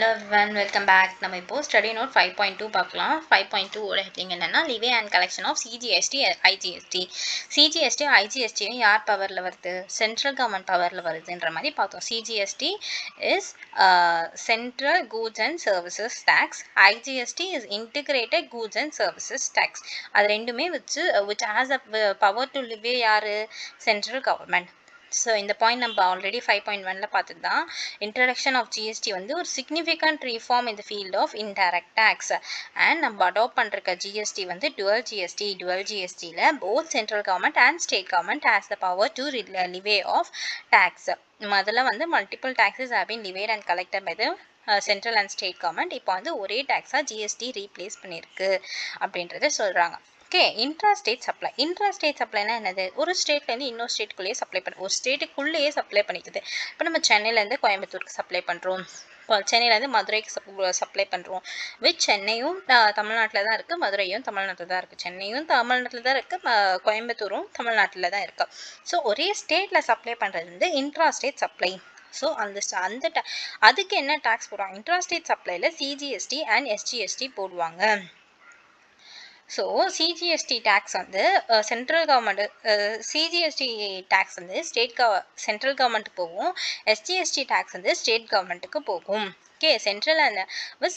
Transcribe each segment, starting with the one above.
Hello everyone, welcome back. நம்ம இப்போ study note 5.2 பார்க்கலாம். 5.2 ஓட heading என்னன்னா leeway and collection of CGST IGST. CGST IGST யார் பவர்ல வருது? சென்ட்ரல் கவர்மெண்ட் பவர்ல வருதுன்ற மாதிரி பார்த்தோம். CGST is Central Goods and Services Tax. IGST is Integrated Goods and Services Tax. அது ரெண்டுமே which has a power to levy யாரு? Central government. So இந்த point நம்ம already 5.1ல பார்த்துதான் introduction of GST வந்து ஒரு significant reform in the field of indirect tax and நம்ம adopt பண்ற GST வந்து dual GSTல both central government and state government has the power to levy of tax. முதல்ல வந்து multiple taxes have been levied and collected by the central and state government. இப்போ வந்து ஒரே tax-ஆ GST replace பண்ணிருக்கு அப்படின்றத சொல்றாங்க. Okay, இன்ட்ராஸ்டேட் supply. இன்ட்ராஸ்டேட் சப்ளைனா என்னது? ஒரு ஸ்டேட்லேருந்து இன்னொரு ஸ்டேட்டுக்குள்ளேயே சப்ளை பண்ணும், ஒரு ஸ்டேட்டுக்குள்ளேயே சப்ளை பண்ணிக்குது. இப்போ நம்ம சென்னையிலேருந்து கோயம்புத்தூருக்கு சப்ளை பண்ணுறோம், சென்னையிலேருந்து மதுரைக்கு சப்ளை பண்ணுறோம். சென்னையும் தமிழ்நாட்டில் தான் இருக்குது, மதுரையும் தமிழ்நாட்டில் தான் இருக்குது, சென்னையும் தமிழ்நாட்டில் தான் இருக்குது, கோயம்புத்தூரும் தமிழ்நாட்டில் தான் இருக்குது. ஸோ ஒரே ஸ்டேட்டில் சப்ளை பண்ணுறது வந்து இன்ட்ராஸ்டேட் சப்ளை. ஸோ அதுக்கு என்ன டேக்ஸ் போடுவாங்க? இன்ட்ராஸ்டேட் சப்ளையில் சிஜிஎஸ்டி அண்ட் எஸ்ஜிஎஸ்டி போடுவாங்க. ஸோ சிஜிஎஸ்டி டேக்ஸ் வந்து சென்ட்ரல் கவர்மெண்ட், சிஜிஎஸ்டி டேக்ஸ் வந்து சென்ட்ரல் கவர்மெண்ட்டுக்கு போகும், எஸ்ஜிஎஸ்டி டேக்ஸ் வந்து ஸ்டேட் கவர்மெண்ட்டுக்கு போகும். Okay, central and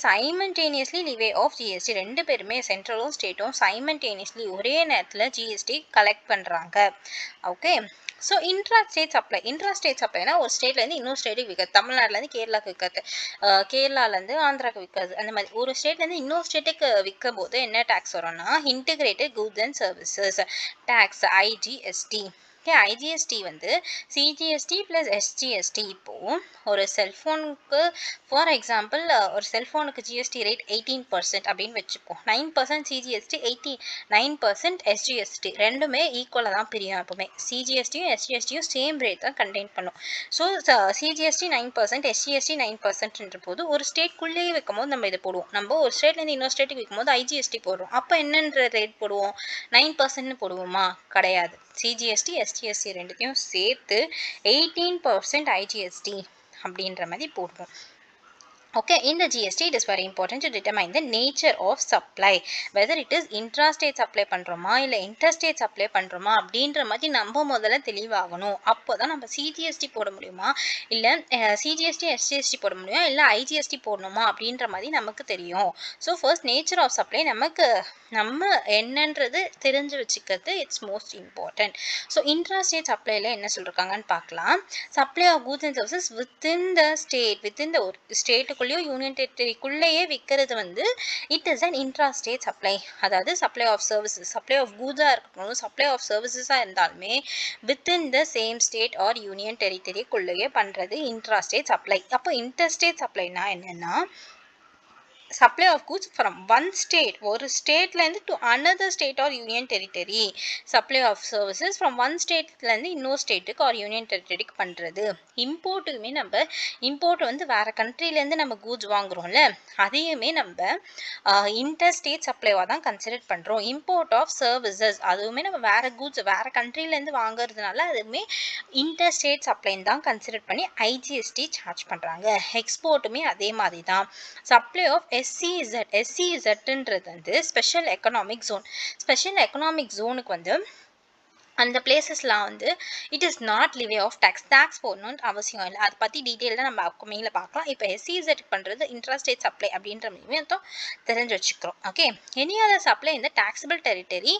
simultaneously levy of GST, ரெண்டு பேருமே சென்ட்ரலும் ஸ்டேட்டும் சைமல்டேனியஸ்லி ஒரே நேரத்தில் ஜிஎஸ்டி கலெக்ட் பண்ணுறாங்க. ஓகே, ஸோ இன்ட்ராஸ்டேட் சப்ளைனா ஒரு ஸ்டேட்லேருந்து இன்னொரு ஸ்டேட்டுக்கு விற்கிறது, தமிழ்நாட்டிலேருந்து கேரளாவுக்கு விற்கிறது, கேரளாலேருந்து ஆந்திராவுக்கு விற்கிறது, அந்த மாதிரி ஒரு ஸ்டேட்லேருந்து இன்னொரு ஸ்டேட்டுக்கு விற்கும் போது என்ன டேக்ஸ் வரும்னா integrated goods and services tax, IGST. Okay, IGST வந்து சிஜிஎஸ்டி ப்ளஸ் எஸ்ஜிஎஸ்டி. இப்போது ஒரு செல்ஃபோனுக்கு ஃபார் எக்ஸாம்பிள் ஒரு செல்ஃபோனுக்கு ஜிஎஸ்டி ரேட் 18% அப்படின்னு வச்சுப்போம். 9% சிஜிஎஸ்டி, 9% எஸ்ஜிஎஸ்டி, ரெண்டுமே ஈக்குவலாக தான் பிரியும். எப்போவுமே சிஜிஎஸ்டியும் எஸ்ஜிஎஸ்டியும் சேம் ரேட் தான் கண்டெயின் பண்ணும். ஸோ சிஜிஎஸ்டி 9%, எஸ்ஜிஎஸ்டி 9%ன்ற போது ஒரு ஸ்டேட்குள்ளேயே வைக்கும் போது நம்ம இதை போடுவோம். நம்ம ஒரு ஸ்டேட்லேருந்து இன்னொரு ஸ்டேட்டுக்கு வைக்கும் போது ஐஜிஎஸ்டி போடுறோம். அப்போ என்னன்ற ரேட் போடுவோம்? 9%ன்னு போடுவோமா? கிடையாது. சிஜிஎஸ்டி எஸ்ஜிஎஸ்டி ரெண்டுத்தையும் சேர்த்து 18% ஐஜிஎஸ்டி அப்படின்ற மாதிரி போடுவோம். Okay, in the GST it is very important to determine the nature of supply, whether it is intrastate supply பண்றோமா இல்லை interstate supply பண்றோமா அப்படின்ற மாதிரி நம்ம முதல்ல தெளிவாகணும். அப்போ தான் நம்ம சிஜிஎஸ்டி போட முடியுமா, இல்லை சிஜிஎஸ்டி எஸ்ஜிஎஸ்டி போட முடியும், இல்லை ஐஜிஎஸ்டி போடணுமா அப்படின்ற மாதிரி நமக்கு தெரியும். So first nature of supply நம்ம என்னன்றது தெரிஞ்சு வச்சுக்கிறது it's most important. So intrastate சப்ளைல என்ன சொல்லிருக்காங்கன்னு பார்க்கலாம். Supply of goods and services within the ஒரு ஸ்டேட்டுக்குள்ளேயோ யூனியன் டெரிட்டரிக்குள்ளேயே விற்கிறது வந்து it is an intrastate supply. அதாவது supply of services, supply of கூட்ஸாக இருக்கணும், சப்ளை ஆஃப் சர்வீசஸாக இருந்தாலுமே within the same state or union டெரிட்டரிக்குள்ளேயே பண்ணுறது இன்ட்ராஸ்டேட் சப்ளை. அப்போ இன்டர்ஸ்டேட் சப்ளைனா என்னென்னா supply of goods from one state, ஒரு ஸ்டேட்லேருந்து to another state or union territory. supply of services from one stateலேருந்து இன்னொரு ஸ்டேட்டுக்கு or union territoryக்கு பண்ணுறது. இம்போர்ட்டுக்குமே நம்ம இம்போர்ட் வந்து வேறு கண்ட்ரிலேருந்து நம்ம கூட்ஸ் வாங்குகிறோம்ல, அதையுமே நம்ம இன்டர்ஸ்டேட் சப்ளைவாக தான் கன்சிடர் பண்ணுறோம். இம்போர்ட் ஆஃப் சர்வீசஸ் அதுவுமே நம்ம வேறு கூட்ஸ் வேறு கண்ட்ரிலேருந்து வாங்குறதுனால அதுவுமே இன்டர்ஸ்டேட் சப்ளைன்னு தான் கன்சிடர் பண்ணி ஐஜிஎஸ்டி சார்ஜ் பண்ணுறாங்க. எக்ஸ்போர்ட்டுமே அதே மாதிரி தான். சப்ளை ஆஃப் எஸ்சிஇசட்ன்றது வந்து special economic zone. Special economic ஜோனுக்கு வந்து அந்த பிளேசஸ்லாம் வந்து it is not levy of tax போடணும்னு அவசியம் இல்லை. அதை பற்றி டீட்டெயிலாக நம்ம அப்கமிங்கில் பார்க்கலாம். இப்போ எஸ்சிஇசட் பண்ணுறது இன்ட்ராஸ்டேட் சப்ளை அப்படின்ற மாதிரியும் தெரிஞ்சு வச்சுக்கிறோம். ஓகே, எனி அதர் சப்ளை இந்த taxable territory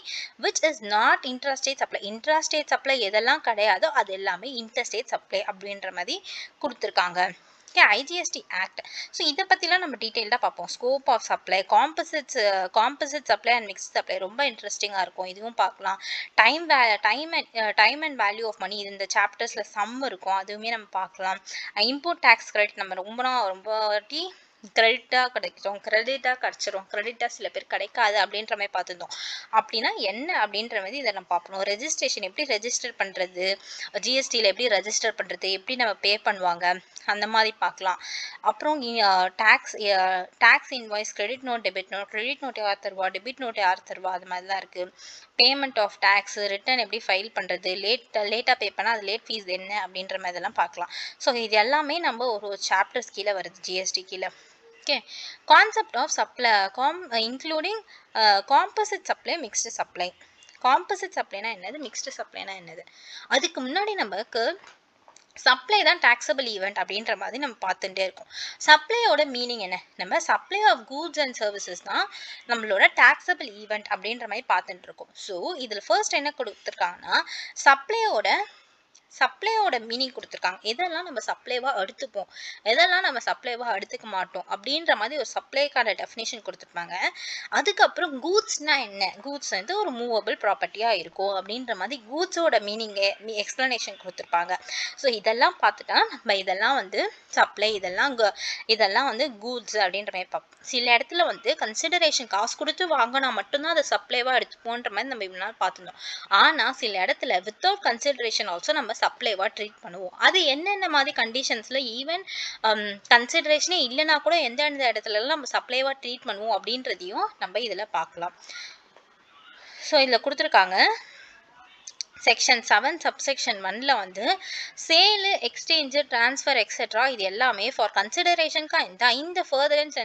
which is not intrastate supply. Intrastate supply எதெல்லாம் கிடையாதோ அது எல்லாமே இன்டர்ஸ்டேட் சப்ளை அப்படின்ற மாதிரி கொடுத்துருக்காங்க. Okay, IGST act. ஸோ இதை பற்றிலாம் நம்ம டீட்டெயில்டாக பார்ப்போம். Scope of supply, composite supply and mixed supply ரொம்ப இன்ட்ரெஸ்டிங்காக இருக்கும், இதுவும் பார்க்கலாம். Time and value of money, இது இந்த சாப்டர்ஸில் சம் இருக்கும், அதுவுமே நம்ம பார்க்கலாம். இம்போர்ட் டேக்ஸ் கிரெடிட் நம்ம ரொம்ப வாட்டி கிரெடிட்டாக கிடச்சிரும், கிரெடிட்டாக சில பேர் கிடைக்காது அப்படின்ற மாதிரி பார்த்துருந்தோம். அப்படின்னா என்ன அப்படின்ற மாதிரி இதை நம்ம பார்க்கணும். ரெஜிஸ்ட்ரேஷன் எப்படி ரெஜிஸ்டர் பண்ணுறது, ஜிஎஸ்டியில் எப்படி ரெஜிஸ்டர் பண்ணுறது, எப்படி நம்ம பே பண்ணுவாங்க, அந்த மாதிரி பார்க்கலாம். அப்புறம் tax invoice, credit note, credit note யார் தருவா, டெபிட் நோட் யார் தருவா, அது மாதிரி தான் இருக்குது. பேமெண்ட் ஆஃப் டேக்ஸ், ரிட்டர்ன் எப்படி ஃபைல் பண்ணுறது, லேட்டாக பே பண்ணால் அது லேட் ஃபீஸ் என்ன அப்படின்ற மாதிரி இதெல்லாம் பார்க்கலாம். ஸோ இது எல்லாமே நம்ம ஒரு சாப்டர்ஸ் கீழே வருது, ஜிஎஸ்டி கீழே. Okay, concept of supply including composite supply, mixed supply. Composite supply na என்னது, mixed supply na என்னது, அதுக்கு முன்னாடி நமக்கு சப்ளை தான் டாக்ஸபிள் ஈவெண்ட் அப்படின்ற மாதிரி நம்ம பார்த்துட்டே இருக்கோம். சப்ளையோட மீனிங் என்ன, நம்ம supply of goods and services தான் நம்மளோட டாக்ஸபிள் ஈவெண்ட் அப்படின்ற மாதிரி பார்த்துட்டு இருக்கோம். ஸோ இதில் ஃபர்ஸ்ட் என்ன கொடுத்துருக்காங்கன்னா சப்ளையோட மீனிங் கொடுத்துருக்காங்க. எதெல்லாம் நம்ம சப்ளைவாக எடுத்துப்போம், எதெல்லாம் நம்ம சப்ளைவாக எடுத்துக்க மாட்டோம் அப்படின்ற மாதிரி ஒரு சப்ளைக்கான டெஃபினேஷன் கொடுத்துருப்பாங்க. அதுக்கப்புறம் கூட்ஸ்னா என்ன, கூட்ஸ் வந்து ஒரு மூவபிள் ப்ராப்பர்ட்டியாக இருக்கும் அப்படின்ற மாதிரி கூட்ஸோட மீனிங்கை எக்ஸ்பிளனேஷன் கொடுத்துருப்பாங்க. ஸோ இதெல்லாம் பார்த்துட்டா நம்ம இதெல்லாம் வந்து சப்ளை, இதெல்லாம் வந்து கூட்ஸ் அப்படின்ற மாதிரி பார்ப்போம். சில இடத்துல வந்து கன்சிடரேஷன் காசு கொடுத்து வாங்கினா மட்டும்தான் அதை சப்ளைவாக எடுத்துப்போன்ற மாதிரி நம்ம இவ்வளோ நாள் பார்த்துருந்தோம். ஆனால் சில இடத்துல வித்தவுட் கன்சிடரேஷன் ஆல்சோ நம்ம சப்ளைவா ட்ரீட் பண்ணுவோம். அது என்னென்ன மாதிரி கண்டிஷன்ஸ்ல, ஈவன் கன்சிடரேஷனே இல்லைன்னா கூட எந்தெந்த இடத்துலலாம் நம்ம சப்ளைவா ட்ரீட் பண்ணுவோம் அப்படின்றதையும் நம்ம இதில் பார்க்கலாம். ஸோ இதில் கொடுத்துருக்காங்க செக்ஷன் 7 சப்செக்ஷன் 1ல வந்து சேலு, எக்ஸ்சேஞ்சு, டிரான்ஸ்ஃபர் எக்ஸெட்ரா இது எல்லாமே ஃபார் கன்சிடரேஷனுக்காக இந்த ஃபர்தரன்ஸ்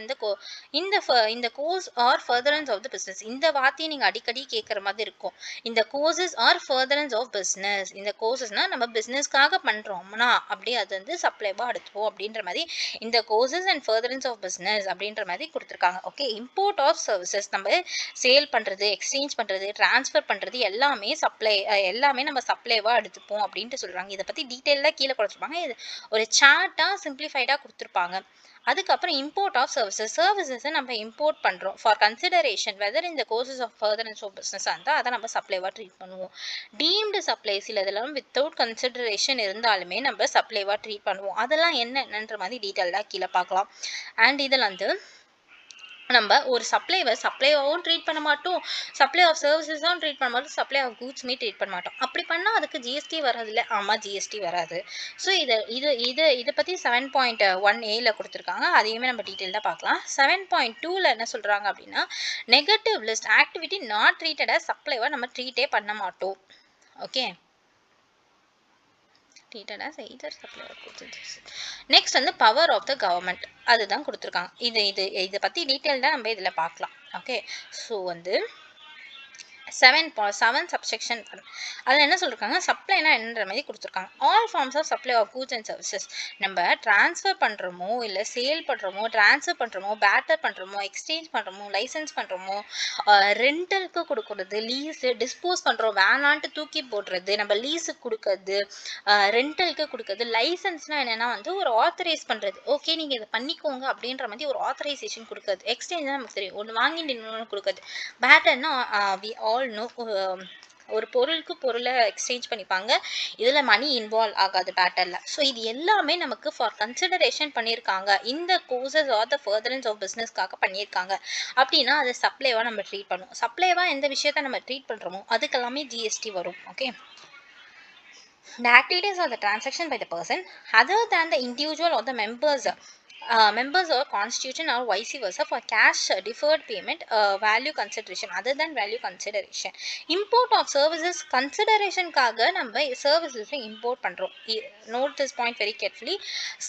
இந்த course or furtherance of the business. இந்த வார்த்தையை நீங்கள் அடிக்கடி கேட்குற மாதிரி இருக்கும். இந்த courses or furtherance of business, இந்த கோர்சஸ்னால் நம்ம பிஸ்னஸ்க்காக பண்ணுறோம்னா அப்படி அது வந்து சப்ளைவாக எடுத்துவோம் அப்படின்ற மாதிரி இந்த courses and furtherance of business அப்படின்ற மாதிரி கொடுத்துருக்காங்க. ஓகே, இம்போர்ட் ஆஃப் சர்வீசஸ், நம்ம சேல் பண்ணுறது, எக்ஸ்சேஞ்ச் பண்ணுறது, டிரான்ஸ்ஃபர் பண்ணுறது எல்லாமே எல்லாமே நம்ம சப்ளைவா எடுத்துப்போம் அப்படின்ட்டு சொல்றாங்க. இதை பத்தி டீட்டெயிலாக கீழே கொடுத்துருப்பாங்க. இது ஒரு சார்ட்டா சிம்பிளிஃபைடா கொடுத்துருப்பாங்க. அதுக்கப்புறம் இம்போர்ட் ஆஃப் சர்வீசஸை நம்ம இம்போர்ட் பண்ணுறோம் ஃபார் கன்சிடரேஷன் வெதர் இந்த கோர்சஸ் ஆஃப் ஃபர்தரன்ஸ் ஆஃப் பிஸ்னஸாக இருந்தால் அதை நம்ம சப்ளைவாக ட்ரீட் பண்ணுவோம். டீம்டு சப்ளைஸ் இதெல்லாம் வித்தவுட் கன்சிடரேஷன் இருந்தாலுமே நம்ம சப்ளைவாக ட்ரீட் பண்ணுவோம். அதெல்லாம் என்னன்ற மாதிரி டீட்டெயிலாக கீழே பார்க்கலாம். அண்ட் இதில் வந்து நம்ம ஒரு சப்ளைவாகவும் ட்ரீட் பண்ண மாட்டோம், சப்ளை ஆஃப் சர்வீசஸும் ட்ரீட் பண்ண மாட்டோம், சப்ளை ஆஃப் கூட்ஸுமே ட்ரீட் பண்ண மாட்டோம். அப்படி பண்ணால் அதுக்கு ஜிஎஸ்டி வராது இல்லை? ஆமாம், ஜிஎஸ்டி வராது. ஸோ இதை பற்றி 7.1a கொடுத்துருக்காங்க. அதையுமே நம்ம டீட்டெயிலாக பார்க்கலாம். 7.2ல என்ன சொல்கிறாங்க அப்படின்னா, negative list activity not treated as சப்ளைவாக நம்ம ட்ரீட்டே பண்ண மாட்டோம். Okay, treated as either supplier goods. Next வந்து பவர் ஆஃப் த கவர்மெண்ட் அதுதான் கொடுத்துருக்காங்க. இதை பற்றி டீட்டெயில்டாக நம்ம இதில் பார்க்கலாம். ஓகே, ஸோ வந்து 7 சப்செக்ஷன் அதில் என்ன சொல்லியிருக்காங்க, சப்ளைனா என்னன்ற மாதிரி கொடுத்துருக்காங்க. All forms of supply of goods and services, நம்ம டிரான்ஸ்ஃபர் பண்ணுறோமோ இல்லை சேல் பண்ணுறோமோ, டிரான்ஸ்ஃபர் பண்ணுறோமோ, பேட்டர் பண்ணுறோமோ, எக்ஸ்சேஞ்ச் பண்ணுறோமோ, லைசன்ஸ் பண்ணுறோமோ, ரெண்டலுக்கு கொடுக்குறது, லீஸு, டிஸ்போஸ் பண்ணுறோம், வேணான்ட்டு தூக்கி போடுறது, நம்ம லீஸுக்கு கொடுக்கறது, ரெண்டலுக்கு கொடுக்குறது. லைசன்ஸ்னால் என்னென்னா வந்து ஒரு ஆத்தரைஸ் பண்ணுறது, ஓகே நீங்கள் இதை பண்ணிக்கோங்க அப்படின்ற மாதிரி ஒரு ஆத்தரைசேஷன் கொடுக்குறது. எக்ஸ்சேஞ்ச் நமக்கு தெரியும், ஒன்று வாங்கிட்டு இன்னொன்று கொடுக்குறது. பேட்டர்னா ஒரு பொருளுக்கு பொருளை எக்ஸ்சேஞ்ச் பண்ணிப்பாங்க, இதில் மணி இன்வால்வ் ஆகாது பேட்டர்ல. ஸோ இது எல்லாமே நமக்கு ஃபார் கன்சிடரேஷன் பண்ணியிருக்காங்க, இந்த courses are the furtherance of பிஸ்னஸ்க்காக பண்ணியிருக்காங்க அப்படின்னா அது சப்ளைவா நம்ம ட்ரீட் பண்ணுவோம். சப்ளைவா எந்த விஷயத்த நம்ம ட்ரீட் பண்ணுறோமோ அதுக்கெல்லாமே ஜிஎஸ்டி வரும். Okay, the activities or the transaction by the person other than the individual or the members or constitution or vice versa for cash deferred payment, value consideration other than value consideration. Import of services consideration காக நம்ம services import பண்றோம். Note this point very carefully.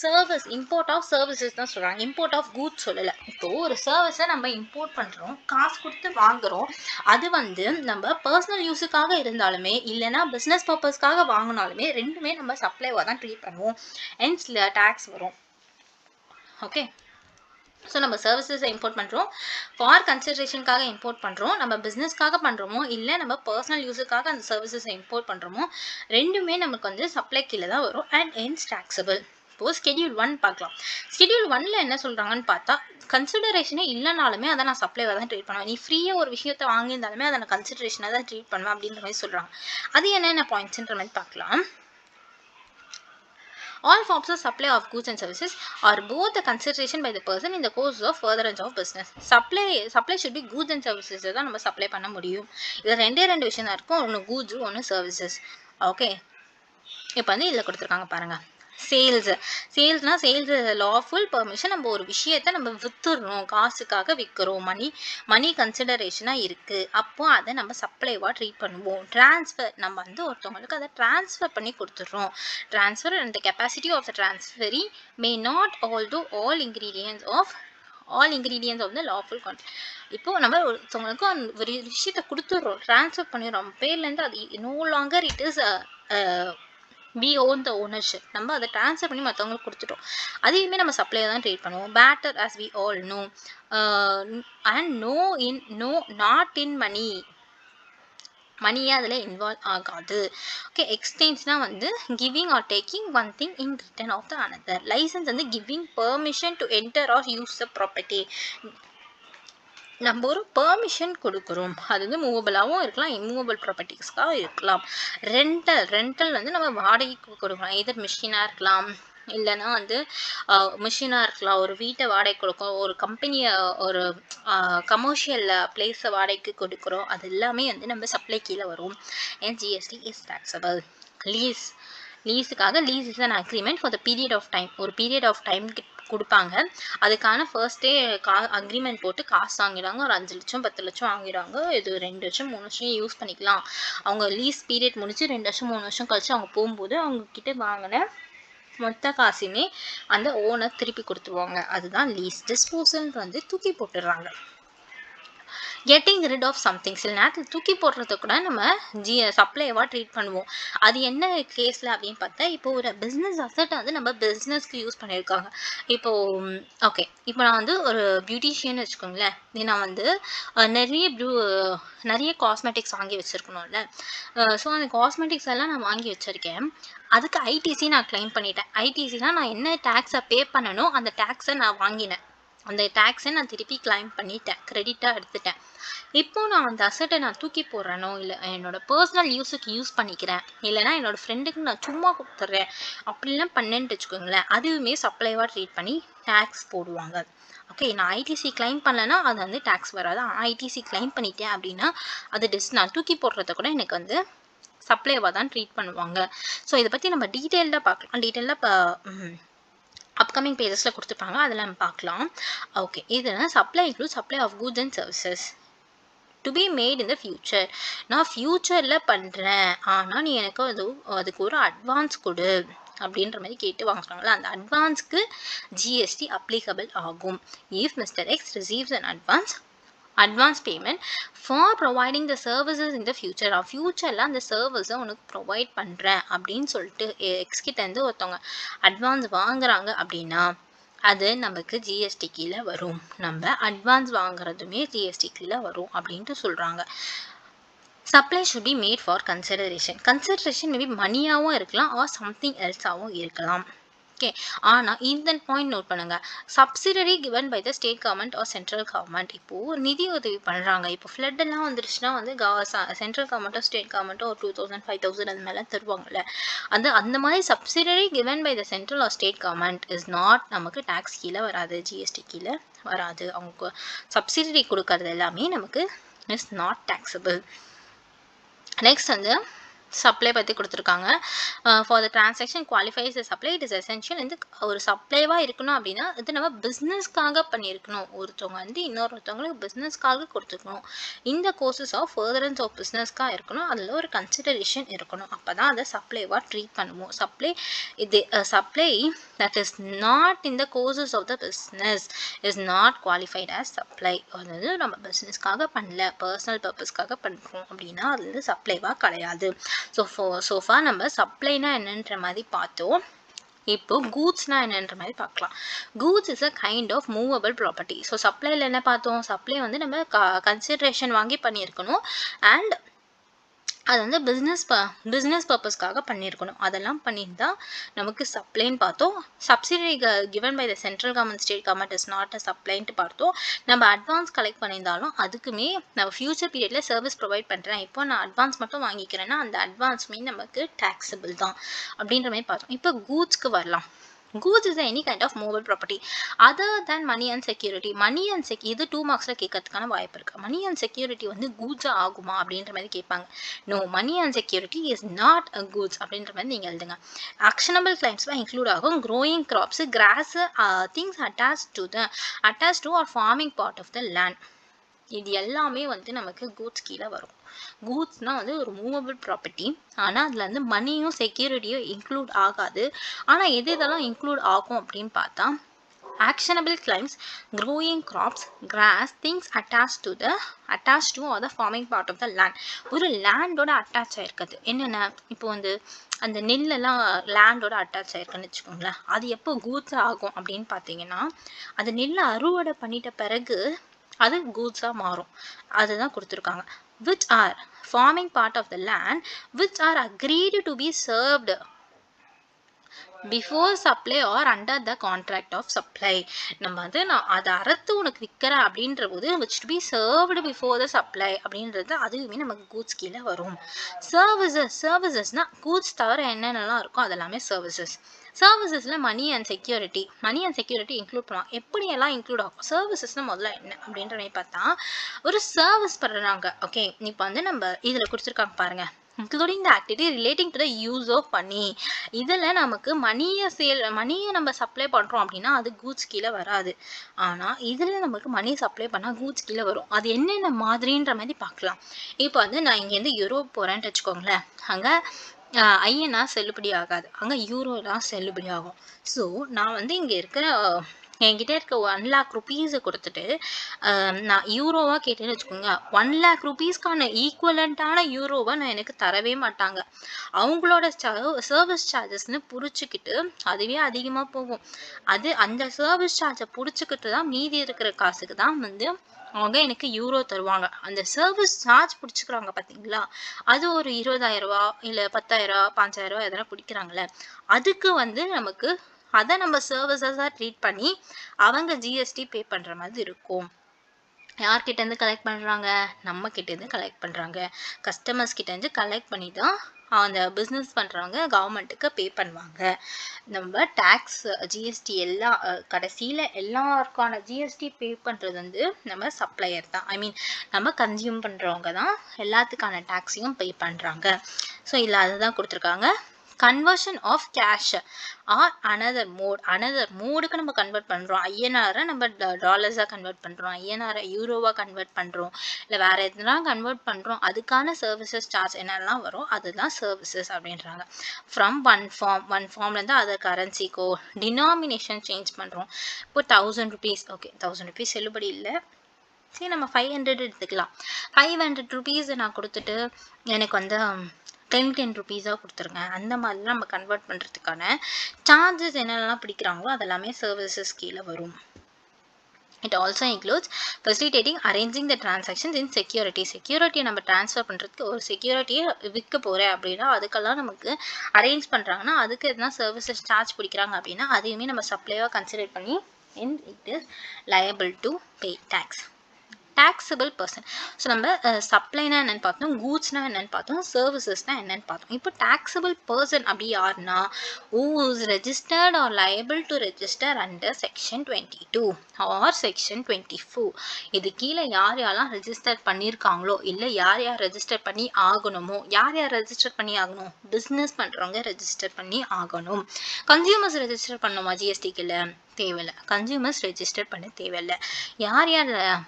Service import of services தான் சொல்றாங்க, import of goods சொல்லல. இப்போ ஒரு சர்வீஸை நம்ம இம்போர்ட் பண்றோம், காசு கொடுத்து வாங்குறோம், அது வந்து நம்ம பர்சனல் யூஸுக்காக இருந்தாலுமே இல்லைன்னா பிஸ்னஸ் பர்பஸ்க்காக வாங்கினாலுமே ரெண்டுமே நம்ம சப்ளைவாக தான் ட்ரீட் பண்ணுவோம். ஹென்ஸ் டேக்ஸ் வரும். ஓகே, ஸோ நம்ம சர்வீசஸை இம்போர்ட் பண்ணுறோம், ஃபார் கன்சிடரேஷனுக்காக இம்போர்ட் பண்ணுறோம், நம்ம பிஸ்னஸ்க்காக பண்ணுறோமோ இல்லை நம்ம பர்சனல் யூஸுக்காக அந்த சர்வீசஸை இம்போர்ட் பண்ணுறோமோ ரெண்டுமே நமக்கு வந்து சப்ளை கீழே தான் வரும் அண்ட் ஹென்ஸ் டாக்ஸபிள். இப்போது ஸ்கெடியூல் 1 பார்க்கலாம். ஸ்கெடியூல் 1ல என்ன சொல்கிறாங்கன்னு பார்த்தா, கன்சிடரேஷனே இல்லைனாலுமே அதை நான் சப்ளைவாக தான் ட்ரீட் பண்ணுவேன், நீ ஃப்ரீயாக ஒரு விஷயத்தை வாங்கியிருந்தாலுமே அதை நான் கன்சிடரேஷனாக தான் ட்ரீட் பண்ணுவேன் அப்படின்ற மாதிரி சொல்கிறாங்க. அது என்னென்ன பாயிண்ட்ஸ்ன்ற மாதிரி பார்க்கலாம். All forms of supply of goods and services are both the consideration by the person in the course of furtherance of business. Supply should be goods and services தான் நம்ம சப்ளை பண்ண முடியும். இதில் ரெண்டு விஷயம் தான் இருக்கும், ஒன்று கூட்ஸு ஒன்று சர்வீசஸ். ஓகே, இப்போ வந்து இதில் கொடுத்துருக்காங்க பாருங்கள். சேல்ஸ்னா சேல்ஸ் லாஃபுல் பர்மிஷன், நம்ம ஒரு விஷயத்தை நம்ம வித்துடுறோம், காசுக்காக விற்கிறோம், மணி கன்சிடரேஷனாக இருக்குது, அப்போ அதை நம்ம சப்ளைவாக ட்ரீட் பண்ணுவோம். டிரான்ஸ்ஃபர், நம்ம வந்து ஒருத்தவங்களுக்கு அதை டிரான்ஸ்ஃபர் பண்ணி கொடுத்துட்றோம். Transfer and the capacity of the transferee may not although all ingredients of all ingredients of the lawful contract. இப்போ நம்ம ஒருத்தவங்களுக்கு ஒரு விஷயத்தை கொடுத்துட்றோம், ட்ரான்ஸ்ஃபர் பண்ணிடுறோம் பேர்லேருந்து. அது no longer it is we own the ownership. நம்ம அதை ட்ரான்ஸ்ஃபர் பண்ணி மற்றவங்களுக்கு கொடுத்துட்டோம். அதையுமே நம்ம சப்ளையை தான் ட்ரீட் பண்ணுவோம். Better as we all know and no not in money. மணியே அதில் இன்வால்வ் ஆகாது. ஓகே, எக்ஸ்சேஞ்ச்னால் வந்து giving or taking one thing in return of the another. Licence வந்து giving permission to enter or use the property. நம்ம ஒரு permission கொடுக்குறோம். அது வந்து மூவபிளாகவும் இருக்கலாம், இம்மூவபிள் ப்ராப்பர்ட்டிஸ்க்காக இருக்கலாம். ரெண்டல் வந்து நம்ம வாடகைக்கு கொடுக்கலாம். எதர் மிஷினாக இருக்கலாம், இல்லைன்னா வந்து மிஷினாக இருக்கலாம். ஒரு வீட்டை வாடகை கொடுக்கும், ஒரு கம்பெனியை, ஒரு கமர்ஷியல் பிளேஸை வாடகைக்கு கொடுக்குறோம். அது எல்லாமே வந்து நம்ம சப்ளை கீழே வரும். And GST is taxable. லீஸுக்காக lease is an agreement for the period of time. ஒரு பீரியட் ஆஃப் டைம்க்கு கொடுப்பாங்க. அதுக்கான ஃபர்ஸ்டே அக்ரிமெண்ட் போட்டு காசு வாங்கிடுவாங்க. ஒரு 5 லட்சம் 10 லட்சம் வாங்கிடுவாங்க. இது 2 வருஷம் 3 வருஷம் யூஸ் பண்ணிக்கலாம். அவங்க லீஸ் பீரியட் முடிச்சு 2 வருஷம் 3 வருஷம் கழிச்சு அவங்க போகும்போது அவங்க கிட்ட வாங்கின மொத்த காசுமே அந்த ஓனர் திருப்பி கொடுத்துருவாங்க. அதுதான் லீஸ். டிஸ்போசல் வந்து தூக்கி போட்டுடுறாங்க. Getting rid of something. சில நேரத்தில் தூக்கி போடுறத கூட நம்ம சப்ளைவாக ட்ரீட் பண்ணுவோம். அது என்ன கேஸில் அப்படின்னு பார்த்தா, இப்போ ஒரு பிஸ்னஸ் அசட்டை வந்து நம்ம பிஸ்னஸ்க்கு யூஸ் பண்ணியிருக்காங்க. இப்போது ஓகே, இப்போ நான் வந்து ஒரு பியூட்டிஷியன் வச்சுக்கோங்களேன். நான் வந்து நிறைய காஸ்மெட்டிக்ஸ் வாங்கி வச்சுருக்கணும்ல. ஸோ அந்த காஸ்மெட்டிக்ஸ் எல்லாம் நான் வாங்கி வச்சுருக்கேன். அதுக்கு ஐடிசி நான் கிளைம் பண்ணிட்டேன். ஐடிசினா நான் என்ன டேக்ஸை பே பண்ணணும் அந்த டேக்ஸை நான் வாங்கினேன். அந்த டேக்ஸை நான் திருப்பி கிளைம் பண்ணிட்டேன், கிரெடிட்டாக எடுத்துட்டேன். இப்போ நான் அந்த அசட்டை நான் தூக்கி போடுறேனோ, இல்லை என்னோட பர்சனல் யூஸுக்கு யூஸ் பண்ணிக்கிறேன், இல்லைனா என்னோட ஃப்ரெண்டுக்கு நான் சும்மா கொடுத்துட்றேன், அப்படிலாம் பண்ணேன்னு வச்சுக்கோங்களேன், அதுவுமே சப்ளைவாக ட்ரீட் பண்ணி டேக்ஸ் போடுவாங்க. ஓகே, நான் ஐடிசி கிளைம் பண்ணலைன்னா அது வந்து டேக்ஸ் வராது. ஐடிசி கிளைம் பண்ணிட்டேன் அப்படின்னா அது நான் தூக்கி போடுறத கூட எனக்கு வந்து சப்ளைவாக தான் ட்ரீட் பண்ணுவாங்க. ஸோ இதை பற்றி நம்ம டீட்டெயில்டாக பார்க்கலாம். டீட்டெயிலாக அப்கமிங் பேஜஸில் கொடுத்துருப்பாங்க, அதில் நம்ம பார்க்கலாம். ஓகே, இதுனா supply include supply of goods and services to be made in the future. நான் ஃப்யூச்சரில் பண்ணுறேன், ஆனால் நீ எனக்கு அதுக்கு ஒரு அட்வான்ஸ் கொடு அப்படின்ற மாதிரி கேட்டு வாங்குறாங்களா, அந்த அட்வான்ஸ்க்கு ஜிஎஸ்டி அப்ளிகபிள் ஆகும். If mister X receives an advance payment for providing the services in the future. ஃபியூச்சரில் அந்த சர்வீஸை உனக்கு ப்ரொவைட் பண்ணுறேன் அப்படின்னு சொல்லிட்டு எக்ஸ்கிட்டேருந்து ஒருத்தவங்க அட்வான்ஸ் வாங்குறாங்க அப்படின்னா அது நமக்கு ஜிஎஸ்டி கீழே வரும். நம்ம அட்வான்ஸ் வாங்குறதுமே ஜிஎஸ்டி கீழே வரும் அப்படின்ட்டு சொல்கிறாங்க. Supply should be made for consideration. Consideration maybe மணியாகவும் இருக்கலாம் ஆர் சம்திங் எல்ஸாகவும் இருக்கலாம். ஓகே, ஆனால் இந்த பாயிண்ட் நோட் பண்ணுங்கள். Subsidiary given by the state government or central government. இப்போது நிதி உதவி பண்ணுறாங்க. இப்போ ஃப்ளட்டெல்லாம் வந்துருச்சுன்னா வந்து சென்ட்ரல் கவர்மெண்ட்டோ ஸ்டேட் கவர்மெண்ட்டோ ஒரு 2000 5000 அது மேலே தருவாங்கல்ல. அந்த மாதிரி subsidiary given by the central or state government is not நமக்கு டேக்ஸ் கீழே வராது, ஜிஎஸ்டி கீழே வராது. அவங்க சப்சிடரி கொடுக்கறது எல்லாமே நமக்கு இஸ் நாட் டேக்ஸபிள். நெக்ஸ்ட் வந்து சப்ளை பற்றி கொடுத்துருக்காங்க. For the transaction qualifies the supply it is essential. வந்து ஒரு சப்ளைவாக இருக்கணும் அப்படின்னா இது நம்ம பிஸ்னஸ்க்காக பண்ணியிருக்கணும். ஒருத்தவங்க வந்து இன்னொருத்தவங்களுக்கு பிஸ்னஸ்க்காக கொடுத்துருக்கணும். இந்த கோர்சஸ் ஆஃப் ஃபர்தரன்ஸ் ஆஃப் பிஸ்னஸ்க்காக இருக்கணும். அதில் ஒரு கன்சிடரேஷன் இருக்கணும். அப்போ தான் அதை சப்ளைவாக ட்ரீட் பண்ணுவோம். Supply that is not in the courses of the business is not qualified as supply. அதாவது நம்ம பிஸ்னஸ்க்காக பண்ணல, பர்சனல் பர்பஸ்க்காக பண்ணுறோம் அப்படின்னா அது வந்து சப்ளைவாக கிடையாது. ஸோ நம்ம சப்ளைனா என்னன்ற மாதிரி பார்த்தோம். இப்போ கூட்ஸ்னால் என்னன்ற மாதிரி பார்க்கலாம். Goods is a kind of movable property. So சப்ளையில் என்ன பார்த்தோம், சப்ளை வந்து நம்ம கன்சிடரேஷன் வாங்கி பண்ணியிருக்கணும் அண்ட் அது வந்து பிஸ்னஸ் பர்பஸ்க்காக பண்ணியிருக்கணும். அதெல்லாம் பண்ணியிருந்தால் நமக்கு சப்ளைன்னு பார்த்தோம். Subsidiary given by the central government state government is not a சப்ளைன்ட்டு பார்த்தோம். நம்ம அட்வான்ஸ் கலெக்ட் பண்ணியிருந்தாலும் அதுக்குமே நம்ம ஃபியூச்சர் பீரியடில் சர்வீஸ் ப்ரொவைட் பண்ணுறேன், இப்போ நான் அட்வான்ஸ் மட்டும் வாங்கிக்கிறேன்னா அந்த அட்வான்ஸுமே நமக்கு டேக்ஸபிள் தான் அப்படின்ற மாதிரி பார்த்தோம். இப்போ கூட்ஸ்க்கு வரலாம். Goods is any kind of movable property other than money and security. Money and இது 2 மார்க்ஸில் கேட்கறதுக்கான வாய்ப்பு இருக்குது. மணி அண்ட் செக்யூரிட்டி வந்து கூட்ஸாக ஆகுமா அப்படின்ற மாதிரி கேட்பாங்க. No, money and security is not a goods அப்படின்ற மாதிரி நீங்கள் எழுதுங்க. ஆக்ஷனபிள் கிளைம்ஸ்லாம் இன்க்ளூட் ஆகும். Growing crops, grass, things attach to or forming part of the land. இது எல்லாமே வந்து நமக்கு கூட்ஸ் கீழே வரும். கூட்ஸ்னால் வந்து ஒரு மூவபிள் ப்ராப்பர்ட்டி, ஆனால் அதில் வந்து மணியும் செக்யூரிட்டியும் இன்க்ளூட் ஆகாது. ஆனால் இதெல்லாம் இன்க்ளூட் ஆகும் அப்படின்னு பார்த்தா actionable claims, growing crops, grass, things attached to or the forming part of the land. ஒரு லேண்டோட அட்டாச் ஆயிருக்குது என்னென்ன இப்போ வந்து அந்த நெல்லெல்லாம் லேண்டோட அட்டாச் ஆயிருக்குன்னு வச்சுக்கோங்களேன். அது எப்போ கூட்ஸ் ஆகும் அப்படின்னு பார்த்தீங்கன்னா அந்த நெல்லை அறுவடை பண்ணிட்ட பிறகு அது கூட்ஸாக மாறும். அதுதான் கொடுத்துருக்காங்க. which are forming part of the land which are agreed to be served before supply or under the contract of supply. நம்ம வந்து நான் அதை அறுத்து உனக்கு விற்கிறேன் அப்படின்ற போது which to be served before the supply அப்படின்றது அதுவுமே நமக்கு கூட்ஸ் கீழே வரும். சர்வீசஸ்னா கூட்ஸ் தவிர என்னென்னலாம் இருக்கோ அதெல்லாமே சர்வீசஸ்ல மணி அண்ட் செக்யூரிட்டி இன்க்ளூட் பண்ணுவாங்க. எப்படியெல்லாம் இன்க்ளூட் ஆகும் சர்வீசஸ்னா முதல்ல என்ன அப்படின்ற மாதிரி பார்த்தா ஒரு சர்வீஸ் பண்ணுறாங்க. ஓகே இப்போ வந்து நம்ம இதில் கொடுத்துருக்காங்க பாருங்க, including the activity relating to the use of money. இதில் நமக்கு மணியை நம்ம சப்ளை பண்ணுறோம் அப்படின்னா அது கூட்ஸ் கீழே வராது. ஆனால் இதில் நமக்கு மணி சப்ளை பண்ணால் கூட்ஸ் கீழே வரும். அது என்னென்ன மாதிரின்ற மாதிரி பார்க்கலாம். இப்போ வந்து நான் இங்கேருந்து யூரோப் போகிறேன்ட்டு வச்சுக்கோங்களேன். அங்கே ஐஎன்ஆர் செல்லுபடி ஆகாது, அங்கே யூரோலாம் செல்லுபடி ஆகும். ஸோ நான் வந்து இங்கே இருக்கிற என்கிட்ட இருக்க 1 lakh rupees கொடுத்துட்டு நான் யூரோவாக கேட்டேன்னு வச்சுக்கோங்க, 1 lakh rupeesக்கான ஈக்குவலண்ட்டான யூரோவை நான் எனக்கு தரவே மாட்டாங்க. அவங்களோட சர்வீஸ் சார்ஜஸ்ன்னு பிடிச்சிக்கிட்டு அதுவே அதிகமாக போகும். அந்த சர்வீஸ் சார்ஜை பிடிச்சிக்கிட்டு தான் மீதி இருக்கிற காசுக்கு தான் வந்து அவங்க எனக்கு யூரோ தருவாங்க. அந்த சர்வீஸ் சார்ஜ் பிடிச்சிக்கிறாங்க பார்த்தீங்களா, அது ஒரு 20,000 ரூபா இல்லை 10,000 5,000 ரூபா எதனா பிடிக்கிறாங்களே, அதுக்கு வந்து நமக்கு அதை நம்ம சர்வீசஸாக ட்ரீட் பண்ணி அவங்க ஜிஎஸ்டி பே பண்ணுற மாதிரி இருக்கும். யார்கிட்டேருந்து கலெக்ட் பண்ணுறாங்க, நம்ம கிட்டேருந்து கலெக்ட் பண்ணுறாங்க. கஸ்டமர்ஸ் கிட்டேருந்து கலெக்ட் பண்ணி தான் அந்த பிஸ்னஸ் பண்ணுறவங்க கவர்மெண்ட்டுக்கு பே பண்ணுவாங்க. நம்ம டேக்ஸ் ஜிஎஸ்டி எல்லாம் கடைசியில் எல்லாருக்கான ஜிஎஸ்டி பே பண்ணுறது வந்து நம்ம சப்ளையர் தான். நம்ம கன்சியூம் பண்ணுறவங்க தான் எல்லாத்துக்கான டேக்ஸையும் பே பண்ணுறாங்க. ஸோ இல்லை அதுதான் கொடுத்துருக்காங்க. Conversion of cash or another மோடுக்கு நம்ம கன்வெர்ட் பண்ணுறோம். ஐஎன்ஆரை நம்ம டாலர்ஸாக கன்வெர்ட் பண்ணுறோம், ஐஎன்ஆரை யூரோவாக கன்வெர்ட் பண்ணுறோம், இல்லை வேறு எதுனா கன்வெர்ட் பண்ணுறோம். அதுக்கான சர்வீசஸ் சார்ஜ் என்னெல்லாம் வரும் அதுதான் சர்வீசஸ் அப்படின்றாங்க. ஃப்ரம் ஒன் ஃபார்ம்லேருந்து அதர் கரன்சிக்கோ டினாமினேஷன் சேஞ்ச் பண்ணுறோம். இப்போ 1000 rupees, ஓகே 1000 rupees செல்லுபடி இல்லை, சரி நம்ம 500 எடுத்துக்கலாம். 500 rupees நான் கொடுத்துட்டு எனக்கு வந்து 10 rupees கொடுத்துருங்க. அந்த மாதிரிலாம் நம்ம கன்வெர்ட் பண்ணுறதுக்கான சார்ஜஸ் என்னென்னலாம் பிடிக்கிறாங்களோ அதெல்லாமே சர்வீசஸ் கீழே வரும். It also includes facilitating arranging the transactions in செக்யூரிட்டியை நம்ம ட்ரான்ஸ்ஃபர் பண்ணுறதுக்கு ஒரு செக்யூரிட்டியை விற்க போகிறேன் அப்படின்னா அதுக்கெல்லாம் நமக்கு அரேஞ்ச் பண்ணுறாங்கன்னா அதுக்கு எதுனா சர்வீசஸ் சார்ஜ் பிடிக்கிறாங்க அப்படின்னா அதையுமே நம்ம சப்ளைவாக கன்சிடர் பண்ணி it is liable to pay tax. taxable person. So நம்ம சப்ளைனா என்னென்னு பார்த்தோம், கூட்ஸ்னா என்னென்னு பார்த்தோம், சர்வீசஸ்னா என்னென்னு பார்த்தோம். இப்போ taxable person அப்படி யாருன்னா who is registered or liable to register under section 22 or section 24. இது கீழே யாரெல்லாம் ரெஜிஸ்டர் பண்ணியிருக்காங்களோ இல்லை யார் ரெஜிஸ்டர் பண்ணி ஆகணுமோ, யார் ரெஜிஸ்டர் பண்ணி ஆகணும், பிஸ்னஸ் பண்ணுறவங்க ரெஜிஸ்டர் பண்ணி ஆகணும். கன்சியூமர்ஸ் ரெஜிஸ்டர் பண்ணணுமா ஜிஎஸ்டிக்கு? இல்லை, தேவையில்லை. கன்சியூமர்ஸ் ரெஜிஸ்டர் பண்ண தேவையில்லை. யார்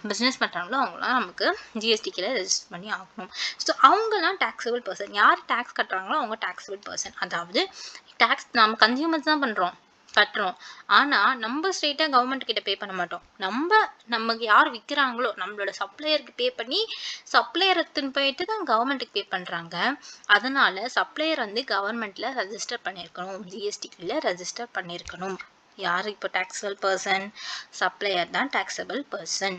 பிஸ்னஸ் பண்ணுறாங்களோ அவங்களாம் நமக்கு ஜிஎஸ்டிக்கில் ரெஜிஸ்டர் பண்ணி ஆகணும். ஸோ அவங்களாம் டேக்ஸபிள் பர்சன். யார் டேக்ஸ் கட்டுறாங்களோ அவங்க டேக்ஸபிள் பர்சன். அதாவது டேக்ஸ் நம்ம கன்சியூமர்ஸ் தான் கட்டுறோம், ஆனால் நம்ம ஸ்ட்ரெயிட்டாக கவர்மெண்ட் கிட்ட பே பண்ண மாட்டோம். நமக்கு யார் விற்கிறாங்களோ நம்மளோட சப்ளையருக்கு பே பண்ணி சப்ளையர் எடுத்துன்னு போயிட்டு தான் கவர்மெண்ட்டுக்கு பே பண்ணுறாங்க. அதனால சப்ளையர் வந்து கவர்மெண்ட்டில் ரெஜிஸ்டர் பண்ணியிருக்கணும், ஜிஎஸ்டிக்கில் ரெஜிஸ்டர் பண்ணியிருக்கணும். யார் இப்போ taxable person? supplier தான் taxable person.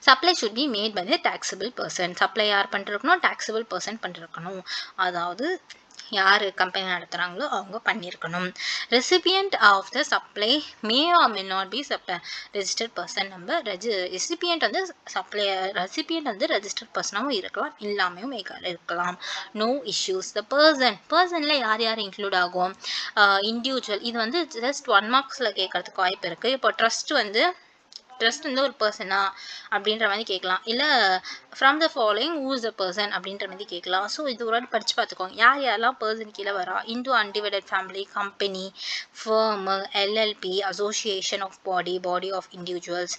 supply should be made by the taxable person. supply யார் பண்ணிருக்கணும்? taxable person பண்ணிருக்கணும். அதாவது யார் கம்பெனி நடத்துகிறாங்களோ அவங்க பண்ணியிருக்கணும். Recipient of the supply may or may not be registered person. நம்ம ரெசிபியன்ட் வந்து ரெசிபியன்ட் வந்து ரெஜிஸ்டர்ட் பர்சனாகவும் இருக்கலாம், இல்லாமையும் இருக்கலாம். No issues. த பர்சனில் யார் இன்க்ளூட் ஆகும்? இண்டிவிஜுவல். இது வந்து ஜஸ்ட் 1 marks கேட்கறதுக்கு வாய்ப்பு இருக்குது. இப்போ ட்ரஸ்ட் வந்து ஒரு பர்சனா அப்படின்ற மாதிரி கேட்கலாம், இல்லை from the following who is the person அப்படின்ற மாதிரி கேட்கலாம். ஸோ இது ஒரு படித்து பார்த்துக்கோங்க யாரெல்லாம் பர்சன் கீழே வரா. Hindu undivided family, company, firm, LLP, association of body of individuals,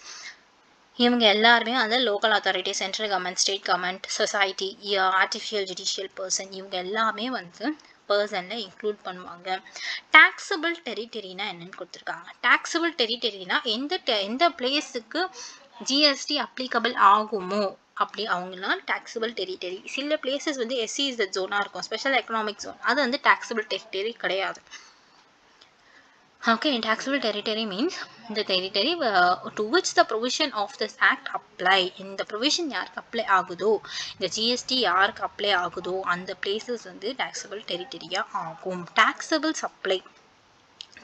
இவங்க எல்லாருமே அந்த local authority, central government, state government, society, artificial judicial person, இவங்க எல்லாமே வந்து பர்சன்ல இன்க்ளூட் பண்ணுவாங்க. டாக்ஸபிள் டெரிட்டரினா என்னன்னு கொடுத்துருக்காங்க. டாக்ஸபிள் டெரிட்டரினா எந்த பிளேஸுக்கு ஜிஎஸ்டி அப்ளிகபிள் ஆகுமோ அப்படி அவங்கலாம் டாக்ஸபிள் டெரிட்டரி. சில பிளேசஸ் வந்து SEZ ஜோனாக இருக்கும், ஸ்பெஷல் எக்கனாமிக் ஜோன், அது வந்து டாக்ஸபிள் டெரிட்டரி கிடையாது. Okay, taxable territory means the territory to which the provision of this act apply. இந்த provision யாருக்கு apply ஆகுதோ, இந்த GST யாருக்கு apply ஆகுதோ அந்த places வந்து taxable territory ஆகும். Taxable supply.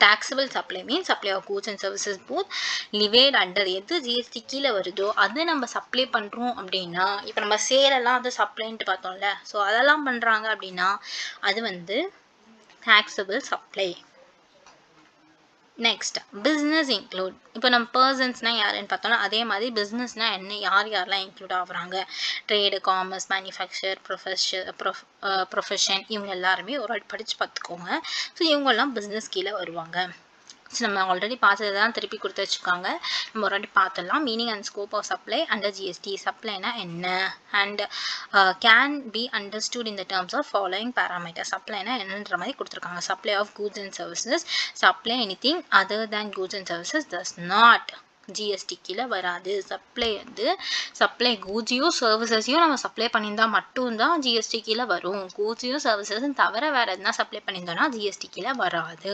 Taxable supply means supply of goods and services both levied under எது GST கீழே வருதோ அது நம்ம சப்ளை பண்ணுறோம் அப்படின்னா, இப்போ நம்ம சேலெல்லாம் அது சப்ளைன்ட்டு பார்த்தோம்ல, ஸோ அதெல்லாம் பண்ணுறாங்க அப்படின்னா அது வந்து taxable supply. Next business include. இப்போ நம்ம பர்சன்ஸ்னால் யாருன்னு பார்த்தோம்னா அதே மாதிரி பிஸ்னஸ்னால் என்ன, யாரெல்லாம் இன்க்ளூட் ஆகுறாங்க, ட்ரேடு, காமர்ஸ், மேனுஃபேக்சர், ப்ரொஃபஷன், இவங்க எல்லாருமே ஒரு வாட்டி படித்து பார்த்துக்கோங்க. ஸோ இவங்கெல்லாம் பிஸ்னஸ் கீழே வருவாங்க. ஸோ நம்ம ஆல்ரெடி பார்த்தது தான் திருப்பி கொடுத்து வச்சுருக்காங்க, நம்ம ஒரு வாட்டி பார்த்துடலாம். Meaning and scope of supply under GST. சப்ளைனா என்ன and can be understood in the terms of following parameter. சப்ளைனா என்னன்ற மாதிரி கொடுத்துருக்காங்க. Supply of goods and services. Supply anything other than goods and services does not GST கீழே வராது. Supply வந்து supply கூட்ஸையும் சர்வீசஸையும் நம்ம சப்ளை பண்ணியிருந்தால் மட்டும்தான் ஜிஎஸ்டி கீழே வரும். கூட்ஸையும் சர்வீசஸும் தவிர வேறு எதுனா சப்ளை பண்ணியிருந்தோம்னா ஜிஎஸ்டி கீழே வராது.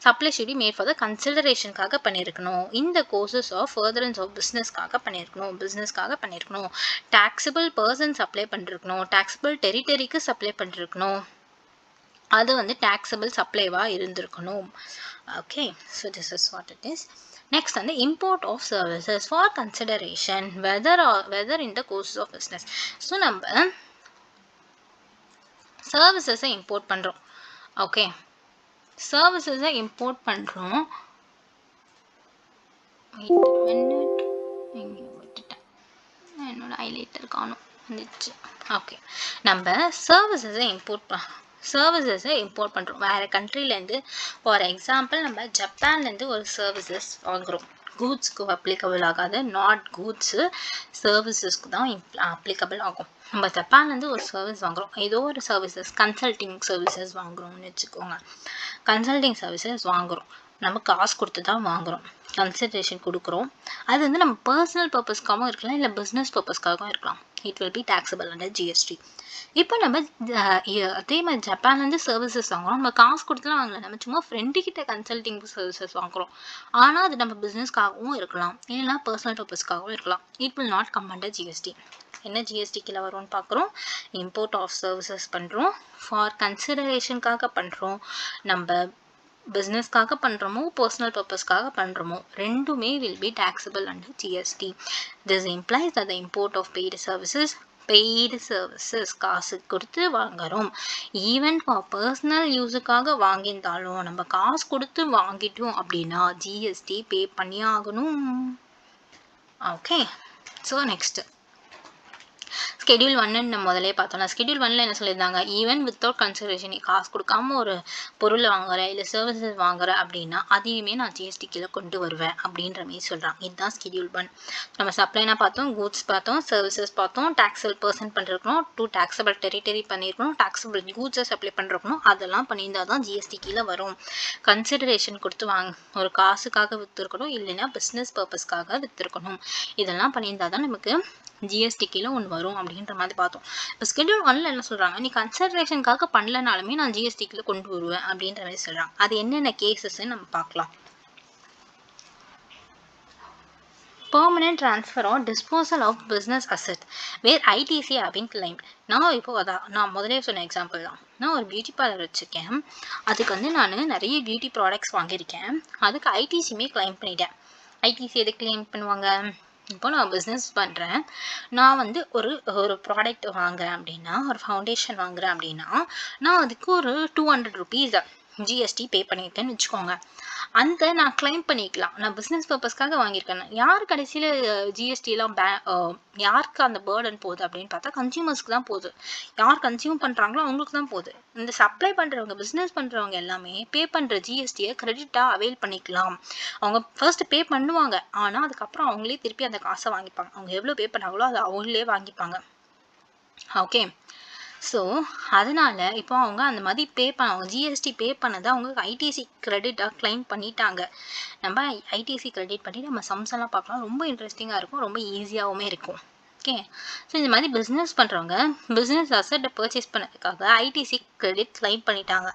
Supply should be made for the கன்சிடரேஷனுக்காக பண்ணியிருக்கணும். இந்த கோர்சஸ் ஆஃப் ஃபர்தரன்ஸ் ஆஃப் பிஸ்னஸ்க்காக பண்ணியிருக்கணும். டாக்ஸபிள் பர்சன் சப்ளை பண்ணிருக்கணும். டாக்ஸபிள் டெரிட்டரிக்கு சப்ளை பண்ணிருக்கணும். அது வந்து டாக்ஸபிள் சப்ளைவாக இருந்திருக்கணும். Okay, so this is what it is. Next on the import of services for consideration whether in the courses of business. So நம்ம services import பண்றோம். ஓகே, services import பண்றோம். என்னோட ஹைலைட்டர் காணும் வந்துச்சு. ஓகே, நம்ம சர்வீசஸை இம்போர்ட் பண்ணுறோம் வேறு கண்ட்ரிலேருந்து. ஃபார் எக்ஸாம்பிள் நம்ம ஜப்பான்லேருந்து ஒரு சர்வீசஸ் வாங்குகிறோம். கூட்ஸ்க்கு அப்ளிகபிள் ஆகாது, நாட் கூட்ஸு சர்வீசஸ்க்கு தான் அப்ளிகபிள் ஆகும். நம்ம ஜப்பான்லேருந்து ஒரு சர்வீஸ் வாங்குகிறோம், ஏதோ ஒரு சர்வீசஸ் கன்சல்டிங் சர்வீசஸ் வாங்குகிறோம்னு வச்சுக்கோங்க. கன்சல்டிங் சர்வீசஸ் வாங்குகிறோம், நம்ம காசு கொடுத்து தான் வாங்குகிறோம், கன்சிடரேஷன் கொடுக்குறோம். அது வந்து நம்ம பர்சனல் பர்பஸ்க்காகவும் இருக்கலாம், இல்லை பிஸ்னஸ் பர்பஸ்க்காகவும் இருக்கலாம். It will B taxable under GST. இப்போ நம்ம அதே மாதிரி ஜப்பான்லேருந்து சர்வீசஸ் வாங்குகிறோம், நம்ம காசு கொடுத்துலாம் வாங்கலாம், நம்ம சும்மா ஃப்ரெண்டுக்கிட்ட கன்சல்டிங் சர்வீசஸ் வாங்குகிறோம். ஆனால் அது நம்ம பிஸ்னஸ்க்காகவும் இருக்கலாம், இல்லைனா பர்சனல் பர்பஸ்க்காகவும் இருக்கலாம். It will not come under GST. என்ன ஜிஎஸ்டி கீழே வரும்னு பார்க்குறோம். இம்போர்ட் ஆஃப் சர்வீசஸ் பண்ணுறோம், ஃபார் கன்சிடரேஷனுக்காக பண்ணுறோம், நம்ம பிஸ்னஸ்க்காக பண்ணுறோமோ பர்சனல் பர்பஸ்க்காக பண்ணுறோமோ ரெண்டுமே will be taxable under GST. This implies that the import of paid services காசு கொடுத்து வாங்குறோம். ஈவன் ஃபார் பர்சனல் யூஸுக்காக வாங்கியிருந்தாலும் நம்ம காசு கொடுத்து வாங்கிட்டோம் அப்படின்னா ஜிஎஸ்டி பே பண்ணி ஆகணும். ஓகே, ஸோ நெக்ஸ்ட் ஸ்கெடியூல் 1 நம்ம முதலே பார்த்தோம்னா ஸ்கெடியூல் 1ல் என்ன சொல்லியிருந்தாங்க, ஈவன் வித்தவுட் கன்சிடரேஷன், நீ காசு கொடுக்காம ஒரு பொருள் வாங்குற இல்லை சர்வீசஸ் வாங்குற அப்படின்னா அதையுமே நான் ஜிஎஸ்டி கீழே கொண்டு வருவேன் அப்படின்ற மாதிரி சொல்கிறாங்க. இதுதான் ஸ்கெடியூல் 1. நம்ம சப்ளைனா பார்த்தோம், கூட்ஸ் பார்த்தோம், சர்வீசஸ் பார்த்தோம், டாக்ஸபிள் பர்சன் பண்ணிருக்கணும், டாக்ஸபிள் டெரிட்டரி பண்ணியிருக்கணும், டாக்ஸபிள் கூட்ஸை சப்ளை பண்ணிருக்கணும், அதெல்லாம் பண்ணியிருந்தால் தான் ஜிஎஸ்டி கீழே வரும். கன்சிடரேஷன் கொடுத்து ஒரு காசுக்காக விற்றுருக்கணும், இல்லைன்னா பிஸ்னஸ் பர்பஸ்க்காக விற்றுருக்கணும், இதெல்லாம் பண்ணியிருந்தால் தான் நமக்கு ஜிஎஸ்டி கீழே ஒன்று வரும் அப்படின்ற மாதிரி பார்த்தோம். இப்போ ஸ்கெடியூல் 1ல் என்ன சொல்கிறாங்க, நீ கன்சிடரேஷனுக்காக பண்ணலனாலுமே நான் ஜிஎஸ்டி கீழே கொண்டு வருவேன் அப்படின்ற மாதிரி சொல்கிறாங்க. அது என்னென்ன கேசஸ்ன்னு நம்ம பார்க்கலாம். Permanent transfer or disposal of business asset where ITC have been claimed. நான் முதலே சொன்ன எக்ஸாம்பிள் தான். நான் ஒரு பியூட்டி பார்லர் வச்சுருக்கேன், அதுக்கு வந்து நான் நிறைய பியூட்டி ப்ராடக்ட்ஸ் வாங்கியிருக்கேன், அதுக்கு ஐடிசியுமே கிளைம் பண்ணிட்டேன். ஐடிசி எதுக்கு கிளைம் பண்ணுவாங்க, இப்போ நான் பிஸ்னஸ் பண்ணுறேன், நான் வந்து ஒரு ப்ராடக்ட் வாங்குறேன் அப்படின்னா, ஒரு ஃபவுண்டேஷன் வாங்குறேன் அப்படின்னா நான் அதுக்கு ஒரு 200 rupees ஜிஎஸ்டி பே பண்ணியிருக்கேன்னு வச்சுக்கோங்க. அந்த நான் கிளைம் பண்ணிக்கலாம், நான் பிஸ்னஸ் பர்பஸ்க்காக வாங்கியிருக்கேன். யார் கடைசியில் ஜிஎஸ்டிலாம் யாருக்கு அந்த பேர்டன் போகுது அப்படின்னு பார்த்தா கன்சியூமர்ஸ்க்கு தான் போகுது. யார் கன்சியூம் பண்ணுறாங்களோ அவங்களுக்கு தான் போகுது. இந்த சப்ளை பண்ணுறவங்க பிஸ்னஸ் பண்ணுறவங்க எல்லாமே பே பண்ணுற ஜிஎஸ்டியை கிரெடிட்டாக அவைல் பண்ணிக்கலாம். அவங்க ஃபர்ஸ்ட் பே பண்ணுவாங்க, ஆனால் அதுக்கப்புறம் அவங்களே திருப்பி அந்த காசை வாங்கிப்பாங்க. அவங்க எவ்வளோ பே பண்ணாங்களோ அதை அவங்களே வாங்கிப்பாங்க. ஓகே, ஸோ அதனால இப்போ அவங்க அந்த மாதிரி அவங்க ஜிஎஸ்டி பே பண்ணதை அவங்க ஐடிசி கிரெடிட்டாக கிளைம் பண்ணிட்டாங்க. நம்ம ஐடிசி கிரெடிட் பண்ணி நம்ம சம்ஸ் எல்லாம் பார்க்கலாம். ரொம்ப இன்ட்ரெஸ்டிங்காக இருக்கும், ரொம்ப ஈஸியாகவுமே இருக்கும். ஓகே, ஸோ இந்த மாதிரி பிஸ்னஸ் பண்ணுறவங்க பிஸ்னஸ் அசட்டை பர்ச்சேஸ் பண்ணதுக்காக ஐடிசி கிரெடிட் கிளைம் பண்ணிட்டாங்க.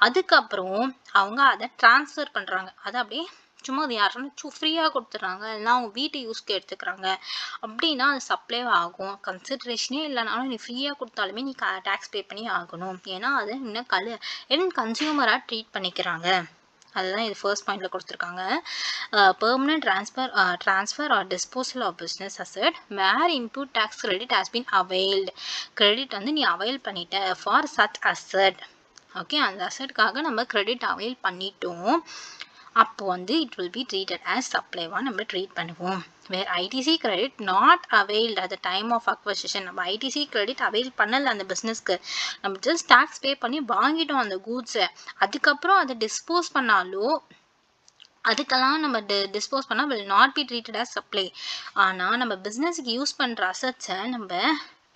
அதுக்கப்புறம் அவங்க அதை ட்ரான்ஸ்ஃபர் பண்ணுறாங்க. அதை அப்படியே சும்மா அது யாருன்னா ஃப்ரீயாக கொடுத்துட்றாங்க, இல்லைனா அவங்க வீட்டு யூஸ்க்கு எடுத்துக்கிறாங்க அப்படின்னா அது சப்ளை ஆகும். கன்சிடரேஷனே இல்லைனாலும் நீ ஃப்ரீயாக கொடுத்தாலுமே நீ டேக்ஸ் பே பண்ணி ஆகணும். ஏன்னா அது இன்னும் கன்சியூமராக ட்ரீட் பண்ணிக்கிறாங்க. அதுதான் இது ஃபர்ஸ்ட் பாயிண்ட்ல கொடுத்துருக்காங்க. Permanent transfer or disposal of business asset where input tax credit has been availed. Credit வந்து நீ அவைல் பண்ணிட்ட ஃபார் சச் அசட். ஓகே, அந்த அசட்காக நம்ம கிரெடிட் அவைல் பண்ணிட்டோம். அப்போ வந்து it will be treated as சப்ளைவாக நம்ம ட்ரீட் பண்ணுவோம். Where ITC credit not availed at the time of acquisition. நம்ம ஐடிசி கிரெடிட் அவைல் பண்ணலை அந்த பிஸ்னஸ்க்கு, நம்ம ஜஸ்ட் டேக்ஸ் பே பண்ணி வாங்கிட்டோம் அந்த கூட்ஸை. அதுக்கப்புறம் அதை டிஸ்போஸ் பண்ணாலோ அதுக்கெல்லாம் நம்ம டிஸ்போஸ் பண்ணால் will not B treated as supply. ஆனால் நம்ம பிஸ்னஸுக்கு யூஸ் பண்ணுற அசட்ஸை நம்ம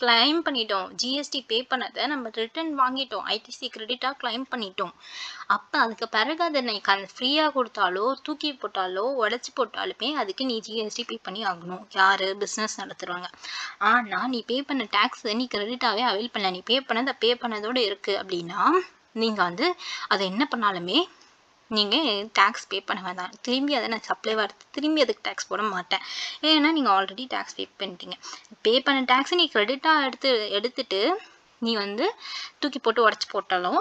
கிளைம் பண்ணிட்டோம், ஜிஎஸ்டி பே பண்ணதை நம்ம ரிட்டர்ன் வாங்கிட்டோம், ஐடிசி கிரெடிட்டாக கிளைம் பண்ணிட்டோம். அப்போ அதுக்கு பிறகு அதை நீ ஃப்ரீயாக கொடுத்தாலோ தூக்கி போட்டாலோ உடச்சி போட்டாலுமே அதுக்கு நீ ஜிஎஸ்டி பே பண்ணி ஆகணும். யார் பிஸ்னஸ் நடத்துகிறவங்க. ஆனால் நீ பே பண்ண டேக்ஸை நீ கிரெடிட்டாகவே அவைல் பண்ணல, நீ பே பண்ணதோடு இருக்குது அப்படின்னா நீங்கள் வந்து அதை என்ன பண்ணாலுமே நீங்கள் டேக்ஸ் பே பண்ண வேண்டாம். திரும்பி அதை நான் சப்ளைவாக எடுத்து திரும்பி அதுக்கு டேக்ஸ் போட மாட்டேன். ஏன்னா நீங்கள் ஆல்ரெடி டேக்ஸ் பே பண்ணிட்டீங்க. பே பண்ண டேக்ஸை நீ கிரெடிட்டாக எடுத்துட்டு நீ வந்து தூக்கி போட்டு உடச்சி போட்டாலும்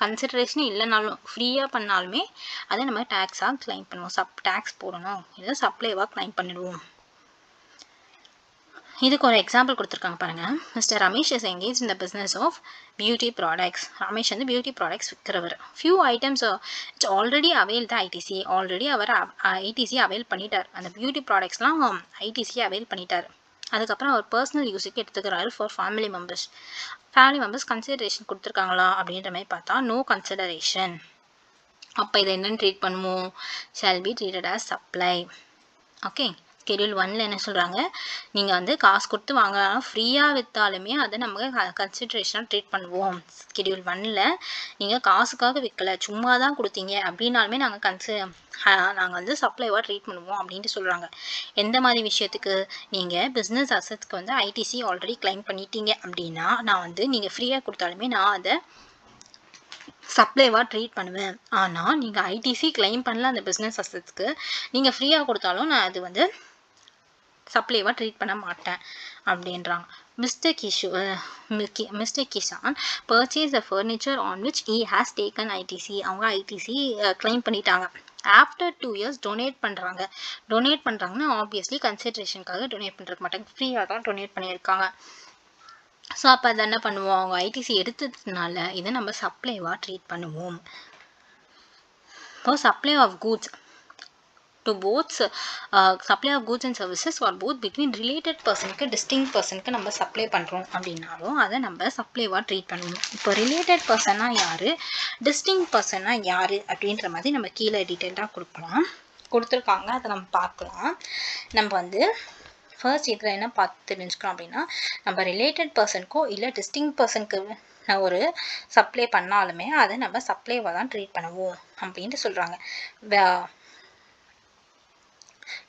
கன்சிடரேஷன் இல்லைனாலும் ஃப்ரீயாக பண்ணாலுமே அதை நம்ம டேக்ஸாக கிளைம் பண்ணுவோம். டேக்ஸ் போடணும், இல்லை சப்ளைவாக கிளைம் பண்ணிடுவோம். இதுக்கு ஒரு எக்ஸாம்பிள் கொடுத்துருக்காங்க பாருங்க. Mister Ramesh is engage in the business of beauty products. Ramesh வந்து பியூட்டி ப்ராடக்ட்ஸ் விற்கிறவர். Few items it's already avail the ITC. Already அவர் ஐடிசி அவைல் பண்ணிட்டார். அந்த பியூட்டி ப்ராடக்ட்ஸ்லாம் ஐடிசி அவைல் பண்ணிட்டார். அதுக்கப்புறம் அவர் பர்சனல் யூஸுக்கு எடுத்துக்கிறாரு for family members. Family members consideration கொடுத்துருக்காங்களா அப்படின்ற மாதிரி பார்த்தா நோ கன்சிடரேஷன். அப்போ இதை என்னென்னு ட்ரீட் பண்ணுவோம்? Shall be treated as supply. Okay, schedule 1ல் என்ன சொல்கிறாங்க, நீங்கள் வந்து காசு கொடுத்து வாங்கலாம், ஃப்ரீயாக விற்றாலுமே அதை நம்ம கன்சிடரேஷனாக ட்ரீட் பண்ணுவோம். ஸ்கெடியூல் 1ல் நீங்கள் காசுக்காக விற்கலை, சும்மா தான் கொடுத்தீங்க அப்படின்னாலுமே நாங்கள் வந்து சப்ளைவாக ட்ரீட் பண்ணுவோம் அப்படின்ட்டு சொல்கிறாங்க. எந்த மாதிரி விஷயத்துக்கு? நீங்கள் பிஸ்னஸ் அசட்ஸ்க்கு வந்து ஐடிசி ஆல்ரெடி கிளைம் பண்ணிட்டீங்க அப்படின்னா நான் வந்து நீங்கள் ஃப்ரீயாக கொடுத்தாலுமே நான் அதை சப்ளைவாக ட்ரீட் பண்ணுவேன். ஆனால் நீங்கள் ஐடிசி கிளைம் பண்ணல அந்த பிஸ்னஸ் அசட்ஸ்க்கு, நீங்கள் ஃப்ரீயாக கொடுத்தாலும் நான் அது வந்து சப்ளைவாக ட்ரீட் பண்ண மாட்டேன் அப்படின்றாங்க. Mister Kishan purchase the furniture on which he has taken ITC. அவங்க ஐடிசி கிளைம் பண்ணிட்டாங்க. ஆஃப்டர் 2 years டொனேட் பண்ணுறாங்கன்னா ஆப்வியஸ்லி கன்சிடரேஷனுக்காக டொனேட் பண்ணுறக்க மாட்டாங்க, ஃப்ரீயாக தான் டொனேட் பண்ணியிருக்காங்க. ஸோ அப்போ அதை என்ன பண்ணுவோம்? அவங்க ஐடிசி எடுத்ததுனால இதை நம்ம சப்ளைவாக ட்ரீட் பண்ணுவோம். இப்போ supply of goods to both supply of goods and services or both between related personக்கு distinct personக்கு நம்ம சப்ளை பண்ணுறோம் அப்படின்னாலும் அதை நம்ம சப்ளைவாக ட்ரீட் பண்ணுவோம். இப்போ ரிலேட்டட் பர்சனா யார், டிஸ்டிங்க் பர்சனா யார் அப்படின்ற மாதிரி நம்ம கீழே டீட்டெயிலாக கொடுத்துருக்காங்க. அதை நம்ம பார்க்கலாம். நம்ம வந்து ஃபர்ஸ்ட் இதில் என்ன பார்த்து தெரிஞ்சுக்கிறோம் அப்படின்னா, நம்ம ரிலேட்டட் பர்சனுக்கோ இல்லை டிஸ்டிங்க் பர்சனுக்கு ஒரு சப்ளை பண்ணாலுமே அதை நம்ம சப்ளைவாக தான் ட்ரீட் பண்ணுவோம் அப்படின்ட்டு சொல்கிறாங்க.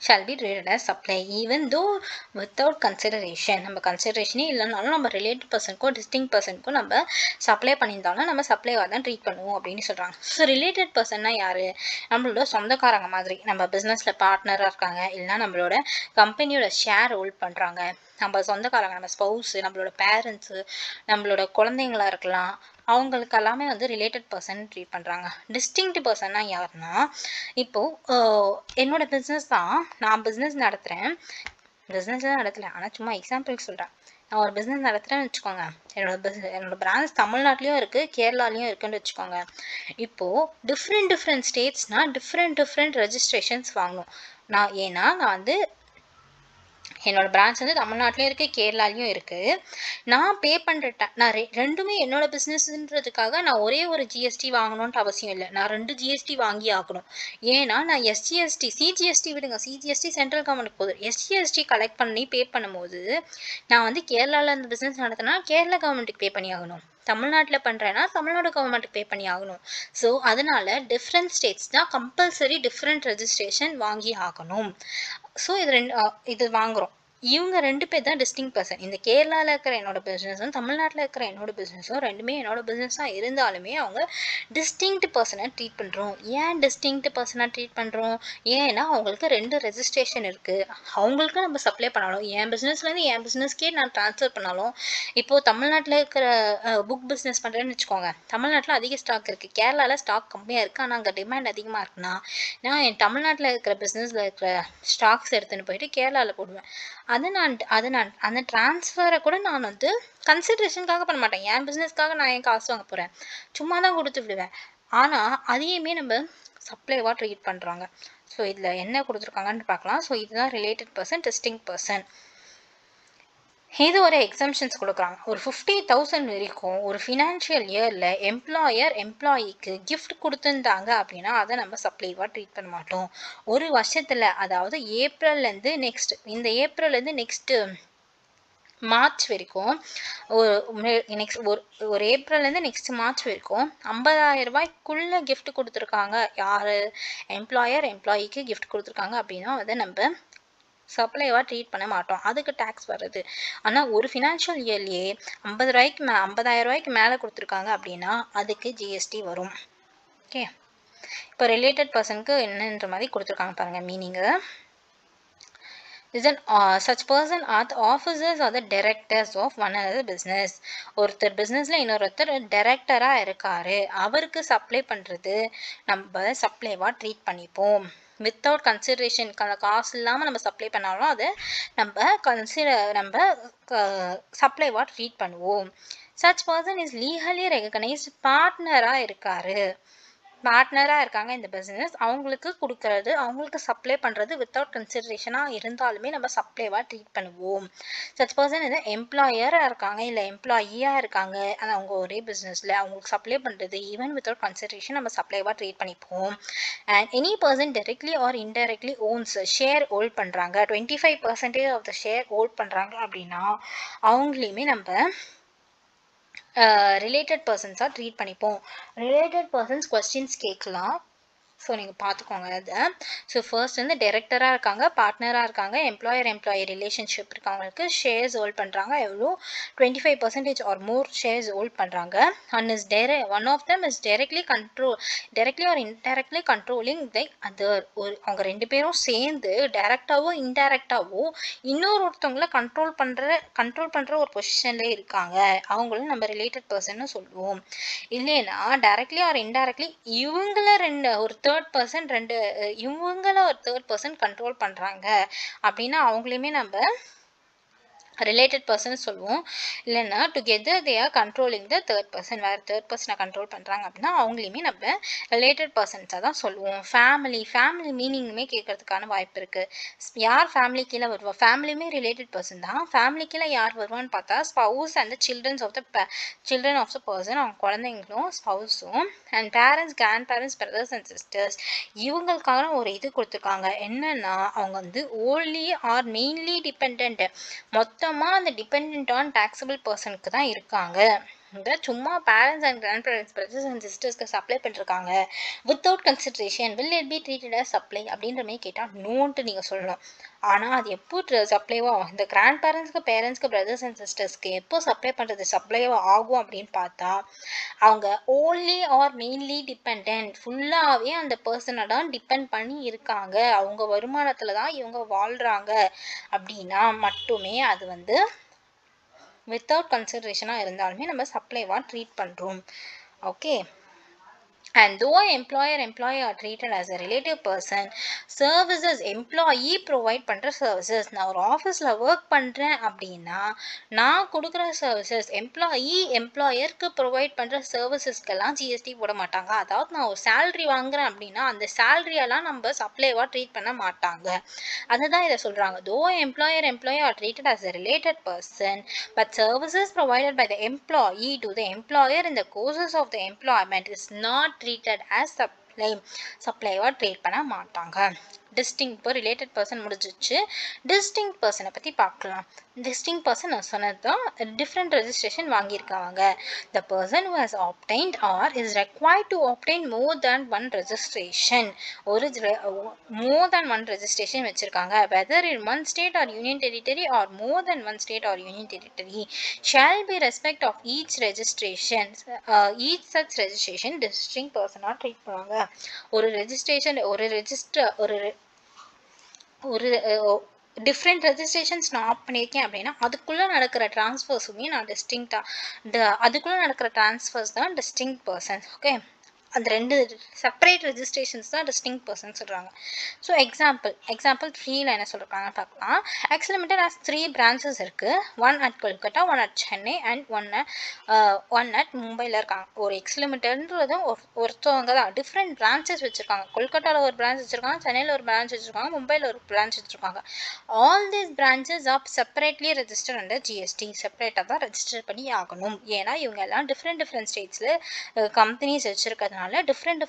shall be treated as supply even though without consideration. நம்ம கன்சிடரேஷனே இல்லைனாலும் நம்ம ரிலேட்டட் பர்சனுக்கோ டிஸ்டிங்க் பர்சனுக்கோ நம்ம சப்ளை பண்ணியிருந்தாலும் நம்ம சப்ளைவாக தான் ட்ரீட் பண்ணுவோம் அப்படின்னு சொல்கிறாங்க. ஸோ ரிலேட்டட் பர்சன்னா யார்? நம்மளோட சொந்தக்காரங்க மாதிரி, நம்ம பிஸ்னஸில் பார்ட்னராக இருக்காங்க, இல்லைனா நம்மளோட கம்பெனியோட ஷேர் ஹோல்ட் பண்ணுறாங்க, நம்ம சொந்தக்காரங்க, நம்ம ஸ்பௌஸு, நம்மளோட பேரண்ட்ஸு, நம்மளோட குழந்தைங்களா இருக்கலாம், அவங்களுக்கு எல்லாமே வந்து ரிலேட்டட் பர்சன் ட்ரீட் பண்ணுறாங்க. டிஸ்டிங்க்ட் பர்சன்னா யாருன்னா, இப்போது என்னோட பிஸ்னஸ் தான், நான் பிஸ்னஸ் நடத்துகிறேன், ஆனால் சும்மா எக்ஸாம்பிளுக்கு சொல்கிறேன். நான் ஒரு பிஸ்னஸ் நடத்துகிறேன்னு வச்சுக்கோங்க. என்னோட பிரான்ச் தமிழ்நாட்டிலையும் இருக்குது, கேரளாலையும் இருக்குன்னு வச்சுக்கோங்க. இப்போது டிஃப்ரெண்ட் ஸ்டேட்ஸ்னால் டிஃப்ரெண்ட் ரெஜிஸ்ட்ரேஷன்ஸ் வாங்கணும். நான் வந்து என்னோட பிரான்ச் வந்து தமிழ்நாட்டிலையும் இருக்குது, கேரளாலையும் இருக்குது. நான் பே பண்ணுற நான் ரெண்டுமே என்னோட பிஸ்னஸ்ன்றதுக்காக நான் ஒரே ஒரு ஜிஎஸ்டி வாங்கணுன்ட்டு அவசியம் இல்லை. நான் 2 ஜிஎஸ்டி வாங்கி ஆகணும். ஏன்னா நான் எஸ்ஜிஎஸ்டி, சிஜிஎஸ்டி விடுங்க, சிஜிஎஸ்டி சென்ட்ரல் கவர்மெண்ட்டுக்கு போகுது. எஸ்ஜிஎஸ்டி கலெக்ட் பண்ணி பே பண்ணும்போது நான் வந்து கேரளாவில் இந்த பிஸ்னஸ் நடத்தினா கேரளா கவர்மெண்ட்டுக்கு பே பண்ணி ஆகணும். தமிழ்நாட்டில் பண்ணுறேன்னா தமிழ்நாடு கவர்மெண்ட்டுக்கு பே பண்ணி ஆகணும். ஸோ அதனால டிஃப்ரெண்ட் ஸ்டேட்ஸ் தான் கம்பல்சரி டிஃப்ரெண்ட் ரெஜிஸ்ட்ரேஷன் வாங்கி ஆகணும். ஸோ இது வாங்குகிறோம். இவங்க 2 பேர் தான் டிஸ்டிங் பர்சன். இந்த கேரளாவில் இருக்கிற என்னோட பிஸ்னஸும் தமிழ்நாட்டில் இருக்கிற என்னோட பிஸ்னஸும் ரெண்டுமே என்னோட பிஸ்னஸாக இருந்தாலுமே அவங்க டிஸ்டிங்க்ட் பர்சனாக ட்ரீட் பண்ணுறோம். ஏன் டிஸ்டிங்க்ட் பர்சனாக ட்ரீட் பண்ணுறோம்? ஏன்னா அவங்களுக்கு 2 ரெஜிஸ்ட்ரேஷன் இருக்குது. அவங்களுக்கு நம்ம சப்ளை பண்ணாலும் என் பிஸ்னஸ்லேருந்து என் பிஸ்னஸ்க்கே நான் ட்ரான்ஸ்ஃபர் பண்ணாலும், இப்போது தமிழ்நாட்டில் இருக்கிற புக் பிஸ்னஸ் பண்ணுறேன்னு வச்சுக்கோங்க. தமிழ்நாட்டில் அதிக ஸ்டாக் இருக்குது, கேரளாவில் ஸ்டாக் கம்மியாக இருக்குது, ஆனால் அங்கே டிமாண்ட் அதிகமாக இருக்குன்னா நான் என் தமிழ்நாட்டில் இருக்கிற பிஸ்னஸில் இருக்கிற ஸ்டாக்ஸ் எடுத்துன்னு போயிட்டு கேரளாவில் போடுவேன். அதை நான் அந்த ட்ரான்ஸ்ஃபரை கூட நான் வந்து கன்சிடரேஷனுக்காக பண்ண மாட்டேன். என் பிஸ்னஸ்க்காக நான் என் காசு வாங்க போகிறேன், சும்மா தான் கொடுத்து விடுவேன். ஆனால் அதையுமே நம்ம சப்ளைவாக ட்ரீட் பண்ணுறாங்க. ஸோ இதில் என்ன கொடுத்துருக்காங்கன்னு பார்க்கலாம். ஸோ இதுதான் ரிலேட்டட் பர்சன், டிஸ்டிங் பர்சன். இது ஒரு எக்ஸம்ஷன்ஸ் கொடுக்குறாங்க. ஒரு 50,000 வரைக்கும் ஒரு ஃபினான்ஷியல் இயரில் எம்ப்ளாயிக்கு கிஃப்ட் கொடுத்துருந்தாங்க அப்படின்னா அதை நம்ம சப்ளைவாக ட்ரீட் பண்ண மாட்டோம். ஒரு வருஷத்தில், அதாவது ஏப்ரல்லேருந்து நெக்ஸ்ட்டு மார்ச் வரைக்கும், ஒரு ஏப்ரல்லேருந்து நெக்ஸ்ட் மார்ச் வரைக்கும் 50,000 ரூபாய்க்குள்ளே கிஃப்ட் கொடுத்துருக்காங்க. யார் எம்ப்ளாயிக்கு கிஃப்ட் கொடுத்துருக்காங்க அப்படின்னா அதை நம்ம சப்ளைவாக ட்ரீட் பண்ண மாட்டோம். அதுக்கு டேக்ஸ் வருது. ஆனால் ஒரு ஃபினான்ஷியல் இயர்லேயே 50,000 ரூபாய்க்கு மேலே கொடுத்துருக்காங்க அப்படின்னா அதுக்கு ஜிஎஸ்டி வரும். ஓகே, இப்போ ரிலேட்டட் பர்சனுக்கு என்னன்ற மாதிரி கொடுத்துருக்காங்க பாருங்கள் meaning. such person are the officers or the directors of one another business. ஒருத்தர் பிஸ்னஸில் இன்னொருத்தர் டைரக்டராக இருக்காரு, அவருக்கு சப்ளை பண்ணுறது நம்ம சப்ளைவாக ட்ரீட் பண்ணிப்போம். வித்தவுட் கன்சிடரேஷன், காசு இல்லாமல் நம்ம சப்ளை பண்ணாலும் அதை நம்ம சப்ளைவாக ட்ரீட் பண்ணுவோம். such person is legally recognized பார்ட்னராக இருக்காங்க இந்த பிஸ்னஸ். அவங்களுக்கு கொடுக்கறது, அவங்களுக்கு சப்ளை பண்ணுறது வித்தவுட் கன்சிடரேஷனாக இருந்தாலுமே நம்ம சப்ளைவாக ட்ரீட் பண்ணுவோம். சச் பர்சன் இது எம்ப்ளாயராக இருக்காங்க இல்லை எம்ப்ளாயியாக இருக்காங்க, ஆனால் அவங்க ஒரே பிஸ்னஸில் அவங்களுக்கு சப்ளை பண்ணுறது ஈவன் வித்தவுட் கன்சிடரேஷன் நம்ம சப்ளைவாக ட்ரீட் பண்ணிப்போம். And any person directly or indirectly owns share hold பண்ணுறாங்க, 25% ஆஃப் த ஷேர் ஹோல்ட் பண்ணுறாங்க அப்படின்னா அவங்களையுமே நம்ம ரிலேட்டட் பர்சன்ஸாக ட்ரீட் பண்ணிப்போம். ரிலேட்டட் பர்சன்ஸ் கொஸ்டின்ஸ் கேட்கலாம். ஸோ நீங்கள் பார்த்துக்கோங்க அதை. ஸோ ஃபர்ஸ்ட் வந்து டைரக்டராக இருக்காங்க, பார்ட்னராக இருக்காங்க, எம்ப்ளாயி ரிலேஷன்ஷிப் இருக்கவங்களுக்கு ஷேர்ஸ் ஹோல்ட் பண்ணுறாங்க. எவ்வளோ? 25% ஆர் மோர் ஷேர்ஸ் ஹோல்ட் பண்ணுறாங்க. And one of them is directly or indirectly controlling the other. அவங்க 2 பேரும் சேர்ந்து டைரக்டாவோ இன்டைரக்டாவோ இன்னொருத்தவங்களை கண்ட்ரோல் பண்ணுற ஒரு பொசிஷன்ல இருக்காங்க. அவங்களும் நம்ம ரிலேட்டட் பர்சன்னு சொல்லுவோம். இல்லைன்னா டைரக்ட்லி ஆர் இன்டைரக்ட்லி ஒரு தேர்ட் பர்சன் கண்ட்ரோல் பண்ணுறாங்க அப்படின்னா அவங்களையுமே நம்ம ரிலேட்டட் பர்சன் சொல்லுவோம். இல்லைன்னா together they are controlling the third person, வேறு தேர்ட் பர்சனை கண்ட்ரோல் பண்ணுறாங்க அப்படின்னா அவங்களையுமே நம்ம ரிலேட்டட் பர்சன்ஸாக தான் சொல்லுவோம். ஃபேமிலி மீனிங்குமே கேட்கறதுக்கான வாய்ப்பு இருக்குது. யார் ஃபேமிலி கீழே வருவா? ஃபேமிலியுமே ரிலேட்டட் பர்சன் தான். ஃபேமிலி கீழே யார் வருவான்னு பார்த்தா spouse and children of the person, அவங்க குழந்தைங்களும் ஸ்பவுஸும், and parents, grandparents, brothers and sisters. இவங்களுக்கான ஒரு இது கொடுத்துருக்காங்க. என்னன்னா அவங்க வந்து ஓன்லி ஆர் மெயின்லி டிபெண்ட், மொத்தமாக அந்த டிபெண்ட் ஆன் டாக்ஸபிள் பர்சனுக்கு தான் இருக்காங்க. இந்த சும்மா parents and grandparents, brothers and சிஸ்டர்ஸ்க்கு சப்ளை பண்ணிருக்காங்க without consideration, will it be treated as supply அப்படின்ற மாதிரி கேட்டால் நோன்ட்டு நீங்கள் சொல்லணும். ஆனால் அது எப்போ சப்ளைவோ இந்த கிராண்ட் பேரண்ட்ஸ்க்கு பிரதர்ஸ் அண்ட் சிஸ்டர்ஸ்க்கு எப்போ சப்ளை பண்ணுறது சப்ளைவோ ஆகும் அப்படின்னு பார்த்தா அவங்க ஓன்லி ஆர் மெயின்லி டிபெண்ட், ஃபுல்லாகவே அந்த பர்சனை தான் டிபெண்ட் பண்ணி இருக்காங்க, அவங்க வருமானத்தில் தான் இவங்க வாழ்கிறாங்க அப்படின்னா மட்டுமே அது வந்து வித்தவுட் கன்சிடரேஷனாக இருந்தாலுமே நம்ம சப்ளைவாக ட்ரீட் பண்ணுறோம். Okay, And though employer are treated as a relative person, services employee provide பண்ற services. நான் ஒரு ஆஃபீஸில் ஒர்க் பண்ணுறேன் அப்படின்னா நான் கொடுக்குற சர்வீசஸ் எம்ப்ளாயருக்கு ப்ரொவைட் பண்ணுற சர்வீசஸ்க்கெல்லாம் ஜிஎஸ்டி போட மாட்டாங்க. அதாவது நான் ஒரு சேலரி வாங்குறேன் அப்படின்னா அந்த சேலரியெல்லாம் நம்ம சப்ளைவாக ட்ரீட் பண்ண மாட்டாங்க. அதுதான் இதை சொல்கிறாங்க. தோ employer are treated as a related person, but services provided by the employee to the employer in the courses of the employment is not treated as சப்ளைவா ட்ரீட் பண்ண மாட்டாங்க. டிஸ்டிங்க் இப்போ ரிலேட்டட் பர்சன் முடிஞ்சிச்சு. டிஸ்டிங்க் பர்சனை பற்றி பார்க்கலாம். Distinct person நான் சொன்னது தான் டிஃப்ரெண்ட் ரெஜிஸ்ட்ரேஷன் வாங்கியிருக்காங்க. The person who has obtained or is required to obtain more than one registration. More than one registration வச்சுருக்காங்க. Whether in one state or union territory or more than one state or union territory shall be respect of each registration. Each such registration distinct பர்சனாக treat பண்ணுவாங்க. ஒரு registration ஒரு different registrations நான் app பண்ணியிருக்கேன் அப்படின்னா அதுக்குள்ளே நடக்கிற ட்ரான்ஸ்ஃபர்ஸுமே நான் அதுக்குள்ளே நடக்கிற ட்ரான்ஸ்ஃபர்ஸ் தான் டிஸ்டிங்க் பர்சன்ஸ். ஓகே, அந்த ரெண்டு செப்பரேட் ரெஜிஸ்ட்ரேஷன்ஸ் தான் டிஸ்டிங்க் பர்சன் சொல்கிறாங்க. ஸோ எக்ஸாம்பிள் 3ல் என்ன சொல்கிறாங்க பார்க்கலாம். எக்ஸல் லிமிடெட் ஹாஸ் 3 பிரான்ச்சஸ் இருக்குது. One at Kolkata, one at Chennai and one at மும்பையில் இருக்காங்க. ஒரு எக்ஸல் லிமிடெட்ன்றதும் ஒருத்தவங்க தான் டிஃப்ரெண்ட் பிரான்ச்சஸ் வச்சுருக்காங்க. கொல்கட்டாவில் ஒரு பிரான்ச் வச்சுருக்காங்க, சென்னையில் ஒரு பிரான்ச் வச்சுருக்காங்க, மும்பையில் ஒரு பிரான்ச் வச்சுருக்காங்க. All these branches are separately register under GST. செப்பரேட்டாக தான் ரெஜிஸ்டர் பண்ணி ஆகணும். ஏன்னா இவங்க எல்லாம் டிஃப்ரெண்ட் ஸ்டேட்ஸில் கம்பெனிஸ் வச்சுருக்கிறதுனால டிஃப்ரெண்ட்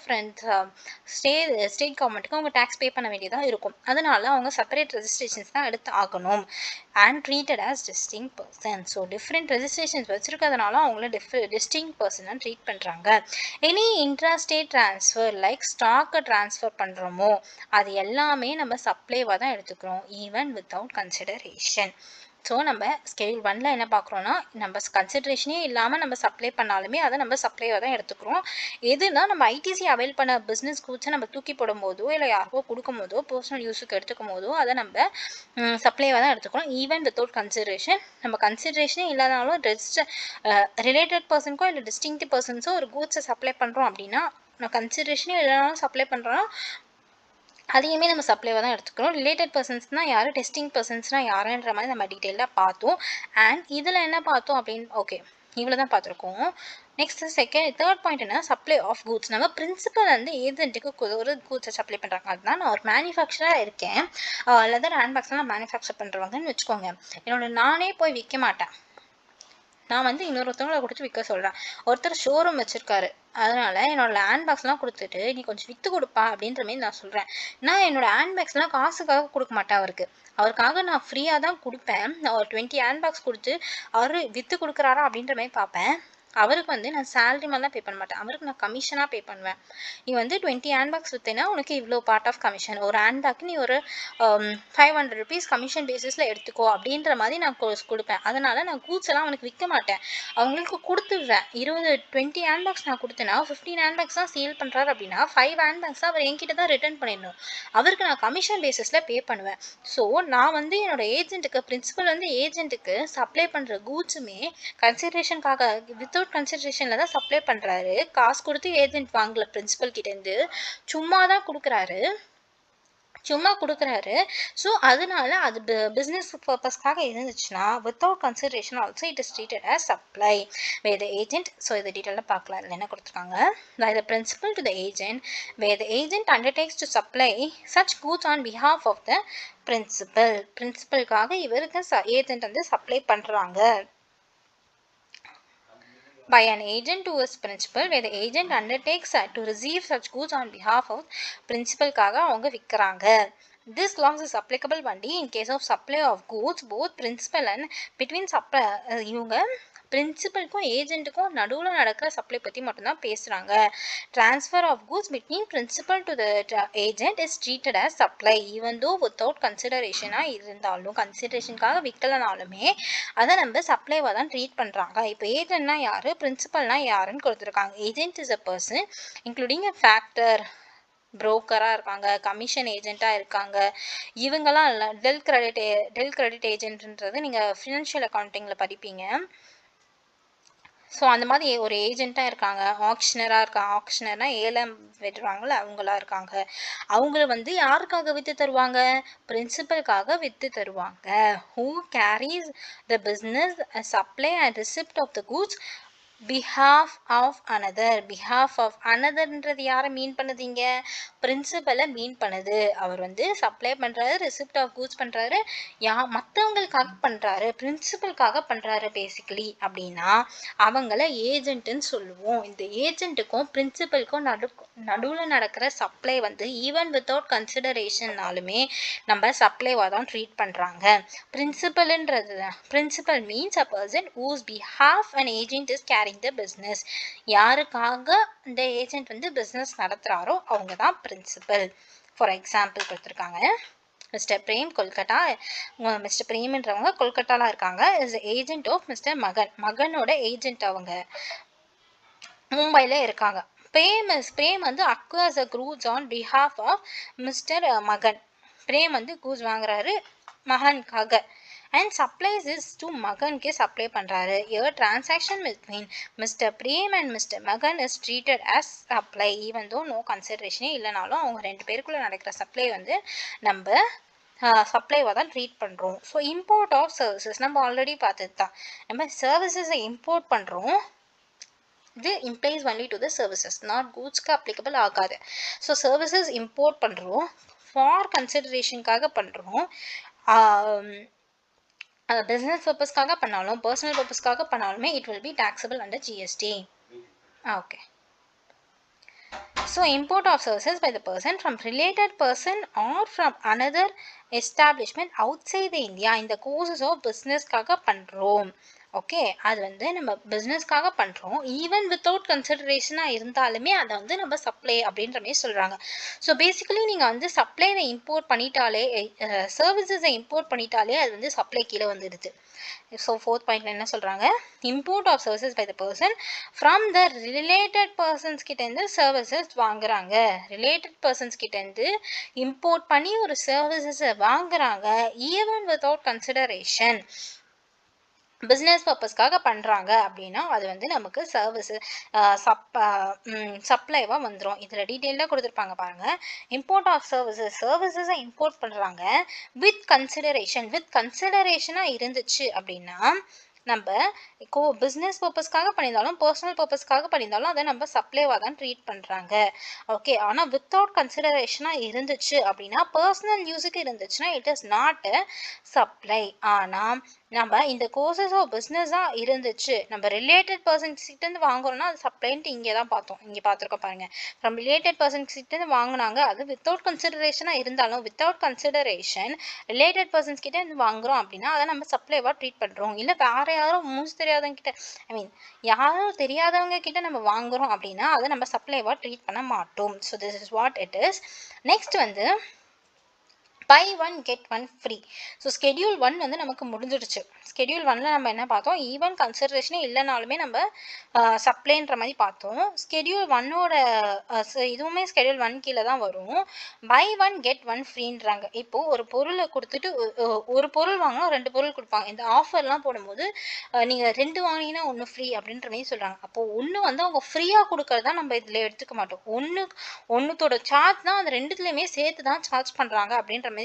ஸ்டேட் கவர்மெண்ட்டுக்கு அவங்க டேக்ஸ் பே பண்ண வேண்டியதாக இருக்கும். அதனால அவங்க செப்பரேட் ரெஜிஸ்ட்ரேஷன்ஸ் தான் எடுத்து ஆகணும். And treated as distinct person. So different registrations வச்சுருக்கிறதுனால அவங்கள டிஸ்டிங்க் பர்சனாக ட்ரீட் பண்ணுறாங்க. எனி இன்ட்ராஸ்டேட் ட்ரான்ஸ்ஃபர் லைக் ஸ்டாக்கை ட்ரான்ஸ்ஃபர் பண்ணுறோமோ அது எல்லாமே நம்ம சப்ளைவாக தான் எடுத்துக்கிறோம், ஈவன் வித்தவுட் கன்சிடரேஷன். ஸோ நம்ம ஸ்கெடியூல் 1ல் என்ன பார்க்குறோன்னா நம்ம கன்சிடரேஷனே இல்லாமல் நம்ம சப்ளை பண்ணாலுமே அதை நம்ம சப்ளைவாக தான் எடுத்துக்கிறோம். எதுனா நம்ம ஐடிசி அவைல் பண்ண பிஸ்னஸ் கூட்ஸை நம்ம தூக்கி போடும் போதோ இல்லை யாருக்கோ கொடுக்கும் போதோ பர்சனல் யூஸுக்கு எடுத்துக்கும் போதோ அதை நம்ம சப்ளைவாக தான் எடுத்துக்கிறோம், ஈவன் வித்தவுட் கன்சிடரேஷன். நம்ம கன்சிடரேஷனே இல்லாதனாலும் ரிலேட்டட் பர்சனுக்கோ இல்லை டிஸ்டிங்க்ட் பர்சன்ஸோ ஒரு கூட்ஸை சப்ளை பண்ணுறோம் அப்படின்னா நம்ம கன்சிடரேஷனே இல்லைனாலும் சப்ளை பண்ணுறோன்னா அதையுமே நம்ம சப்ளைவாக தான் எடுத்துக்கிறோம். ரிலேட்டட் பர்சன்ஸ்னால் யார், டெஸ்டிங் பர்சன்ஸ்னால் யாருன்ற மாதிரி நம்ம டீட்டெயிலாக பார்த்தோம். அண்ட் இதில் என்ன பார்த்தோம் அப்படின்னு ஓகே இவ்வளோ தான் பார்த்துருக்கோம். நெக்ஸ்ட் தேர்ட் பாயிண்ட் என்ன, சப்ளை ஆஃப் கூட்ஸ். நம்ம பிரின்சிபல் வந்து ஏஜென்ட்டுக்கு ஒரு கூட்ஸை சப்ளை பண்ணுறாங்க. அதுதான் நான் ஒரு மேனுஃபேக்சராக இருக்கேன், லெதர் ஹேண்ட்பேக்ஸ்லாம் நான் மேனுஃபேக்சர் பண்ணுறவங்கன்னு வச்சுக்கோங்க. நானே போய் விற்க மாட்டேன், நான் வந்து இன்னொருத்தவங்களை கொடுத்து விற்க சொல்கிறேன். ஒருத்தர் ஷோரூம் வச்சுருக்காரு, அதனால் என்னோடய ஹேண்ட்பேக்ஸ்லாம் கொடுத்துட்டு நீ கொஞ்சம் விற்று கொடுப்பா அப்படின்ற மாதிரி நான் சொல்கிறேன். நான் என்னோடய ஹேண்ட்பேக்ஸ்லாம் காசுக்காக கொடுக்க மாட்டேன் அவருக்காக நான் ஃப்ரீயாக தான் கொடுப்பேன். நான் ஒரு 20 ஹேண்ட்பேக்ஸ் கொடுத்து அவர் விற்று கொடுக்குறாரா அப்படின்ற மாதிரி பார்ப்பேன். அவருக்கு வந்து நான் சேலரி மாதிரிலாம் பே பண்ண மாட்டேன், அவருக்கு நான் கமிஷனாக பே பண்ணுவேன். நீ வந்து 20 ஹேண்ட்பேக்ஸ் விற்றேன்னா உனக்கு இவ்வளோ பார்ட் ஆஃப் கமிஷன், ஒரு ஹேண்ட்பேக்கு நீ ஒரு 500 rupees கமிஷன் பேசிஸில் எடுத்துக்கோ அப்படின்ற மாதிரி நான் கொடுப்பேன். அதனால் நான் கூட்ஸ் எல்லாம் அவனுக்கு விற்க மாட்டேன், அவங்களுக்கு கொடுத்துடுவேன். 20 ஹேண்ட்பேக்ஸ் நான் கொடுத்தேன்னா 15 ஹேண்ட்பேக்ஸ் தான் சேல் பண்ணுறாரு அப்படின்னா 5 ஹேண்ட்பேக்ஸ் தான் அவர் என்கிட்ட தான் ரிட்டர்ன் பண்ணிடணும். அவருக்கு நான் கமிஷன் பேசிஸில் பே பண்ணுவேன். ஸோ நான் வந்து என்னோட ஏஜென்ட்டுக்கு பிரின்சிபல் வந்து ஏஜென்ட்டுக்கு சப்ளை பண்ணுற கூட்ஸுமே கன்சிடரேஷனுக்காக வித்தவுட் கன்சிடரேஷன்ல தான் சப்ளை பண்றாரு. காசு கொடுத்து ஏஜென்ட் வாங்கல, பிரின்சிபல் கிட்ட இருந்து சும்மா தான் கொடுக்குறாரு. ஸோ அதனால அது பிஸ்னஸ் பர்பஸ்க்காக இருந்துச்சுன்னா without consideration also it is treated as supply by the agent. So இதை டீட்டெயிலாக பார்க்கலாம். இதில் என்ன கொடுத்துருக்காங்க, by the principal to the agent where the agent undertakes to supply such goods on behalf of the principal. பிரின்சிபலுக்காக இவருக்கு agent வந்து supply பண்ணுறாங்க. By an agent to his principal where the agent undertakes to receive such goods on behalf of principalக்காக அவங்க விற்கிறாங்க. This clause is applicable only in case of supply of goods both principal and between இவங்க பிரின்சிபலுக்கும் ஏஜென்ட்டுக்கும் நடுவில் நடக்கிற supply பற்றி மட்டும்தான் பேசுகிறாங்க. Transfer of goods between principal to the agent is treated as supply even though without கன்சிடரேஷனாக இருந்தாலும், கன்சிடரேஷனுக்காக விற்கலனாலுமே அதை நம்ம சப்ளைவாக தான் ட்ரீட் பண்ணுறாங்க. இப்போ ஏஜென்ட்னா யார், பிரின்சிபல்னா யாருன்னு கொடுத்துருக்காங்க. Agent is a person including a factor, புரோக்கராக இருக்காங்க, கமிஷன் ஏஜென்ட்டாக இருக்காங்க. இவங்கெல்லாம் இல்லை. டெல் கிரெடிட் ஏஜென்ட்ன்றது நீங்கள் ஃபினான்ஷியல் அக்கௌண்டிங்கில் படிப்பீங்க. ஸோ அந்த மாதிரி ஒரு ஏஜென்ட்டாக இருக்காங்க, ஆக்ஷனராக இருக்காங்க. ஆக்ஷனர்னா ஏலம் விடுறாங்கள அவங்களா இருக்காங்க. அவங்கள வந்து யாருக்காக விற்று தருவாங்க? பிரின்சிபலுக்காக விற்று தருவாங்க. Who carries the business supply and receipt of the goods behalf of anotherன்றது யாரை மீன் பண்ணுதீங்க? பிரின்சிபலை மீன் பண்ணுது. அவர் வந்து சப்ளை பண்ணுறாரு, ரிசிப்ட் ஆஃப் கூட்ஸ் பண்ணுறாரு, மற்றவங்களுக்காக பண்ணுறாரு, பிரின்சிபலுக்காக பண்ணுறாரு பேசிக்கலி அப்படின்னா அவங்கள ஏஜென்ட்டுன்னு சொல்லுவோம். இந்த ஏஜென்ட்டுக்கும் பிரின்சிபலுக்கும் நடுவில் நடக்கிற சப்ளை வந்து ஈவன் வித்தவுட் கன்சிடரேஷன்னாலுமே நம்ம சப்ளைவாக தான் ட்ரீட் பண்ணுறாங்க. Principal means a person whose behalf an agent is carrying the business. யாருக்காக இந்த ஏஜென்ட் வந்து பிஸ்னஸ் நடத்துகிறாரோ அவங்க தான் பிரின்சிபல். ஃபார் எக்ஸாம்பிள் கொடுத்துருக்காங்க, மிஸ்டர் பிரேம் கொல்கட்டா. மிஸ்டர் பிரேம்ன்றவங்க கொல்கட்டாவில் இருக்காங்க. இஸ் ஏஜென்ட் ஆஃப் மிஸ்டர் மகன். மகனோட ஏஜென்ட் அவங்க மும்பையில் இருக்காங்க. பிரேம் வந்து acquires a goods on behalf of mister Magan. Prem வந்து கூட்ஸ் வாங்குறாரு மகனுக்காக. And supplies is to மகனுக்கே சப்ளை பண்ணுறாரு. Here transaction between Mr. Prem and Mr. Magan is treated as supply even though no consideration இல்லைனாலும் அவங்க ரெண்டு பேருக்குள்ளே நடக்கிற சப்ளை வந்து நம்ம சப்ளைவாக தான் ட்ரீட் பண்ணுறோம். ஸோ இம்போர்ட் ஆஃப் சர்வீசஸ் நம்ம ஆல்ரெடி பார்த்தது தான். நம்ம சர்வீசஸை இம்போர்ட் பண்ணுறோம். இது implies only to the services, not goodsக்கு applicable ஆகாது. ஸோ சர்வீசஸ் இம்போர்ட் பண்ணுறோம், ஃபார் கன்சிடரேஷனுக்காக பண்ணுறோம். பிஸ்னஸ் பர்பஸ்க்காக பண்ணாலும் பர்சனல் பர்பஸ்க்காக பண்ணாலுமே it will B taxable under GST. Okay. So import of services by the person from related person or from another establishment outside the India in the courses of businessக்காக பண்ணுறோம். Okay, அது வந்து நம்ம பிஸ்னஸ்க்காக பண்ணுறோம். Even without கன்சிடரேஷனாக இருந்தாலுமே அதை வந்து நம்ம supply அப்படின்ற மாதிரி சொல்கிறாங்க. ஸோ பேசிக்கலி நீங்கள் வந்து சப்ளையை இம்போர்ட் பண்ணிட்டாலே, சர்வீசஸை இம்போர்ட் பண்ணிட்டாலே அது வந்து சப்ளை கீழே வந்துடுது. ஸோ ஃபோர்த் பாயிண்ட்ல என்ன சொல்கிறாங்க? Import of services by the person from the related persons கிட்டேருந்து சர்வீசஸ் வாங்குறாங்க. ரிலேட்டட் பர்சன்ஸ் கிட்டேருந்து இம்போர்ட் பண்ணி ஒரு சர்வீசஸை வாங்குறாங்க. ஈவன் வித்தவுட் கன்சிடரேஷன் பிஸ்னஸ் பர்பஸ்க்காக பண்ணுறாங்க அப்படின்னா அது வந்து நமக்கு சர்வீஸு சப்ளைவாக வந்துடும். இதில் டீட்டெயிலாக கொடுத்துருப்பாங்க பாருங்கள். இம்போர்ட் ஆஃப் சர்வீசஸை இம்போர்ட் பண்ணுறாங்க வித் கன்சிடரேஷனாக இருந்துச்சு அப்படின்னா நம்ம பிஸ்னஸ் பர்பஸ்க்காக பண்ணியிருந்தாலும் பர்சனல் பர்பஸ்க்காக பண்ணியிருந்தாலும் அதை நம்ம சப்ளைவாக தான் ட்ரீட் பண்ணுறாங்க. ஓகே, ஆனால் வித்தவுட் கன்சிடரேஷனாக இருந்துச்சு அப்படின்னா பர்சனல் யூஸுக்கு இருந்துச்சுன்னா it is not a supply. ஆனால் நம்ம இந்த கோர்சஸ் ஆஃப் பிஸ்னஸாக இருந்துச்சு, நம்ம ரிலேட்டட் பர்சன்ஸ் கிட்டேருந்து வாங்குறோம்னா அது சப்ளைன்ட்டு இங்கே தான் பார்த்தோம். இங்கே பார்த்துருக்கோம் பாருங்கள். ஃப்ரம் ரிலேட்டட் பர்சன்ஸ் கிட்டேருந்து வாங்கினாங்க, அது வித்தவுட் கன்சிடரேஷனாக இருந்தாலும் வித்தவுட் கன்சிடரேஷன் ரிலேட்டட் பர்சன்ஸ் கிட்டேருந்து வாங்குறோம் அப்படின்னா அதை நம்ம சப்ளைவாக ட்ரீட் பண்ணுறோம். இல்லை வேறு யாரும் மூஞ்சி தெரியாதவங்க கிட்ட, யாரும் தெரியாதவங்க கிட்ட நம்ம வாங்குறோம் அப்படின்னா அதை நம்ம சப்ளைவாக ட்ரீட் பண்ண மாட்டோம். So this is what it is. Next வந்து buy one get one free. So schedule 1 வந்து நமக்கு முடிஞ்சிடுச்சு. ஸ்கெடியூல் 1ல் நம்ம என்ன பார்த்தோம்? ஈவன் கன்சிடரேஷனே இல்லைனாலுமே நம்ம சப்ளைன்ற மாதிரி பார்த்தோம். ஸ்கெடியூல் 1ஓட இதுவுமே ஸ்கெடியூல் 1 கீழே தான் வரும். பை ஒன் கெட் ஒன் ஃப்ரீன்றாங்க. இப்போது ஒரு பொருளை கொடுத்துட்டு ஒரு பொருள் வாங்கினா 2 பொருள் கொடுப்பாங்க. இந்த ஆஃபர்லாம் போடும்போது நீங்கள் 2 வாங்கினீங்கன்னா 1 ஃப்ரீ அப்படின்ற மாதிரி சொல்கிறாங்க. அப்போது ஒன்று வந்து அவங்க ஃப்ரீயாக கொடுக்கறதா நம்ம இதில் எடுத்துக்க மாட்டோம். ஒன்றுத்தோட சார்ஜ் தான் அந்த ரெண்டுத்துலேயுமே சேர்த்து தான் சார்ஜ் பண்ணுறாங்க அப்படின்ற மாதிரி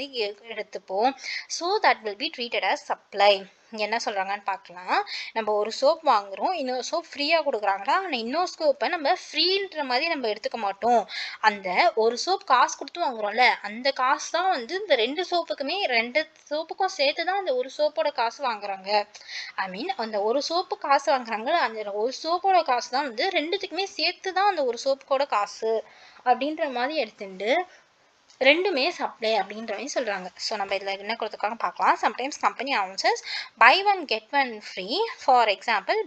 எடுத்துப்போம். So that will be treated as supply. இங்கே என்ன சொல்கிறாங்கன்னு பார்க்கலாம். நம்ம ஒரு சோப் வாங்குகிறோம், இன்னொரு சோப் ஃப்ரீயாக கொடுக்குறாங்களா, ஆனால் இன்னொரு சோப்பை நம்ம ஃப்ரீன்ற மாதிரி நம்ம எடுத்துக்க மாட்டோம். அந்த ஒரு சோப் காசு கொடுத்து வாங்குகிறோம்ல, அந்த காசு தான் வந்து இந்த 2 சோப்புக்குமே 2 சோப்புக்கும் சேர்த்து தான் அந்த ஒரு சோப்போட காசு வாங்குறாங்க. ஐ மீன் அந்த ஒரு சோப்பு காசு வாங்குறாங்க, அந்த ஒரு சோப்போட காசு தான் வந்து 2த்துக்குமே சேர்த்து தான் அந்த ஒரு சோப்புக்கோட காசு அப்படின்ற மாதிரி எடுத்துட்டு ரெண்டுமே சப்ளை அப்படின்ற மாதிரி சொல்கிறாங்க. ஸோ நம்ம இதில் என்ன கொடுத்துருக்காங்க பார்க்கலாம். Sometimes company announces buy one get one free. For example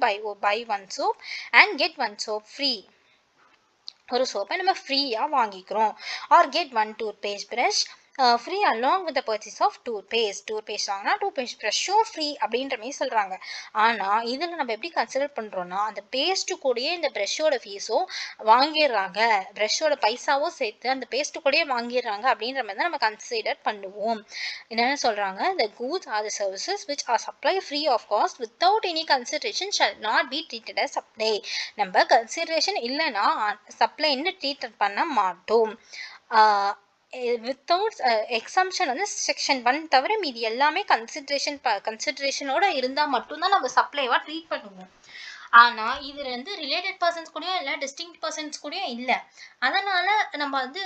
buy one soap and get one soap free. ஒரு சோப்பை நம்ம ஃப்ரீயாக வாங்கிக்கிறோம். Or get one tooth paste brush free along with the purchase of toothpaste வாங்கினா toothpaste ப்ரஷ்ஷும் free அப்படின்ற மாதிரி சொல்கிறாங்க. ஆனால் இதில் நம்ம எப்படி கன்சிடர் பண்ணுறோன்னா அந்த பேஸ்ட்டு கூடயே இந்த ப்ரஷ்ஷோட ஃபீஸும் வாங்கிடுறாங்க, ப்ரஷ்ஷோட பைசாவும் சேர்த்து அந்த பேஸ்ட்டு கூடயே வாங்கிடுறாங்க அப்படின்ற மாதிரி தான் நம்ம கன்சிடர் பண்ணுவோம். என்னென்ன சொல்கிறாங்க, the goods are the services which are supplied free of cost without any consideration shall not be treated as supply. நம்ம கன்சிடரேஷன் இல்லைன்னா சப்ளைன்னு ட்ரீட் பண்ண மாட்டோம். வித்தவுட் எக்ஸம்ஷன் வந்து செக்ஷன் 1 தவிர மீதி எல்லாமே கன்சிடரேஷனோட இருந்தால் மட்டும்தான் நம்ம சப்ளைவாக ட்ரீட் பண்ணுவோம். ஆனால் இது வந்து ரிலேட்டட் பர்சன்ஸ் கூடயும் இல்லை, டிஸ்டிங்க்ட் பர்சன்ஸ் கூடயும் இல்லை. அதனால் நம்ம வந்து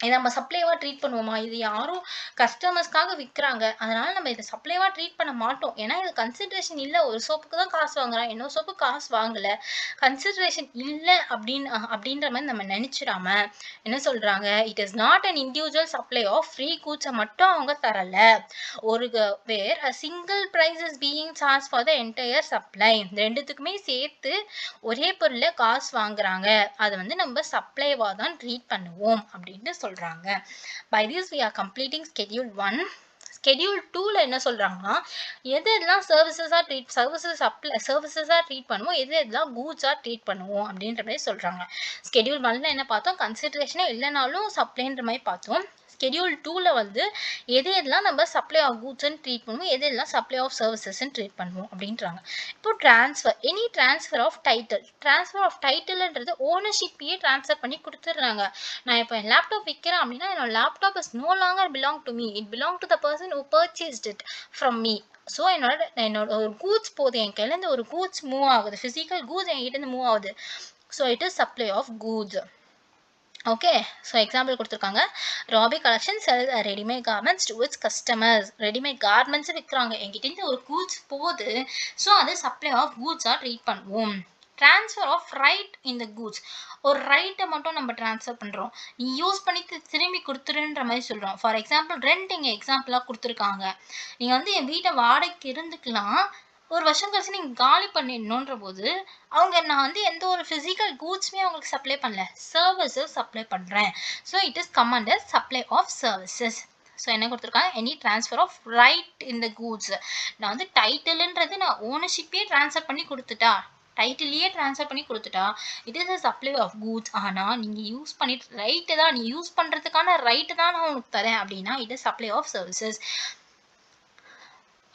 இதை நம்ம சப்ளைவாக ட்ரீட் பண்ணுவோமா? இது யாரும் கஸ்டமர்ஸ்க்காக விற்கிறாங்க, அதனால் நம்ம இதை சப்ளைவாக ட்ரீட் பண்ண மாட்டோம். ஏன்னா இது கன்சிடரேஷன் இல்லை. ஒரு சோப்புக்கு தான் காசு வாங்குறான், இன்னொரு சோப்புக்கு காசு வாங்கலை, கன்சிடரேஷன் இல்லை அப்படின்ற மாதிரி நம்ம நினச்சிடாம என்ன சொல்கிறாங்க, it is not an individual supply of free கூட்ஸை மட்டும் அவங்க தரலை. ஒரு where a single price is being charge for the entire supply. ரெண்டுத்துக்குமே சேர்த்து ஒரே பொருளை காசு வாங்குறாங்க, அதை வந்து நம்ம சப்ளைவாக தான் ட்ரீட் பண்ணுவோம் அப்படின்ட்டு சொல்கிறாங்க. By this we are completing schedule 1. schedule 2ல என்ன சொல்றாங்கன்னா, எதெல்லாம் சர்வீசஸாக ட்ரீட் பண்ணுவோம், எதெல்லாம் கூட்ஸாக ட்ரீட் பண்ணுவோம் அப்படின்ற மாதிரி சொல்கிறாங்க. schedule 1ல என்ன பார்த்தோம், கன்சிடரேஷனே இல்லைனாலும் சப்ளைன்ற மாதிரி பார்த்தோம். schedule 2ல வந்து எதெல்லாம் நம்ம சப்ளை ஆஃப் கூட்ஸ்ன்னு ட்ரீட் பண்ணுவோம், எதெல்லாம் சப்ளை ஆஃப் சர்வீசஸ்ன்னு ட்ரீட் பண்ணுவோம் அப்படின்றாங்க. இப்போ ட்ரான்ஸ்ஃபர், எனி ட்ரான்ஸ்ஃபர் ஆஃப் டைட்டில்ன்றது ஓனர்ஷிப்பையே ட்ரான்ஸ்ஃபர் பண்ணி கொடுத்துட்றாங்க. நான் இப்போ என் லேப்டாப் விற்கிறேன் அப்படின்னா என்னோட laptop is no longer belong to me, it belong to the person who purchased it from me. So என்னோட ஒரு கூட்ஸ் போகுது, என் கையிலேருந்து ஒரு கூட்ஸ் மூவ் ஆகுது, ஃபிசிக்கல் கூட்ஸ் என்கிட்டேருந்து மூவ் ஆகுது. So it is supply of goods. Okay, so example கொடுத்துருக்காங்க, Rabi collection sell readymade garments to it's customers. Readymade garments விற்கிறாங்க, என்கிட்ட ஒரு கூட்ஸ் போகுது, ஸோ அது சப்ளை ஆஃப் கூட்ஸாக ட்ரீட் பண்ணுவோம். Transfer of right in the goods, ஒரு ரைட்டை மட்டும் நம்ம ட்ரான்ஸ்ஃபர் பண்ணுறோம், நீ யூஸ் பண்ணி திரும்பி கொடுத்துருன்ற மாதிரி சொல்கிறோம். ஃபார் எக்ஸாம்பிள் ரெண்ட் இங்கே எக்ஸாம்பிளாக கொடுத்துருக்காங்க, நீங்கள் வந்து என் வீட்டை வாடகைக்கு இருந்துக்கலாம், ஒரு வருஷம் கழிச்சு நீங்கள் காலி பண்ணிடணுன்ற போது நான் வந்து எந்த ஒரு ஃபிசிக்கல் கூட்ஸுமே அவங்களுக்கு சப்ளை பண்ணல, சர்வீசஸ் சப்ளை பண்ணுறேன். So it is come under supply of services. So என்ன கொடுத்துருக்காங்க, any transfer of right in the goods. நான் வந்து டைட்டில்ன்றது நான் ஓனர்ஷிப்பே ட்ரான்ஸ்ஃபர் பண்ணி கொடுத்துட்டா, டைட்டிலேயே ட்ரான்ஸ்ஃபர் பண்ணி கொடுத்துட்டா it is a supply of goods. ஆனால் நீங்கள் யூஸ் பண்ணிட்டு ரைட்டு தான், நீ யூஸ் பண்ணுறதுக்கான ரைட்டு தான் நான் உனக்கு தரேன் அப்படின்னா it is supply of services.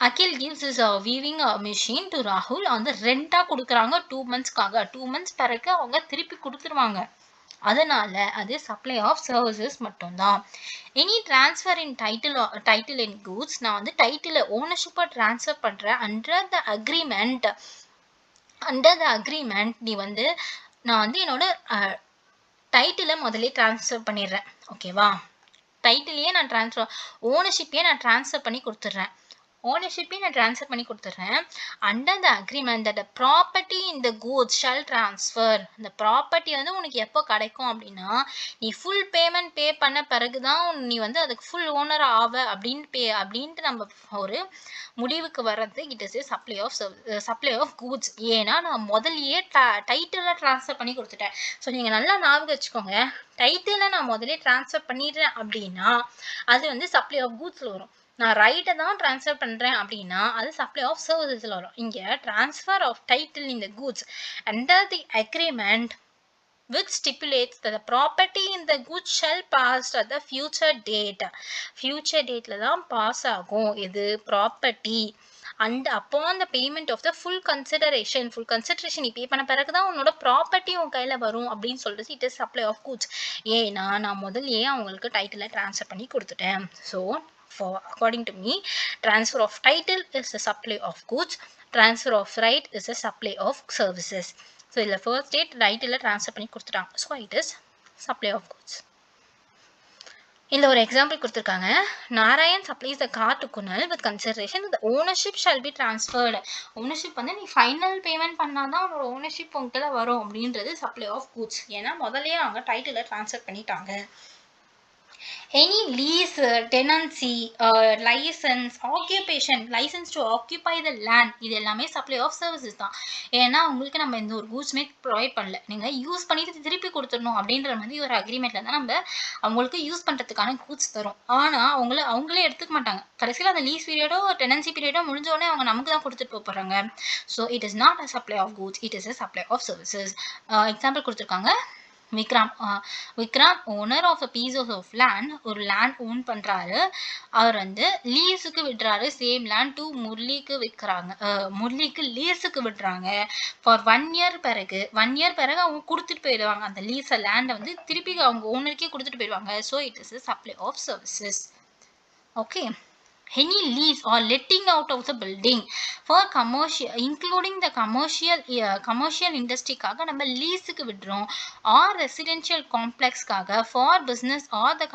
Akhil gives his weaving machine to Rahul on the ரெண்டாக கொடுக்குறாங்க 2 monthsக்காக. 2 months பிறகு அவங்க திருப்பி கொடுத்துருவாங்க, அதனால அது சப்ளை ஆஃப் சர்வீசஸ் மட்டும்தான். எனி ட்ரான்ஸ்ஃபர் இன் டைட்டில் இன் கூட்ஸ், நான் வந்து டைட்டில் ஓனர்ஷிப்பாக ட்ரான்ஸ்ஃபர் பண்ணுறேன் அண்டர் த அக்ரிமெண்ட். நீ வந்து நான் வந்து என்னோட டைட்டிலை முதலே ட்ரான்ஸ்ஃபர் பண்ணிடுறேன், ஓகேவா? டைட்டிலையே நான் ஓனர்ஷிப்பையே நான் ட்ரான்ஸ்ஃபர் பண்ணி கொடுத்துட்றேன், under the agreement that property in the goods shall transfer. இந்த ப்ராப்பர்ட்டி வந்து உனக்கு எப்போ கிடைக்கும் அப்படின்னா நீ ஃபுல் பேமெண்ட் பே பண்ண பிறகு தான் நீ வந்து அதுக்கு ஃபுல் ஓனர் அப்படின்ட்டு நம்ம ஒரு முடிவுக்கு வர்றது it is supply of goods. ஏன்னா நான் முதலையே டைட்டிலில் ட்ரான்ஸ்ஃபர் பண்ணி கொடுத்துட்டேன். ஸோ நீங்கள் நல்லா ஞாபகம் வச்சுக்கோங்க, டைட்டிலை நான் முதலே ட்ரான்ஸ்ஃபர் பண்ணிடுறேன் அப்படின்னா அது வந்து சப்ளை ஆஃப் கூட்ஸில் வரும். நான் ரைட்டை தான் ட்ரான்ஸ்ஃபர் பண்ணுறேன் அப்படின்னா அது சப்ளை ஆஃப் சர்வீசஸில் வரும். இங்கே transfer of title in the goods under the agreement which stipulates that the property in the goods shall pass at the future date. future dateல தான் பாஸ் ஆகும் இது property. and upon the payment of the full consideration நீ பே பண்ண பிறகு தான் உன்னோட property உன் கையில் வரும் அப்படின்னு சொல்லிட்டு it is supply of goods. ஏன்னா நான் முதல்லயே அவங்களுக்கு டைட்டிலை ட்ரான்ஸ்ஃபர் பண்ணி கொடுத்துட்டேன். So according to me, transfer of title is a supply of goods, transfer of right is a supply of services. So the first date title transfer பண்ணி கொடுத்துட்டாங்க, so it is supply of goods. இந்த ஒரு example கொடுத்துருக்காங்க, Narayan supplies the car to Kunal with consideration the ownership shall be transferred. Ownership வந்து நீ final payment பண்ணாதான் உன்னோட ownership உங்ககிட்ட வரும் அப்படின்றது சப்ளை ஆஃப் கூட்ஸ். ஏன்னா முதல்லயே அவங்க டைட்டிலை ட்ரான்ஸ்ஃபர் பண்ணிட்டாங்க. Any lease, tenancy, license, occupation, license to occupy the land, இது எல்லாமே சப்ளை ஆஃப் சர்வீசஸ் தான். ஏன்னா உங்களுக்கு நம்ம எந்த ஒரு கூட்ஸுமே ப்ரொவைட் பண்ணல, நீங்கள் யூஸ் பண்ணிட்டு திருப்பி கொடுத்துடணும் அப்படின்ற மாதிரி ஒரு அக்ரிமெண்ட்ல தான் நம்ம அவங்களுக்கு யூஸ் பண்ணுறதுக்கான கூட்ஸ் தரும். ஆனால் அவங்களே எடுத்துக்க மாட்டாங்க. கடைசியில் அந்த லீஸ் பீரியடோ டெனன்சி பீரியடோ முடிஞ்சோடனே அவங்க நமக்கு தான் கொடுத்துட்டு போகிறாங்க. So it is not a supply of goods, it is a supply of services. Example கொடுத்துருக்காங்க. Vikram owner of a piece of land, ஒரு லேண்ட் ஓன் பண்றாரு, அவர் வந்து லீஸுக்கு விடுறாரு. சேம் லேண்ட் டு முரளிக்கு விற்கிறாங்க, முரளிக்கு லீஸுக்கு விடுறாங்க ஃபார் 1 இயர். பிறகு 1 இயர் பிறகு அவங்க கொடுத்துட்டு போயிடுவாங்க அந்த லீஸ் லேண்டை வந்து திருப்பி அவங்க ஓனருக்கே கொடுத்துட்டு போயிடுவாங்க. So it is a supply of services. Okay. Any lease or letting out of the building for commercial, including the commercial industry காக நம்ம லீஸுக்கு விடுறோம், or residential complex காக for business or the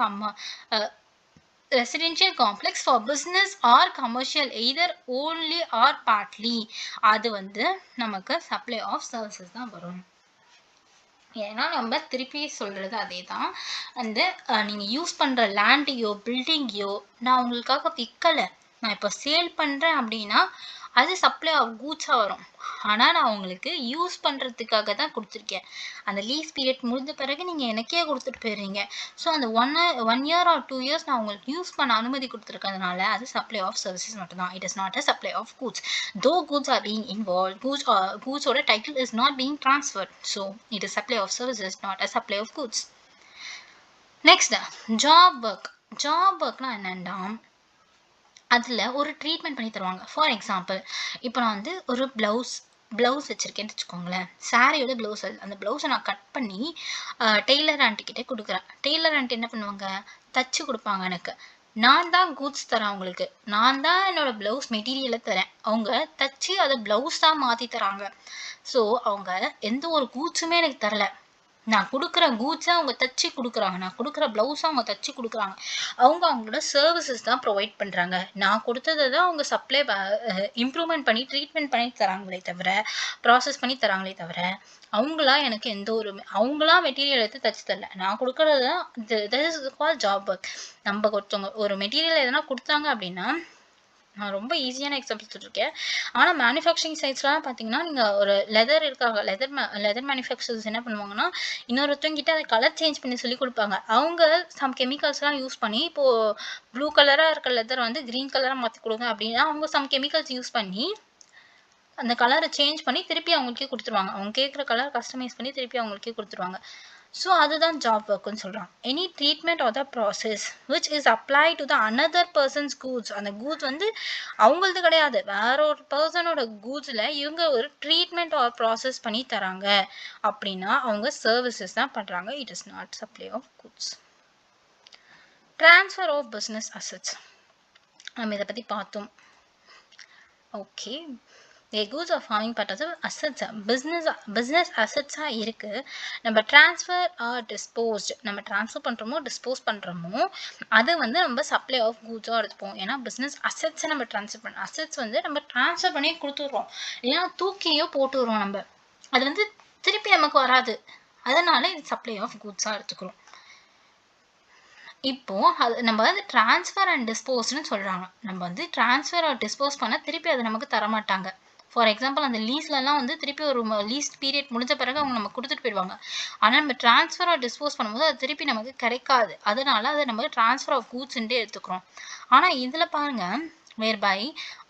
residential complex for business or commercial either only or partly, அது வந்து நமக்கு supply of services தான் வரும். ஏன்னா நம்ம திருப்பி சொல்கிறது அதே தான். அந்த நீங்கள் யூஸ் பண்ணுற லேண்டையோ பில்டிங்கையோ நான் உங்களுக்காக விற்கலை, நான் இப்போ சேல் பண்ணுறேன் அப்படின்னா அது சப்ளை ஆஃப் கூட்ஸாக வரும். ஆனால் நான் உங்களுக்கு யூஸ் பண்ணுறதுக்காக தான் கொடுத்துருக்கேன். அந்த லீஸ் பீரியட் முடிஞ்ச பிறகு நீங்கள் எனக்கே கொடுத்துட்டு போயிடுறீங்க. ஸோ அந்த 1 year or 2 years நான் உங்களுக்கு யூஸ் பண்ண அனுமதி கொடுத்துருக்கிறதுனால அது சப்ளை ஆஃப் சர்வீசஸ் மட்டும்தான். It is not a supply of goods. Though goods are being involve, கூட்ஸோட title is not being transferred. So it is supply of services, not a supply of goods. Next job work. Job ஒர்க்னா என்னென்னா அதில் ஒரு treatment பண்ணி தருவாங்க. For example இப்போ நான் வந்து ஒரு ப்ளவுஸ் வச்சுருக்கேன்னு வச்சுக்கோங்களேன். சாரியோட ப்ளவுஸ், அந்த ப்ளவுஸை நான் கட் பண்ணி டெய்லர் ஆண்டிக்கிட்டே கொடுக்குறேன். டெய்லர் ஆண்டி என்ன பண்ணுவாங்க, தச்சு கொடுப்பாங்க எனக்கு. நான் தான் கூட்ஸ் தரேன் அவங்களுக்கு, நான் தான் என்னோடய ப்ளவுஸ் மெட்டீரியலை தரேன், அவங்க தச்சு அதை ப்ளவுஸ் தான் மாற்றி தராங்க. ஸோ அவங்க எந்த ஒரு கூட்ஸுமே எனக்கு தரலை, நான் கொடுக்குற கூட்ஸை அவங்க தச்சு கொடுக்குறாங்க, நான் கொடுக்குற ப்ளவுஸை அவங்க தச்சு கொடுக்குறாங்க. அவங்களோட சர்வீசஸ் தான் ப்ரொவைட் பண்ணுறாங்க. நான் கொடுத்ததை தான் அவங்க சப்ளை இம்ப்ரூவ்மெண்ட் பண்ணி ட்ரீட்மெண்ட் பண்ணி தராங்களே தவிர, ப்ராசஸ் பண்ணி தராங்களே தவிர அவங்களா எனக்கு எந்த ஒரு அவங்களா மெட்டீரியல் எடுத்து தச்சு தரல. நான் கொடுக்குறது தான் this is call job work. நம்ம ஒருத்தவங்க ஒரு மெட்டீரியல் எதனா கொடுத்தாங்க அப்படின்னா, நான் ரொம்ப ஈஸியான எக்ஸாம்பிள் சொல்லியிருக்கேன். ஆனால் மேனுஃபேக்சரிங் சைட்ஸ்லாம் பார்த்தீங்கன்னா நீங்கள் ஒரு லெதர் இருக்காங்க, லெதர் மேனுஃபேக்சர்ஸ் என்ன பண்ணுவாங்கன்னா இன்னொருத்தவங்கிட்ட அதை கலர் சேஞ்ச் பண்ணி சொல்லி கொடுப்பாங்க. அவங்க சம் கெமிக்கல்ஸ்லாம் யூஸ் பண்ணி இப்போது ப்ளூ கலராக இருக்க லெதர் வந்து க்ரீன் கலராக மாற்றி கொடுங்க அப்படின்னா அவங்க சம் கெமிக்கல்ஸ் யூஸ் பண்ணி அந்த கலரை சேஞ்ச் பண்ணி திருப்பி அவங்களுக்கே கொடுத்துருவாங்க. அவங்க கேட்குற கலர் கஸ்டமைஸ் பண்ணி திருப்பி அவங்களுக்கே கொடுத்துருவாங்க. ஸோ அதுதான் ஜாப் ஒர்க்குன்னு சொல்கிறாங்க. Any treatment R the process which is apply to the another persons goods. அந்த கூட்ஸ் வந்து அவங்களது கிடையாது, வேற ஒரு பர்சனோட கூட்ஸில் இவங்க ஒரு ட்ரீட்மெண்ட் ஆர் ப்ராசஸ் பண்ணி தராங்க அப்படின்னா அவங்க சர்வீசஸ் தான் பண்ணுறாங்க. It is not supply of goods. Transfer of business assets நம்ம இதை பற்றி பார்த்தோம். Okay, the goods are forming part of the assets, business assets இருக்கு. நம்ம ட்ரான்ஸ்ஃபர் ஆர் டிஸ்போஸ்ட், நம்ம ட்ரான்ஸ்ஃபர் பண்ணுறோமோ டிஸ்போஸ் பண்ணுறோமோ அது வந்து நம்ம சப்ளை ஆஃப் கூட்ஸாக எடுத்துப்போம். ஏன்னா பிஸ்னஸ் அசட்ஸை நம்ம ட்ரான்ஸ்ஃபர் பண்ண அசட்ஸ் வந்து நம்ம ட்ரான்ஸ்ஃபர் பண்ணி கொடுத்துட்றோம், இல்லைன்னா தூக்கியோ போட்டுடுறோம். நம்ம அது வந்து திருப்பி நமக்கு வராது, அதனால இது சப்ளை ஆஃப் கூட்ஸாக எடுத்துக்கிறோம். இப்போ அது நம்ம வந்து ட்ரான்ஸ்ஃபர் அண்ட் டிஸ்போஸ்ன்னு சொல்கிறாங்க. நம்ம வந்து ட்ரான்ஸ்ஃபர் ஆர் டிஸ்போஸ் பண்ணால் திருப்பி அது நமக்கு தரமாட்டாங்க. ஃபார் எக்ஸாம்பிள் அந்த லீஸ்லலாம் வந்து திருப்பி ஒரு லீஸ் பீரியட் முடிஞ்ச பிறகு அவங்க நம்ம கொடுத்துட்டு போயிடுவாங்க. ஆனால் நம்ம ட்ரான்ஸ்ஃபர் ஆர் டிஸ்போஸ் பண்ணும்போது அது திருப்பி நமக்கு கிடைக்காது, அதனால அதை நம்ம ட்ரான்ஸ்ஃபர் ஆஃப் கூட்ஸ்ன்ட்டே எடுத்துக்கிறோம். ஆனால் இதில் பாருங்கள், whereby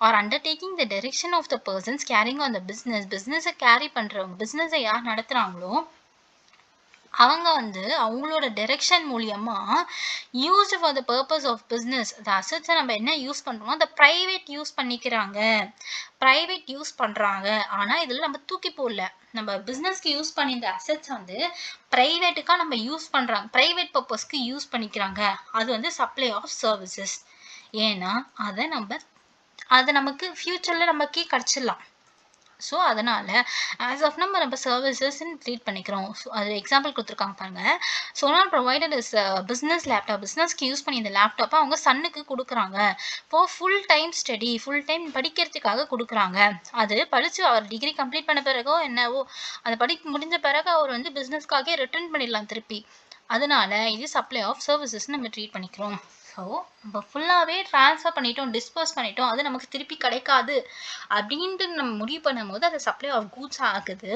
or undertaking the direction of the persons carrying on the business-ஐ கேரி பண்ணுறவங்க, பிஸ்னஸை யார் நடத்துகிறாங்களோ அவங்க வந்து அவங்களோட டைரக்ஷன் மூலியமா used for the purpose of business, அந்த அசட்ஸை நம்ம என்ன யூஸ் பண்ணுறோமோ அதை ப்ரைவேட் யூஸ் பண்ணிக்கிறாங்க, ப்ரைவேட் யூஸ் பண்ணுறாங்க. ஆனால் இதில் நம்ம தூக்கி போடல, நம்ம பிஸ்னஸ்க்கு யூஸ் பண்ணியிருந்த அசட்ஸ் வந்து ப்ரைவேட்டுக்காக நம்ம யூஸ் பண்ணுறாங்க, ப்ரைவேட் பர்பஸ்க்கு யூஸ் பண்ணிக்கிறாங்க. அது வந்து சப்ளை ஆஃப் சர்வீசஸ். ஏன்னா அதை நமக்கு ஃப்யூச்சரில் நமக்கே கிடச்சிடலாம். ஸோ அதனால் ஆஸ் ஆஃப் நம்ம சர்வீசஸ்ன்னு ட்ரீட் பண்ணிக்கிறோம். ஸோ அது எக்ஸாம்பிள் கொடுத்துருக்காங்க பாருங்கள். Sonal provided is business laptop, பிஸ்னஸ்க்கு யூஸ் பண்ணி இந்த லேப்டாப்பை அவங்க சன்னுக்கு கொடுக்குறாங்க. இப்போது full time study, full time படிக்கிறதுக்காக கொடுக்குறாங்க. அது படித்து அவர் டிகிரி கம்ப்ளீட் பண்ண பிறகோ என்னவோ அதை படிக்க முடிஞ்ச பிறகு அவர் வந்து பிஸ்னஸ்க்காக ரிட்டர்ன் பண்ணிடலாம் திருப்பி. அதனால இது சப்ளை ஆஃப் சர்வீசஸ் நம்ம ட்ரீட் பண்ணிக்கிறோம். ஸோ நம்ம ஃபுல்லாகவே ட்ரான்ஸ்ஃபர் பண்ணிட்டோம், டிஸ்போஸ் பண்ணிட்டோம், அது நமக்கு திருப்பி கிடைக்காது அப்படின்ட்டு நம்ம முடிவு பண்ணும்போது அது சப்ளை ஆஃப் கூட்ஸ் ஆகுது.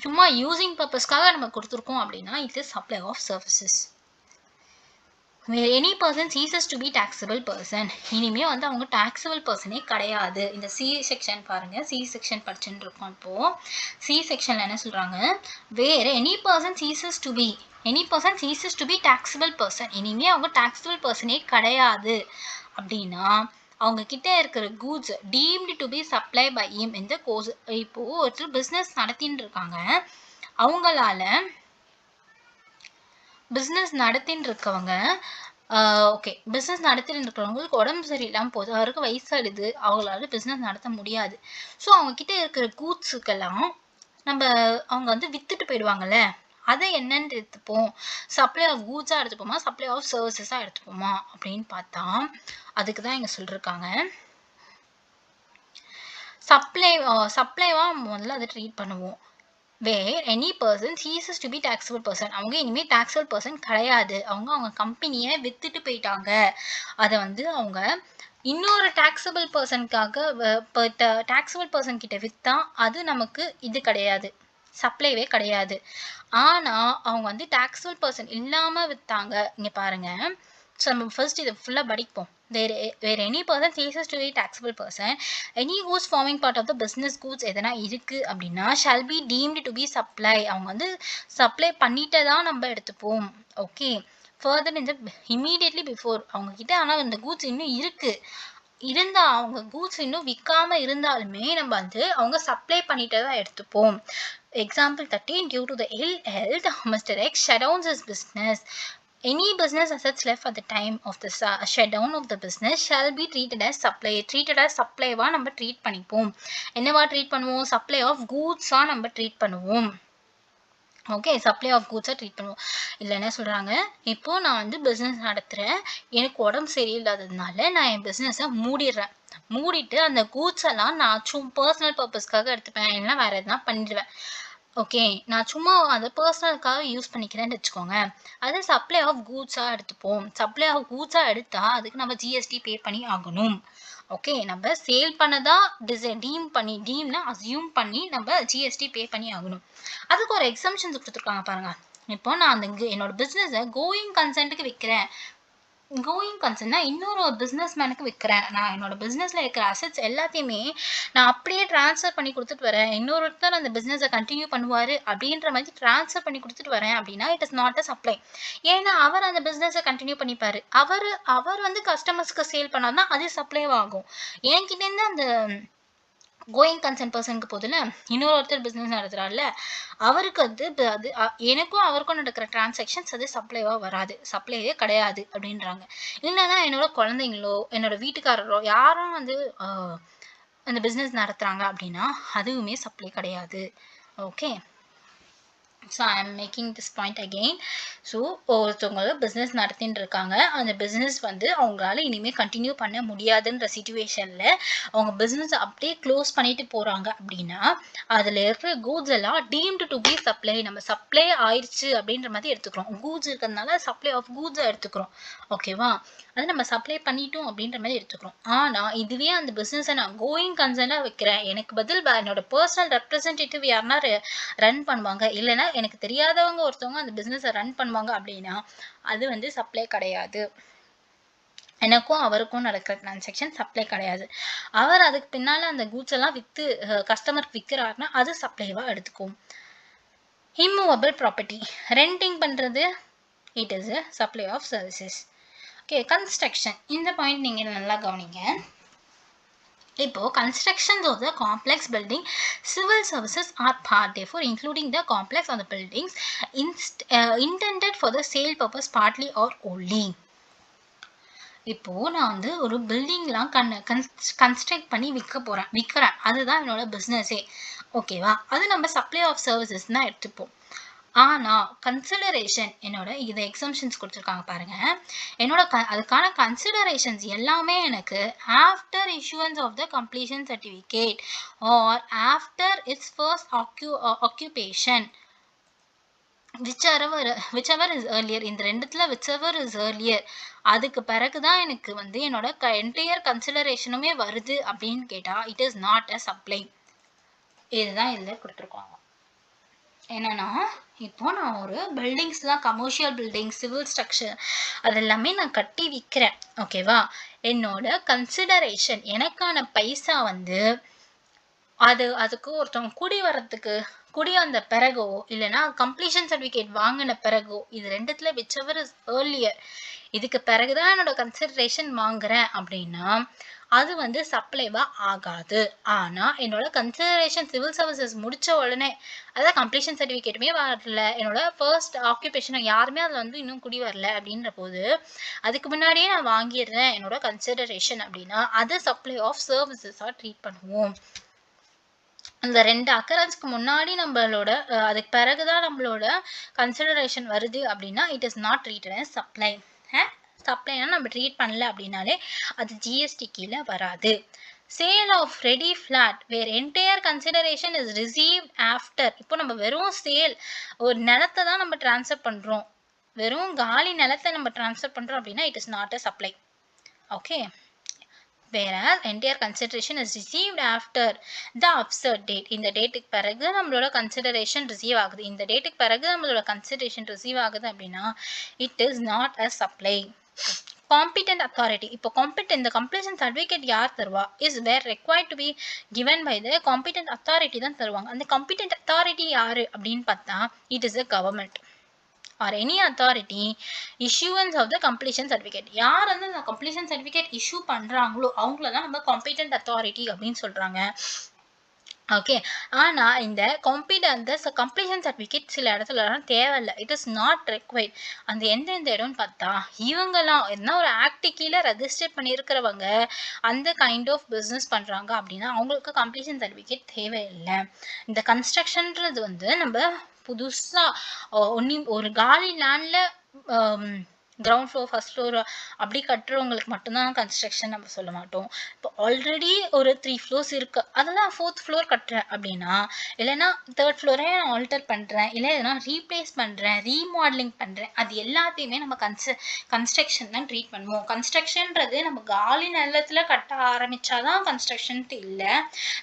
சும்மா யூசிங் பர்பஸ்க்காக நம்ம கொடுத்துருக்கோம் அப்படின்னா இது supply of services. where any person ceases to be taxable person. இனிமே வந்து அவங்க taxable personே கிடையாது. இந்த C section பாருங்க, C section படிச்சுட்டு இருக்கோம். இப்போ C sectionல என்ன சொல்றாங்க, where any person ceases to be taxable person. இனிமே அவங்க taxable personே கிடையாது அப்படின்னா அவங்க கிட்ட இருக்கிற goods deemed to be supplied by him in the course. இப்போ ஒருத்தர் பிசினஸ் நடத்திட்டு இருக்காங்க, அவங்களால பிஸ்னஸ் நடத்தின்னு இருக்கவங்க ஓகே பிஸ்னஸ் நடத்தின்னு இருக்கிறவங்களுக்கு உடம்பு சரியில்லாமல் போகுது, அவருக்கு வயசாகிடுது, அவங்களால பிஸ்னஸ் நடத்த முடியாது. ஸோ அவங்கக்கிட்ட இருக்கிற கூட்ஸுக்கெல்லாம் அவங்க வந்து விற்றுட்டு போயிடுவாங்கள்ல, அதை என்னன்னு எடுத்துப்போம், சப்ளை ஆஃப் கூட்ஸாக எடுத்துப்போமா சப்ளை ஆஃப் சர்வீசஸாக எடுத்துப்போமா அப்படின்னு பார்த்தா அதுக்கு தான் இங்கே சொல்லியிருக்காங்க சப்ளைவாக முதல்ல அதை ட்ரீட் பண்ணுவோம். where any person ceases to be taxable person. அவங்க இனிமேல் taxable person கிடையாது, அவங்க கம்பெனியை வித்துட்டு போயிட்டாங்க, அதை வந்து அவங்க இன்னொரு taxable personக்காக taxable person கிட்ட விற்றா அது நமக்கு இது கிடையாது, சப்ளைவே கிடையாது. ஆனால் அவங்க வந்து taxable person இல்லாமல் விற்றாங்க. இங்கே பாருங்கள், ஸோ நம்ம ஃபர்ஸ்ட் இதை ஃபுல்லாக படிப்போம். where any person ceases to be taxable person, any goods forming part of the business goods எதனா இருக்கு அப்படின்னா shall be deemed to be supply. அவங்க வந்து சப்ளை பண்ணிட்டு தான் நம்ம எடுத்துப்போம். ஓகே, ஃபர்தர் இந்த இமீடியட்லி பிஃபோர் அவங்க கிட்ட ஆனால் இந்த கூட்ஸ் இன்னும் இருக்கு, இருந்தால் அவங்க கூட்ஸ் இன்னும் விற்காம இருந்தாலுமே நம்ம வந்து அவங்க சப்ளை பண்ணிட்டு தான் எடுத்துப்போம். Example 13, due to the ill health Mr. X shut down his business. Any business assets left at the time of the shutdown of the business shall be treated as supply. Treated as supply-வா நம்ம treat பண்ணிப்போம். என்னவா treat பண்ணுவோம், supply of கூட்ஸாக நம்ம treat பண்ணுவோம். Okay, supply of கூட்ஸாக treat பண்ணுவோம். இல்லை என்ன சொல்கிறாங்க, இப்போது நான் வந்து பிஸ்னஸ் நடத்துகிறேன், எனக்கு உடம்பு சரியில்லாததுனால நான் என் பிஸ்னஸை மூடிட்டு அந்த கூட்ஸ் எல்லாம் நான் பர்சனல் பர்பஸ்க்காக எடுத்துப்பேன், இல்லைன்னா வேறு எதுனா பண்ணிடுவேன். ஓகே, நான் சும்மா அதை பர்சனலுக்காக யூஸ் பண்ணிக்கிறேன்னு வச்சுக்கோங்க, அதை சப்ளை ஆஃப் கூட்ஸாக எடுத்துப்போம். சப்ளை ஆஃப் கூட்ஸாக எடுத்தால் அதுக்கு நம்ம ஜிஎஸ்டி பே பண்ணி ஆகணும். ஓகே, நம்ம சேல் பண்ணதான் டீம்னா அசியூம் பண்ணி நம்ம ஜிஎஸ்டி பே பண்ணி ஆகணும். அதுக்கு ஒரு எக்ஸம்ஷன்ஸ் கொடுத்துருக்காங்க பாருங்கள். இப்போ நான் என்னோட பிஸ்னஸை கோயிங் கன்சென்ட்டுக்கு விற்கிறேன். கோயிங் கன்சர்ன்னா இன்னொரு பிஸ்னஸ் மேனுக்கு விற்கிறேன், நான் என்னோட பிஸ்னஸில் இருக்கிற அசட்ஸ் எல்லாத்தையுமே நான் அப்படியே ட்ரான்ஸ்ஃபர் பண்ணி கொடுத்துட்டு வரேன், இன்னொருத்தர் அந்த பிஸ்னஸை கண்டினியூ பண்ணுவார் அப்படின்ற மாதிரி ட்ரான்ஸ்ஃபர் பண்ணி கொடுத்துட்டு வரேன் அப்படின்னா it is not a supply. ஏன்னா அவர் அந்த பிஸ்னஸை கண்டினியூ பண்ணிப்பார், அவர் வந்து கஸ்டமர்ஸ்க்கு சேல் பண்ணாதான் அது சப்ளைவாகும். என்கிட்டேருந்து அந்த கோயிங் கன்சர்ன் பர்சனுக்கு போதில் இன்னொருத்தர் பிஸ்னஸ் நடத்துகிறார்ல, அவருக்கு வந்து அது எனக்கும் அவருக்கும் நடக்கிற டிரான்சாக்ஷன்ஸ் அது சப்ளைவாக வராது, சப்ளைவே கிடையாது அப்படின்றாங்க. இல்லைன்னா என்னோட குழந்தைங்களோ என்னோட வீட்டுக்காரரோ யாரும் வந்து அந்த பிஸ்னஸ் நடத்துகிறாங்க அப்படின்னா அதுவுமே சப்ளை கிடையாது. Okay, so I am making this point again. So ஒருத்தவங்க பிஸ்னஸ் நடத்தின்னு இருக்காங்க, அந்த பிஸ்னஸ் வந்து அவங்களால இனிமேல் கண்டினியூ பண்ண முடியாதுன்ற சிச்சுவேஷனில் அவங்க பிஸ்னஸ் அப்படியே க்ளோஸ் பண்ணிட்டு போகிறாங்க அப்படின்னா அதில் இருக்கிற கூட்ஸ் எல்லாம் டீம்டு டு பி சப்ளை, நம்ம சப்ளை ஆயிடுச்சு அப்படின்ற மாதிரி எடுத்துக்கிறோம். கூட்ஸ் இருக்கிறதுனால சப்ளை ஆஃப் கூட்ஸை எடுத்துக்கிறோம். ஓகேவா, அது நம்ம சப்ளை பண்ணிட்டோம் அப்படின்ற மாதிரி எடுத்துக்கிறோம். ஆனால் இதுவே அந்த பிஸ்னஸை நான் கோயிங் கன்சர்னாக வைக்கிறேன், எனக்கு பதில் என்னோட பர்சனல் ரெப்ரசன்டேட்டிவ் யாருன்னா ரன் பண்ணுவாங்க, இல்லைன்னா எனக்கு தெரியாதவங்க ஒருத்தவங்க அந்த பிஸ்னஸை ரன் பண்ணுவாங்க அப்படின்னா அது வந்து சப்ளை கிடையாது. எனக்கும் அவருக்கும் நடக்கிற டிரான்சாக்ஷன் சப்ளை கிடையாது. அவர் அதுக்கு பின்னால் அந்த கூட்ஸ் எல்லாம் விற்று கஸ்டமருக்கு விற்கிறாருன்னா அது சப்ளைவாக எடுத்துக்கும். இம்மூவபிள் ப்ராப்பர்ட்டி ரெண்டிங் பண்ணுறது it is a supply of services. Okay, construction, இந்த பாயிண்ட் நீங்கள் நல்லா கவனிங்க. இப்போ constructions of the complex building civil services are part, therefore including the complex of the buildings intended for the sale purpose partly or wholly. இப்போ நான் வந்து ஒரு பில்டிங்லாம் construct பண்ணி விற்கிறேன், அதுதான் என்னோட பிஸ்னஸே. ஓகேவா, அது நம்ம சப்ளை ஆஃப் சர்வீசஸ் தான் எடுத்துப்போம். ஆனால் கன்சிடரேஷன் என்னோட இதை எக்ஸம்ஷன்ஸ் கொடுத்துருக்காங்க பாருங்க, என்னோட அதுக்கான கன்சிடரேஷன்ஸ் எல்லாமே எனக்கு after issuance of the completion certificate or after its first occupation whichever is earlier, இந்த ரெண்டுத்துல whichever is earlier, அதுக்கு பிறகுதான் எனக்கு வந்து என்னோட என்டையர் கன்சிடரேஷனுமே வருது அப்படின்னு கேட்டா it is not a supply. இதுதான் இதுல கொடுத்துருக்காங்க. என்னன்னா இப்போ நான் ஒரு பில்டிங்ஸ்லாம் கமர்ஷியல் பில்டிங், சிவில் ஸ்ட்ரக்சர் அதெல்லாமே நான் கட்டி விற்கிறேன். ஓகேவா? என்னோட கன்சிடரேஷன் எனக்கான பைசா வந்து அதுக்கு ஒருத்தவங்க குடி வந்த பிறகோ இல்லைன்னா கம்ப்ளீஷன் சர்டிஃபிகேட் வாங்கின பிறகோ, இது ரெண்டுத்துல whichever is earlier, இதுக்கு பிறகுதான் என்னோட கன்சிடரேஷன் வாங்குறேன் அப்படின்னா அது வந்து சப்ளைவா ஆகாது. ஆனா என்னோட கன்சிடரேஷன் சிவில் சர்வீசஸ் முடிச்ச உடனே, அதாவது கம்ப்ளீஷன் சர்டிஃபிகேட்டுமே வரல, என்னோட ஃபர்ஸ்ட் ஆக்குபேஷன் யாருமே அதுல வந்து இன்னும் குடி வரல அப்படின்ற போது அதுக்கு முன்னாடியே நான் வாங்கிடுறேன் என்னோட கன்சிடரேஷன் அப்படின்னா அது சப்ளை ஆஃப் சர்வீசஸா ட்ரீட் பண்ணுவோம். அந்த ரெண்டு அக்கரன்ஸ்க்கு முன்னாடி நம்மளோட அதுக்கு பிறகுதான் நம்மளோட கன்சிடரேஷன் வருது அப்படின்னா it is not treated as supply. சப்ளைனா நம்ம ட்ரீட் பண்ணல அப்படின்னாலே அது ஜிஎஸ்டி கீழே வராது. Sale of ready flat where entire consideration is received after. இப்போ நம்ம வெறும் சேல், ஒரு நிலத்தை தான் நம்ம டிரான்ஸ்ஃபர் பண்றோம், வெறும் காலி நிலத்தை நம்ம டிரான்ஸ்ஃபர் பண்றோம் அப்படின்னா it is not a supply. Okay. whereas entire consideration is received after the absurd date. இந்த டேட்டுக்கு பிறகு நம்மளோட கன்சிடரேஷன் ரிசீவ் ஆகுது, இந்த டேட்டுக்கு பிறகு நம்மளோட கன்சிடரேஷன் ரிசீவ் ஆகுது அப்படின்னா it is not a supply. Competent authority. இப்போ இந்த கம்ப்ளீஷன் சர்டிஃபிகேட் யார் தருவா? Is where required to be given by the competent authority தான் தருவாங்க. அந்த காம்பிடென்ட் அத்தாரிட்டி யாரு அப்படின்னு பார்த்தா it is a government or any authority issuance of the completion certificate. யார் வந்து அந்த completion certificate issue பண்றாங்களோ அவங்கள தான் நம்ம competent authority அப்படின்னு சொல்றாங்க. ஓகே. ஆனா இந்த கம்ப்ளீஷன் சர்டிஃபிகேட் சில இடத்துலலாம் தேவையில்லை, இட் இஸ் நாட் ரெக்வைர்ட். அந்த எந்தெந்த இடம்னு பார்த்தா இவங்கெல்லாம் என்ன ஒரு ஆக்ட் கீழே ரெஜிஸ்டர் பண்ணியிருக்கிறவங்க அந்த கைண்ட் ஆஃப் பிஸ்னஸ் பண்றாங்க அப்படின்னா அவங்களுக்கு கம்ப்ளீஷன் சர்டிஃபிகேட் தேவையில்லை. இந்த கன்ஸ்ட்ரக்ஷன்றது வந்து நம்ம புதுசா ஒரு காலி லேண்ட்ல கிரவுண்ட் ஃப்ளோர் ஃபர்ஸ்ட் ஃப்ளோர் அப்படி கட்டுறவங்களுக்கு மட்டும்தான் கன்ஸ்ட்ரக்ஷன் நம்ம சொல்ல மாட்டோம். இப்போ ஆல்ரெடி ஒரு 3 floors இருக்கு, அதெல்லாம் 4th floor கட்டுறேன் அப்படின்னா, இல்லைன்னா 3rd floor நான் ஆல்டர் பண்றேன், இல்லை எதனா ரீப்ளேஸ் பண்றேன், ரீமாடலிங் பண்றேன், அது எல்லாத்தையுமே நம்ம கன்ஸ்ட்ரக்ஷன் தான் ட்ரீட் பண்ணுவோம். கன்ஸ்ட்ரக்ஷன்றது நம்ம காலி நிலத்துல கட்ட ஆரம்பிச்சாதான் கன்ஸ்ட்ரக்ஷன் இல்லை,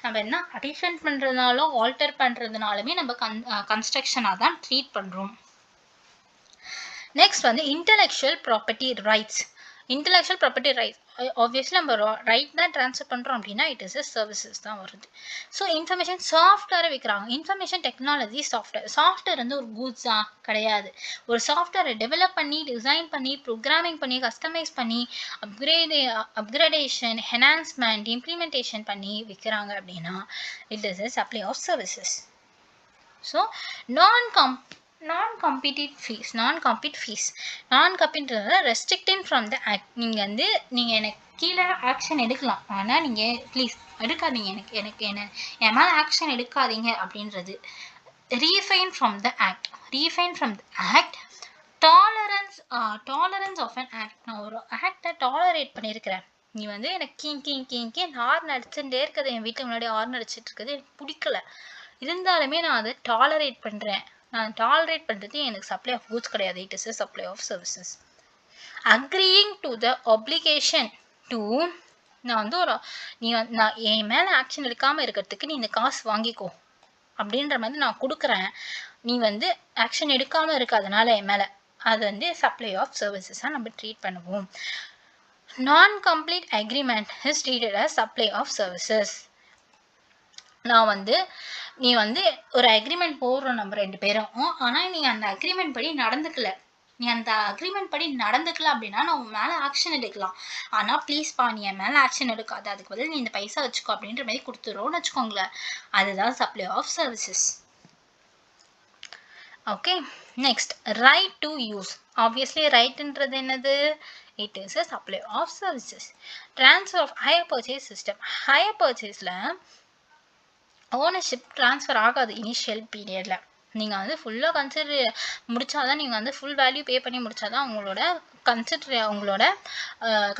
நம்ம என்ன அடிஷன் பண்றதுனாலும் ஆல்டர் பண்றதுனாலுமே நம்ம கன்ஸ்ட்ரக்ஷனா தான் ட்ரீட் பண்றோம். நெக்ஸ்ட் வந்து intellectual property rights. Intellectual property rights obviously நம்ம ரைட் தான் ட்ரான்ஸ்ஃபர் பண்ணுறோம் அப்படின்னா இட் இஸ் சர்வீசஸ் தான் வருது. ஸோ இன்ஃபர்மேஷன் சாஃப்ட்வேரை விற்கிறாங்க. இன்ஃபர்மேஷன் டெக்னாலஜி சாஃப்ட்வேர் வந்து ஒரு கூட்ஸா கிடையாது. ஒரு சாஃப்ட்வேரை டெவலப் பண்ணி டிசைன் பண்ணி ப்ரோக்ராமிங் பண்ணி கஸ்டமைஸ் பண்ணி அப்கிரேடேஷன் என்ஹான்ஸ்மெண்ட் இம்ப்ளிமெண்டேஷன் பண்ணி விற்கிறாங்க அப்படின்னா it is a supply of services. So non-compete fees restricting from the act. நீங்க எனக்கு கீழே ஆக்ஷன் எடுக்கலாம், ஆனா நீங்க ப்ளீஸ் எடுக்காதீங்க, எனக்கு என் மேல ஆக்ஷன் எடுக்காதீங்க அப்படின்றது. refrain from the act tolerance of an act. நான் ஒரு ஆக்டை டாலரேட் பண்ணியிருக்கிறேன், நீ வந்து எனக்கு கீ ஹார்ன் அடிச்சுட்டே இருக்கிறது, என் வீட்டுக்கு முன்னாடி ஹார்ன் அடிச்சுட்டு இருக்கிறது எனக்கு பிடிக்கல, இருந்தாலுமே நான் அதை டாலரேட் பண்றேன். நான் டாலரேட் பண்றது எனக்கு சப்ளை ஆஃப் கூட்ஸ் கிடையாது, it is a supply of services. Agreeing to the obligation to, நான் வந்து நான் என் மேல ஆக்ஷன் எடுக்காம இருக்கிறதுக்கு நீ இந்த காசு வாங்கிக்கோ அப்படின்ற மாதிரி நான் கொடுக்குறேன், நீ வந்து ஆக்ஷன் எடுக்காம இருக்காதனால என் மேல, அது வந்து சப்ளை ஆஃப் சர்வீசஸா நம்ம ட்ரீட் பண்ணுவோம். non-complete agreement is treated as supply of services. நான் வந்து நீ வந்து ஒரு அக்ரிமெண்ட் போடுறோம் நம்ம 2 பேரும், ஆனா நீ அந்த அக்ரிமெண்ட் படி நடந்துக்கல, அப்படின்னா நான் உன் மேல ஆக்ஷன் எடுக்கலாம், ஆனா ப்ளீஸ் பா நீ என் மேல ஆக்ஷன் எடுக்காத, அதுக்கு பதில் நீ இந்த பைசா வச்சுக்கோ அப்படின்ற மாதிரி கொடுத்துருவோம்னு வச்சுக்கோங்களேன், அதுதான் supply of services. Okay. Next right to use. Obviously ரைட்ன்றது என்னது? it is a supply of services. Transfer of hire purchase system. hire purchaseல ஓனர்ஷிப் ட்ரான்ஸ்ஃபர் ஆகாது இனிஷியல் பீரியட்ல. நீங்கள் வந்து ஃபுல்லாக கன்சிடர் முடிச்சாதான், நீங்கள் வந்து ஃபுல் வேல்யூ பே பண்ணி முடிச்சாதான் உங்களோட உங்களோட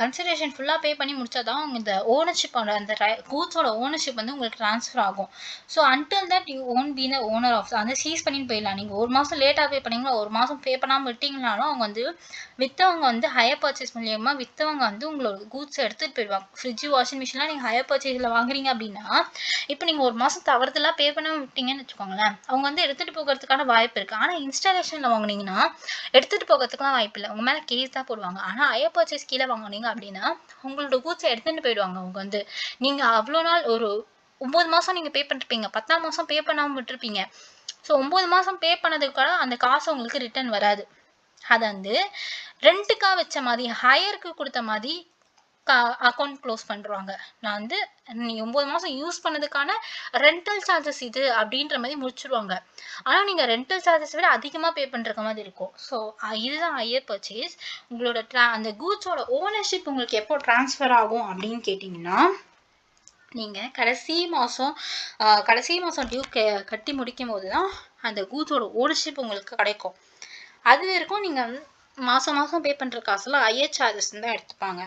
கன்சிடரேஷன் ஃபுல்லாக பே பண்ணி முடிச்சா தான் இந்த ஓனர்ஷிப்போட அந்த கூட்ஸோட ஓனர்ஷிப் வந்து உங்களுக்கு ட்ரான்ஸ்ஃபர் ஆகும். So until that you own be the owner of அந்த சீஸ் பண்ணிட்டு போயிடலாம். நீங்கள் ஒரு மாதம் லேட்டாக பே பண்ணீங்களா, ஒரு மாதம் பே பண்ணாமல் விட்டீங்கனாலும் அவங்க வந்து விற்றவங்க வந்து ஹையர் பர்ச்சேஸ் மூலியமாக விற்றவங்க வந்து உங்களோட கூட்ஸை எடுத்துகிட்டு போயிடுவாங்க. ஃப்ரிட்ஜு வாஷிங் மிஷின்லாம் நீங்கள் ஹையர் பர்ச்சேஸில் வாங்குறீங்க அப்படின்னா இப்போ நீங்கள் ஒரு மாதம் தவறுதலாக பே பண்ணாமல் விட்டீங்கன்னு வச்சுக்கோங்களேன், அவங்க வந்து எடுத்துகிட்டு போகிறதுக்கான வாய்ப்பு இருக்குது. ஆனால் இன்ஸ்டாலேஷனில் வாங்கினீங்கன்னா எடுத்துகிட்டு போகிறதுக்குலாம் வாய்ப்பு இல்லை, உங்கள் மேலே கேஸ் தான் போடுவாங்க. ஆனால் ஹையர் பர்ச்சேஸ் கீழே வாங்கினீங்க அப்படின்னா உங்களோட கூட்ஸை எடுத்துகிட்டு போயிடுவாங்க. அவங்க வந்து நீங்கள் அவ்வளோ நாள் ஒரு 9 மாதம் நீங்கள் பே பண்ணிருப்பீங்க, 10ஆம் மாதம் பே பண்ணாமல் விட்டுருப்பீங்க. ஸோ 9 மாதம் பே பண்ணதுக்கான அந்த காசு உங்களுக்கு ரிட்டர்ன் வராது. அதை வந்து ரெண்ட்டுக்காக வச்ச மாதிரி ஹையருக்கு கொடுத்த மாதிரி அக்கௌண்ட் க்ளோஸ் பண்ணுறாங்க. நான் வந்து நீ 9 மாதம் யூஸ் பண்ணதுக்கான ரெண்டல் சார்ஜஸ் இது அப்படின்ற மாதிரி முடிச்சிருவாங்க. ஆனால் நீங்கள் ரெண்டல் சார்ஜஸ் விட அதிகமாக பே பண்ணுற மாதிரி இருக்கும். ஸோ இதுதான் ஹையர் பர்ச்சேஸ். உங்களோட அந்த கூட்ஸோட ஓனர்ஷிப் உங்களுக்கு எப்போ ட்ரான்ஸ்ஃபர் ஆகும் அப்படின்னு கேட்டிங்கன்னா, நீங்கள் கடைசி மாதம் டியூ கட்டி முடிக்கும் போது தான் அந்த கூட்ஸோட ஓனர்ஷிப் உங்களுக்கு கிடைக்கும். அது வரைக்கும் நீங்கள் வந்து மாதம் பே பண்ணுற காசுல ஹையர் சார்ஜஸ் தான் எடுத்துப்பாங்க.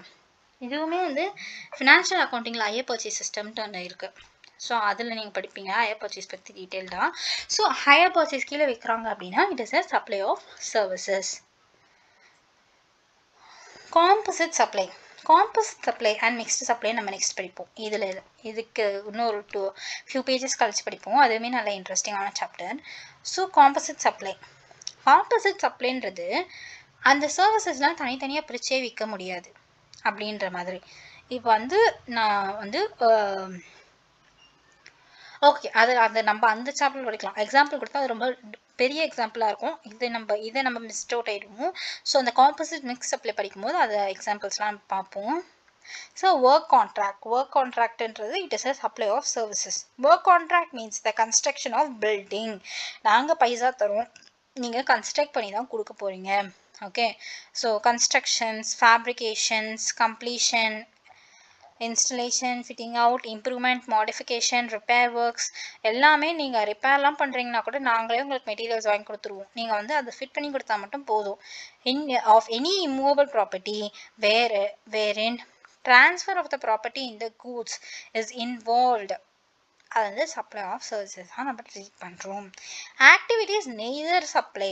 இதுவுமே வந்து ஃபினான்ஷியல் அக்கௌண்டிங்கில் ஹையர் பர்ச்சேஸ் சிஸ்டம்ட்டு ஒன்று இருக்குது. ஸோ அதில் நீங்கள் படிப்பீங்க ஹையர் பர்ச்சேஸ் பற்றி டீட்டெயில்டாக. ஸோ ஹையர் பர்ச்சேஸ் கீழே வைக்கிறாங்க அப்படின்னா it is a supply of services. Composite supply and mixed supply நம்ம நெக்ஸ்ட் படிப்போம். இதுக்கு இன்னொரு ஃபியூ பேஜஸ் கழிச்சு படிப்போம். அதுவுமே நல்ல இன்ட்ரெஸ்டிங்கான சாப்டர். ஸோ காம்போசிட் சப்ளைன்றது அந்த சர்வீசஸ்லாம் தனித்தனியாக பிரிச்சே விற்க முடியாது அப்படின்ற மாதிரி. இப்போ வந்து நான் வந்து ஓகே அது நம்ம அந்த சாப்டர் படிக்கலாம். எக்ஸாம்பிள் கொடுத்தா அது ரொம்ப பெரிய எக்ஸாம்பிளாக இருக்கும். இதை நம்ம மிஸ்ட் அவுட் ஆகிடுவோம். ஸோ அந்த காம்போசிட் மிக்ஸ் சப்ளை படிக்கும்போது அதை எக்ஸாம்பிள்ஸ்லாம் பார்ப்போம். ஸோ ஒர்க் கான்ட்ராக்ட்ன்றது it is a supply of services. Work contract means the construction of building. நாங்கள் பைசா தரோம், நீங்கள் கன்ஸ்ட்ரக்ட் பண்ணி தான் கொடுக்க போகிறீங்க. Okay, so constructions, fabrications, completion, installation, fitting out, improvement, modification, repair works எல்லாமே நீங்கள் ரிப்பேர்லாம் பண்ணுறீங்கன்னா கூட நாங்களே உங்களுக்கு மெட்டீரியல்ஸ் வாங்கி கொடுத்துருவோம். நீங்கள் வந்து அதை ஃபிட் பண்ணி கொடுத்தா மட்டும் போதும். Of any immovable property wherein transfer of the property in the goods is involved, அது வந்து சப்ளை ஆஃப் சர்வீசஸ் தான் நம்ம ட்ரீட் பண்ணுறோம். ஆக்டிவிட்டீஸ் நெய்தர் சப்ளை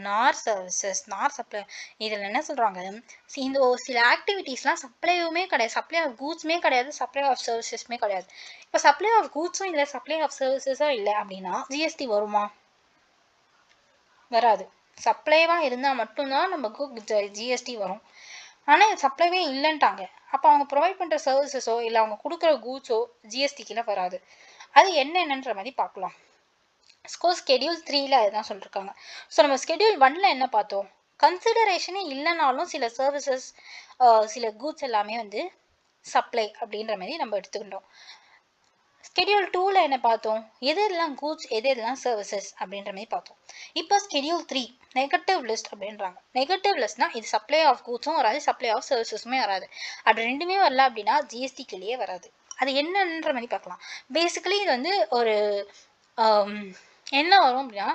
நார் சர்வீசஸ் நார் சப்ளை. இதில் என்ன சொல்கிறாங்க, இந்த சில ஆக்டிவிட்டீஸ்லாம் சப்ளையுமே கிடையாது, சப்ளை ஆஃப் கூட்ஸுமே கிடையாது, சப்ளை ஆஃப் சர்வீசஸுமே கிடையாது. இப்போ சப்ளை ஆஃப் கூட்ஸும் இல்லை, சப்ளை ஆஃப் சர்வீசஸும் இல்லை அப்படின்னா ஜிஎஸ்டி வருமா? வராது. சப்ளைவாக இருந்தால் மட்டும்தான் நமக்கு ஜிஎஸ்டி வரும். ஆனால் சப்ளைவே இல்லைன்ட்டாங்க. அப்போ அவங்க ப்ரொவைட் பண்ணுற சர்வீசஸோ இல்லை அவங்க கொடுக்குற கூட்ஸோ ஜிஎஸ்டி கீழே வராது. அது என்னென்னன்ற மாதிரி பார்க்கலாம். ஸ்கெடியூல் 3ல் அதுதான் சொல்லியிருக்காங்க. ஸோ நம்ம ஸ்கெடியூல் 1ல் என்ன பார்த்தோம், கன்சிடரேஷனே இல்லைனாலும் சில சர்வீசஸ் சில கூட்ஸ் எல்லாமே வந்து சப்ளை அப்படின்ற மாதிரி நம்ம எடுத்துக்கிட்டோம். ஸ்கெடியூல் 2ல் என்ன பார்த்தோம், எதெல்லாம் கூட்ஸ் எதெல்லாம் சர்வீசஸ் அப்படின்ற மாதிரி பார்த்தோம். இப்போ ஸ்கெடியூல் 3 நெகட்டிவ் லிஸ்ட் அப்படின்றாங்க. நெகட்டிவ் லிஸ்ட்னா இது சப்ளை ஆஃப் கூட்ஸும் வராது, சப்ளை ஆஃப் சர்வீசஸுமே வராது. அப்படி ரெண்டுமே வரல அப்படின்னா ஜிஎஸ்டி கீழே வராது. அது என்னன்ற மாதிரி பார்க்கலாம். பேசிக்கலி இது வந்து ஒரு என்ன வரும் அப்படின்னா,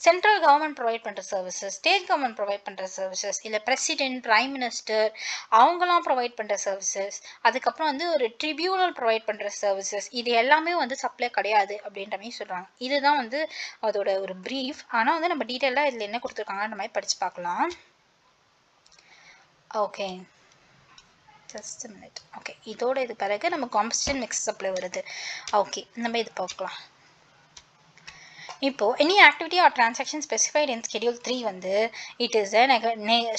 சென்ட்ரல் கவர்மெண்ட் ப்ரொவைட் பண்ணுற சர்வீசஸ், ஸ்டேட் கவர்மெண்ட் ப்ரொவைட் பண்ணுற சர்வீசஸ், இல்லை பிரசிடென்ட், பிரைம் மினிஸ்டர் அவங்களாம் ப்ரொவைட் பண்ணுற சர்வீசஸ், அதுக்கப்புறம் வந்து ஒரு ட்ரிபியூனல் ப்ரொவைட் பண்ணுற சர்வீசஸ், இது எல்லாமே வந்து சப்ளை கிடையாது அப்படின்ற மாதிரி சொல்கிறாங்க. இதுதான் வந்து அதோட ஒரு ப்ரீஃப். ஆனால் வந்து நம்ம டீட்டெயிலாக இதில் என்ன கொடுத்துருக்காங்கன்ற மாதிரி படித்து பார்க்கலாம். Okay, just minute. ஓகே, இதோட இது பிறகு நம்ம காம்பசிஷன் மிக்ஸ் சப்ளை வருது. ஓகே, நம்ம இது பார்க்கலாம். இப்போ any activity or transaction specified in schedule 3 வந்து it is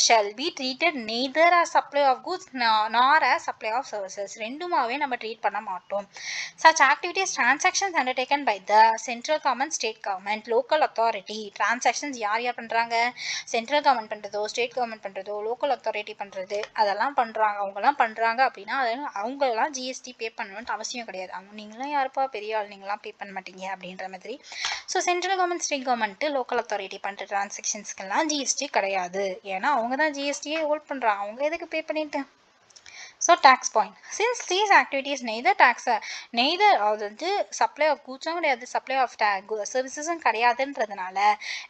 shall be treated neither as supply of goods nor as supply of services. ரெண்டுமாவே நம்ம ட்ரீட் பண்ண மாட்டோம். Such activities transactions undertaken by the central government, state government, local authority. Transactions யார் பண்றாங்க, central government பண்றதோ, state government பண்றதோ, local authority பண்றது, அதெல்லாம் பண்றாங்க. அவங்கலாம் பண்றாங்க அப்படின்னா அவங்கெல்லாம் ஜிஎஸ்டி பே பண்ணணும்னு அவசியம் கிடையாது. நீங்களாம் யாருப்பா பெரிய ஆள், நீங்களாம் பே பண்ண மாட்டீங்க அப்படின்ற மாதிரி. So central government, state government, local authority பண்ணுற டிரான்சாக்ஷன்ஸ்க்கெல்லாம் ஜிஎஸ்டி கிடையாது. ஏன்னா அவங்க தான் ஜிஎஸ்டியே ஹோல்ட் பண்ணுறாங்க, அவங்க எதுக்கு பே பண்ணிட்டு. So tax point. Since these activities neither அது வந்து supply of goods கிடையாது, supply of services கிடையாதுன்றதுனால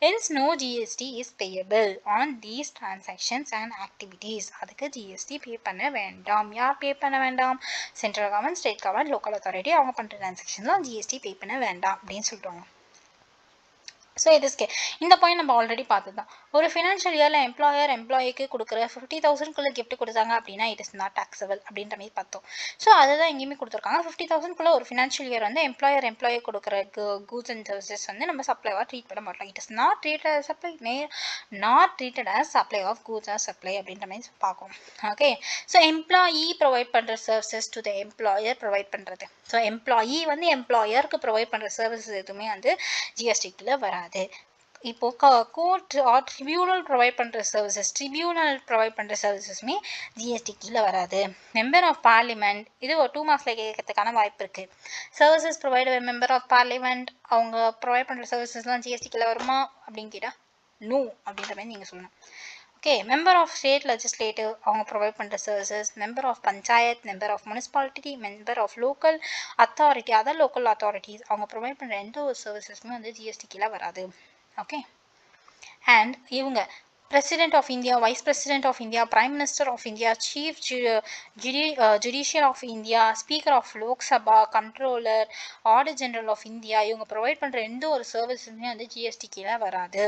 hence no GST is payable on these transactions and activities. அதுக்கு GST pay பண்ண வேண்டாம். யார் pay பண்ண வேண்டாம்? Central government, state government, local authority அவங்க பண்ணுற டிரான்சாக்ஷன்லாம் GST pay பண்ண வேண்டாம் அப்படின்னு சொல்கிறாங்க. ஸோ இதுக்கு இந்த பாயிண்ட் நம்ம ஆல்ரெடி பார்த்து தான். ஒரு ஃபினான்ஷியல் இயரில் எம்ப்ளாயிக்கு கொடுக்குற 50,000 கிஃப்ட் கொடுத்தாங்க அப்படின்னா இட் இஸ் நாட் டாக்ஸபிள் அப்படின்ற மாதிரி பார்த்தோம். ஸோ அதுதான் எங்கேயுமே கொடுத்துருக்காங்க. 50,000 ஒரு ஃபினான்ஷியல் இயர் வந்து எம்ப்ளாயி கொடுக்குற கூட்ஸ் அண்ட் சர்வீசஸ் வந்து நம்ம சப்ளைவாக ட்ரீட் பண்ண மாட்டோம். It is not treated as supply, not treated as supply of goods or supply அப்படின்ற மாதிரி பார்க்கும். ஓகே, ஸோ எம்ப்ளாயி ப்ரொவைட் பண்ணுற services to the employer provide பண்ணுறது. ஸோ எம்ப்ளாயி வந்து எம்ப்ளாயருக்கு ப்ரொவைட் பண்ணுற சர்வீசஸ் எதுவுமே வந்து ஜிஎஸ்டிக்குள்ளே வராது. இப்போ கோர்ட் ஆர் ட்ரிபியூனல் ப்ரொவைட் பண்ணுற சர்வீசஸ்மே ஜிஎஸ்டி கீழே வராது. மெம்பர் ஆஃப் பார்லிமெண்ட் இது ஒரு 2 மார்க்ஸில் கேட்கறதுக்கான வாய்ப்பு இருக்குது. Services provide member of parliament அவங்க ப்ரொவைட் பண்ணுற சர்வீசஸ்லாம் ஜிஎஸ்டி கீழே வருமா அப்படின்னு கேட்டால் நோ அப்படின்ற மாதிரி நீங்கள் சொல்லணும். Okay, member of state legislative அவங்க ப்ரொவைட் பண்ணுற services, member of panchayat, member of municipality, member of local authority, other local authorities அவங்க ப்ரொவைட் பண்ணுற எந்த ஒரு சர்வீசஸுமே வந்து ஜிஎஸ்டி கீழே வராது. ஓகே, அண்ட் இவங்க President of India, Vice President of India, Prime Minister of India, Chief Judicial of India, Speaker of Lok Sabha, Controller, Auditor General of India இவங்க ப்ரொவைட் பண்ணுற எந்த ஒரு சர்வீஸுமே வந்து ஜிஎஸ்டி கீழே வராது.